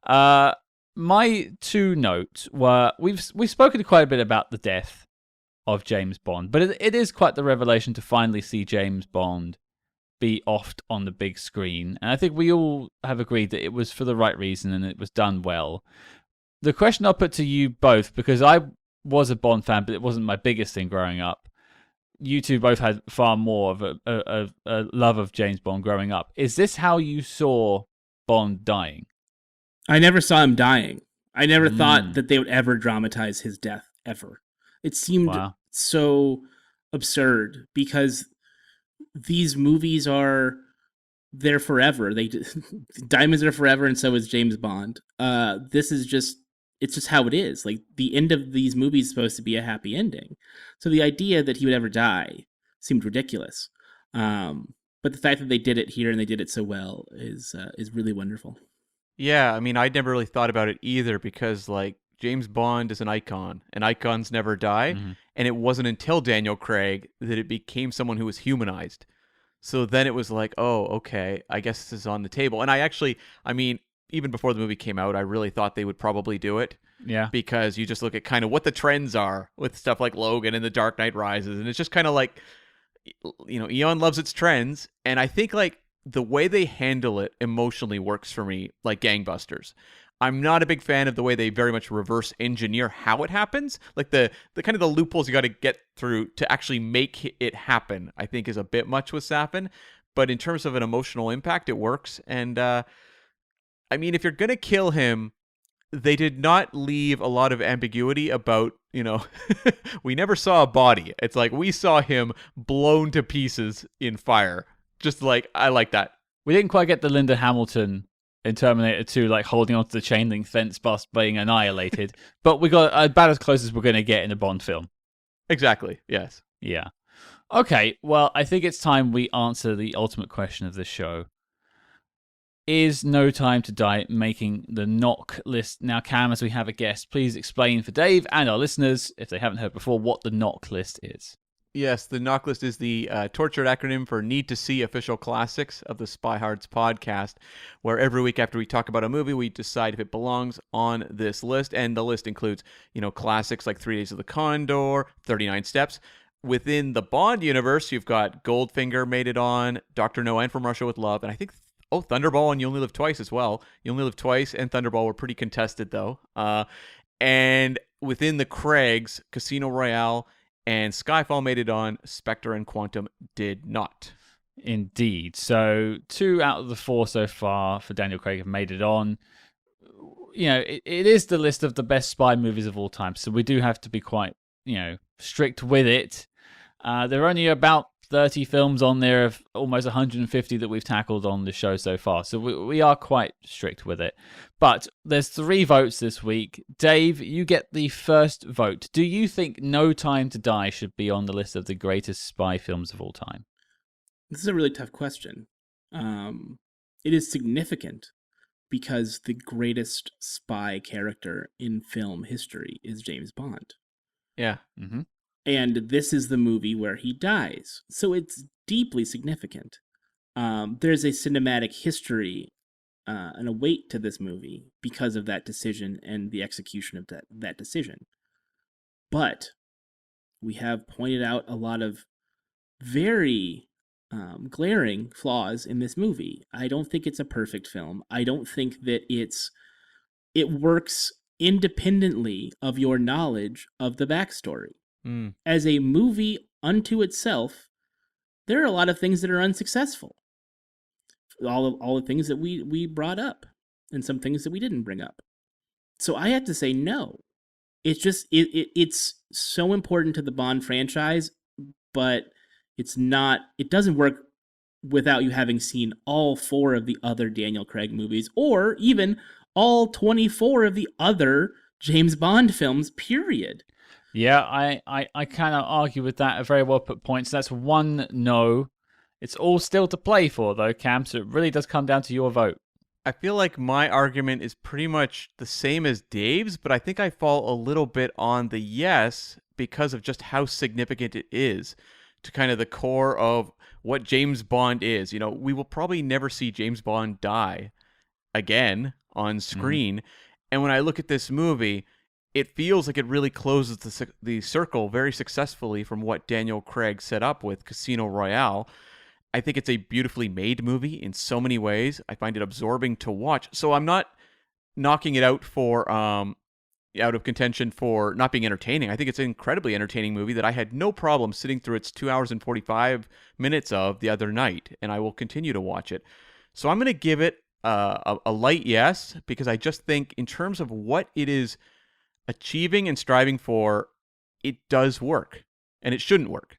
My 2 notes were we've spoken quite a bit about the death of James Bond, but it is quite the revelation to finally see James Bond be offed on the big screen, and I think we all have agreed that it was for the right reason and it was done well. The question I'll put to you both, because I was a Bond fan, but it wasn't my biggest thing growing up. You two both had far more of a love of James Bond growing up. Is this how you saw Bond dying? I never saw him dying. I never thought that they would ever dramatize his death, ever. It seemed so absurd because these movies are there forever. Diamonds Are Forever, and so is James Bond. This is just, it's just how it is. Like, the end of these movies is supposed to be a happy ending. So the idea that he would ever die seemed ridiculous. But the fact that they did it here and they did it so well is really wonderful. Yeah, I mean, I'd never really thought about it either because, like, James Bond is an icon, and icons never die. Mm-hmm. And it wasn't until Daniel Craig that it became someone who was humanized. So then it was like, oh, okay, I guess this is on the table. And I mean, even before the movie came out, I really thought they would probably do it. Yeah. Because you just look at kind of what the trends are with stuff like Logan and The Dark Knight Rises. And it's just kind of like, you know, Eon loves its trends. And I think, like, the way they handle it emotionally works for me like gangbusters. I'm not a big fan of the way they very much reverse engineer how it happens. Like the kind of the loopholes you got to get through to actually make it happen, I think is a bit much with Safin. But in terms of an emotional impact, it works. And I mean, if you're going to kill him, they did not leave a lot of ambiguity about, you know, we never saw a body. It's like we saw him blown to pieces in fire. Just like, I like that. We didn't quite get the Linda Hamilton in Terminator 2, like holding onto the chain link fence past being annihilated. But we got about as close as we're going to get in a Bond film. Exactly, yes. Yeah. Okay, well, I think it's time we answer the ultimate question of this show. is No Time to Die making the knock list? Now, Cam, as we have a guest, please explain for Dave and our listeners, if they haven't heard before, what the knock list is. Yes, the knock list is the tortured acronym for Need to See Official Classics of the SpyHards podcast, where every week after we talk about a movie, we decide if it belongs on this list. And the list includes, classics like 3 Days of the Condor, 39 Steps. Within the Bond universe, you've got Goldfinger made it on, Dr. No and From Russia with Love, and I think, Thunderball and You Only Live Twice as well. You Only Live Twice and Thunderball were pretty contested, though. And within the Craigs, Casino Royale and Skyfall made it on, Spectre and Quantum did not. Indeed. So 2 out of the 4 so far for Daniel Craig have made it on. It is the list of the best spy movies of all time, so we do have to be quite, strict with it. There are only about 30 films on there of almost 150 that we've tackled on the show so far, so we are quite strict with it. But there's 3 votes this week. Dave, you get the first vote. Do you think No Time to Die should be on the list of the greatest spy films of all time? This is a really tough question. It is significant because the greatest spy character in film history is James Bond. Yeah. Mm-hmm. And this is the movie where he dies. So it's deeply significant. There's a cinematic history and a weight to this movie because of that decision and the execution of that decision. But we have pointed out a lot of very glaring flaws in this movie. I don't think it's a perfect film. I don't think that it works independently of your knowledge of the backstory. As a movie unto itself, there are a lot of things that are unsuccessful. All the things that we brought up, and some things that we didn't bring up. So I have to say no. It's just it's so important to the Bond franchise, but it's not. It doesn't work without you having seen all 4 of the other Daniel Craig movies, or even all 24 of the other James Bond films. Period. Yeah, I kind of argue with that. A very well put point. So that's 1 no. It's all still to play for, though, Cam, so it really does come down to your vote. I feel like my argument is pretty much the same as Dave's, but I think I fall a little bit on the yes because of just how significant it is to kind of the core of what James Bond is. We will probably never see James Bond die again on screen. And when I look at this movie, it feels like it really closes the circle very successfully from what Daniel Craig set up with Casino Royale. I think it's a beautifully made movie in so many ways. I find it absorbing to watch. So I'm not knocking it out for out of contention for not being entertaining. I think it's an incredibly entertaining movie that I had no problem sitting through its 2 hours and 45 minutes of the other night, and I will continue to watch it. So I'm going to give it a light yes, because I just think in terms of what it is achieving and striving for, it does work, and it shouldn't work.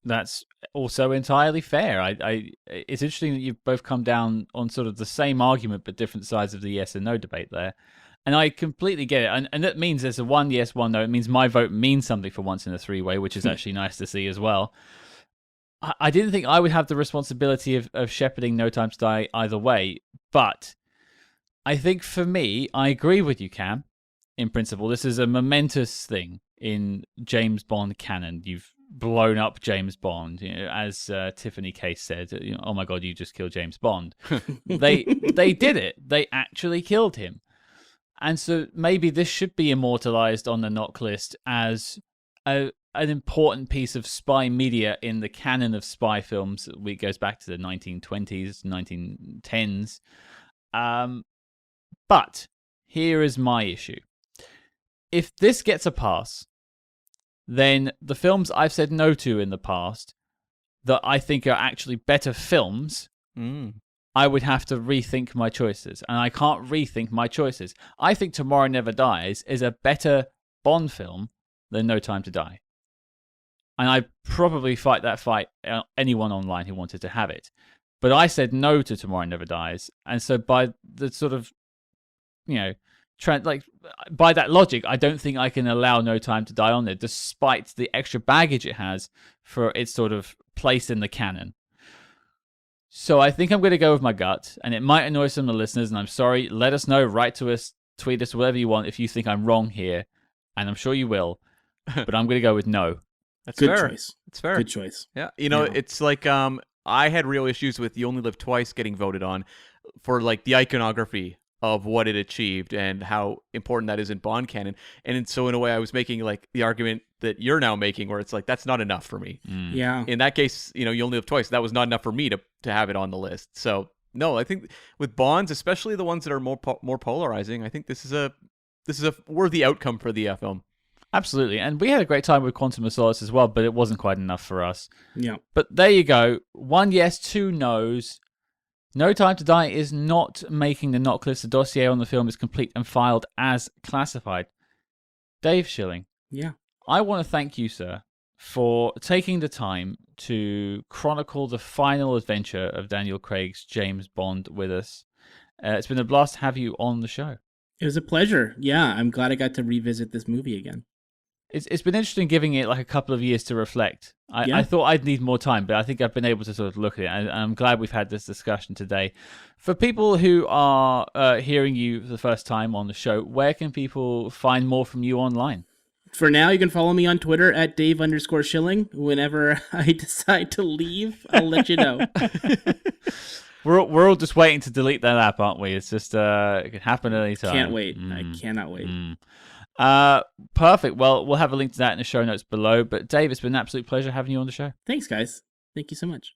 That's also entirely fair. It's interesting that you've both come down on sort of the same argument, but different sides of the yes and no debate there. And I completely get it. And that means there's a 1 yes, 1 no. It means my vote means something for once in a 3-way, which is actually nice to see as well. I didn't think I would have the responsibility of shepherding No Time to Die either way, but I think for me, I agree with you, Cam. In principle, this is a momentous thing in James Bond canon. You've blown up James Bond, as Tiffany Case said. Oh my God, you just killed James Bond. They did it. They actually killed him, and so maybe this should be immortalized on the knock list as an important piece of spy media in the canon of spy films. It goes back to the 1920s, 1910s. But here is my issue. If this gets a pass, then the films I've said no to in the past that I think are actually better films, I would have to rethink my choices. And I can't rethink my choices. I think Tomorrow Never Dies is a better Bond film than No Time to Die. And I'd probably fight that fight anyone online who wanted to have it. But I said no to Tomorrow Never Dies. And so by the sort of, by that logic, I don't think I can allow No Time to Die on there, despite the extra baggage it has for its sort of place in the canon. So I think I'm going to go with my gut, and it might annoy some of the listeners, and I'm sorry. Let us know, write to us, tweet us, whatever you want if you think I'm wrong here, and I'm sure you will. But I'm going to go with no. That's Good fair. choice. It's fair. Good choice. Yeah, you know, Yeah. it's like I had real issues with You Only Live Twice getting voted on for like the iconography of what it achieved and how important that is in Bond canon. And so in a way I was making like the argument that you're now making where it's like that's not enough for me. Yeah. In that case, you know, You Only Live Twice, that was not enough for me to have it on the list. So, no, I think with Bonds, especially the ones that are more polarizing, I think this is a worthy outcome for the film. Absolutely. And we had a great time with Quantum of Solace as well, but it wasn't quite enough for us. Yeah. But there you go. 1 yes, 2 no's. No Time to Die is not making the knock list. The dossier on the film is complete and filed as classified. Dave Schilling, Yeah. I want to thank you, sir, for taking the time to chronicle the final adventure of Daniel Craig's James Bond with us. It's been a blast to have you on the show. It was a pleasure. Yeah, I'm glad I got to revisit this movie again. It's been interesting giving it like a couple of years to reflect. I thought I'd need more time, but I think I've been able to sort of look at it, and I'm glad we've had this discussion today. For people who are hearing you for the first time on the show, where can people find more from you online? For now, you can follow me on Twitter at Dave_Schilling. Whenever I decide to leave, I'll let you know. We're all just waiting to delete that app, aren't we? It's just it can happen at any time. Can't wait. I cannot wait. Perfect. Well, we'll have a link to that in the show notes below. But Dave, it's been an absolute pleasure having you on the show. Thanks, guys. Thank you so much.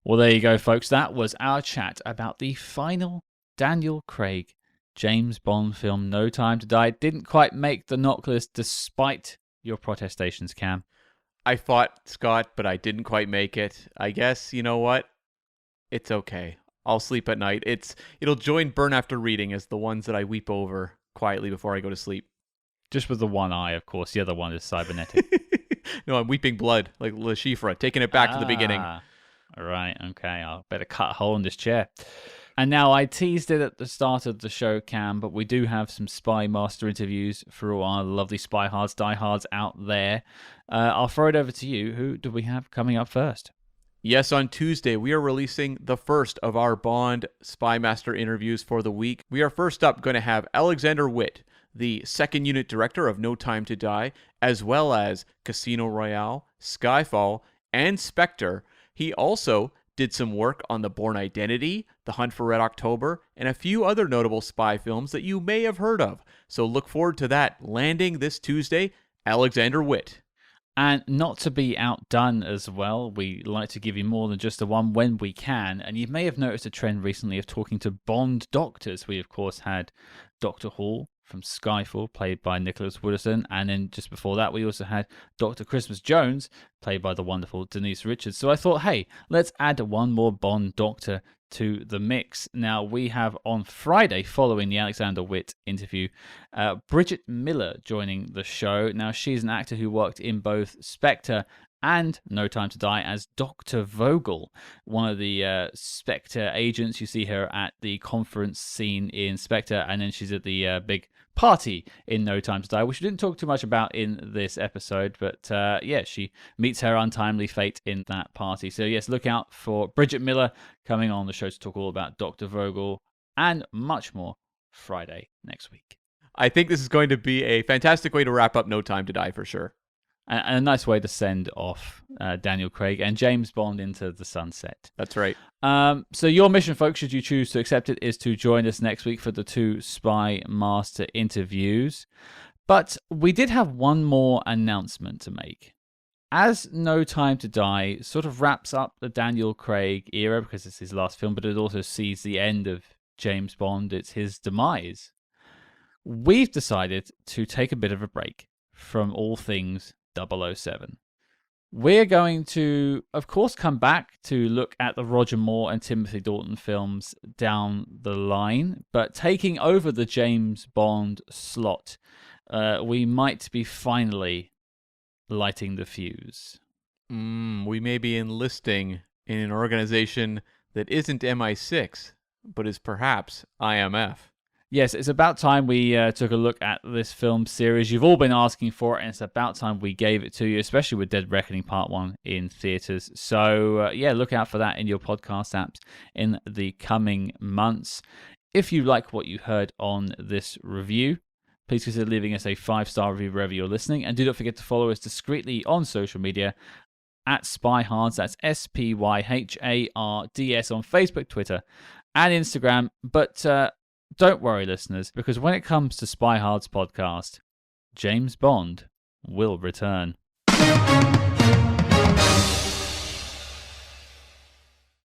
Well, there you go, folks. That was our chat about the final Daniel Craig James Bond film, No Time to Die. Didn't quite make the knock list despite your protestations, Cam. I fought Scott, but I didn't quite make it. I guess, you know what? It's okay. I'll sleep at night. It'll join Burn After Reading as the ones that I weep over quietly before I go to sleep. Just with the one eye, of course. The other one is cybernetic. No, I'm weeping blood, like Le Chiffre, taking it back to the beginning. All right, okay. I'll better cut a hole in this chair. And now I teased it at the start of the show, Cam, but we do have some Spy Master interviews for all our lovely SpyHards, diehards out there. I'll throw it over to you. Who do we have coming up first? Yes, on Tuesday, we are releasing the first of our Bond Spy Master interviews for the week. We are first up going to have Alexander Witt, the second unit director of No Time to Die, as well as Casino Royale, Skyfall, and Spectre. He also did some work on The Bourne Identity, The Hunt for Red October, and a few other notable spy films that you may have heard of. So look forward to that landing this Tuesday, Alexander Witt. And not to be outdone as well, we like to give you more than just the one when we can. And you may have noticed a trend recently of talking to Bond doctors. We, of course, had Dr. Hall from Skyfall, played by Nicholas Wooderson. And then just before that, we also had Dr. Christmas Jones, played by the wonderful Denise Richards. So I thought, hey, let's add one more Bond doctor to the mix. Now, we have on Friday, following the Alexander Witt interview, Bridget Miller joining the show. Now, she's an actor who worked in both Spectre and No Time to Die as Dr. Vogel, one of the Spectre agents. You see her at the conference scene in Spectre, and then she's at the big party in No Time to Die, which we didn't talk too much about in this episode, but yeah, she meets her untimely fate in that party. So yes, look out for Bridget Miller coming on the show to talk all about Dr. Vogel and much more Friday next week. I think this is going to be a fantastic way to wrap up No Time to Die for sure. And a nice way to send off Daniel Craig and James Bond into the sunset. That's right. So your mission, folks, should you choose to accept it, is to join us next week for the 2 Spy Master interviews. But we did have one more announcement to make. As No Time to Die sort of wraps up the Daniel Craig era, because it's his last film, but it also sees the end of James Bond. It's his demise. We've decided to take a bit of a break from all things 007. We're going to, of course, come back to look at the Roger Moore and Timothy Dalton films down the line, but taking over the James Bond slot, we might be finally lighting the fuse. We may be enlisting in an organization that isn't MI6, but is perhaps IMF. Yes, it's about time we took a look at this film series. You've all been asking for it, and it's about time we gave it to you, especially with Dead Reckoning Part 1 in theaters. So, look out for that in your podcast apps in the coming months. If you like what you heard on this review, please consider leaving us a 5-star review wherever you're listening. And do not forget to follow us discreetly on social media at SpyHards. That's SpyHards on Facebook, Twitter, and Instagram. But don't worry, listeners, because when it comes to SpyHards podcast, James Bond will return.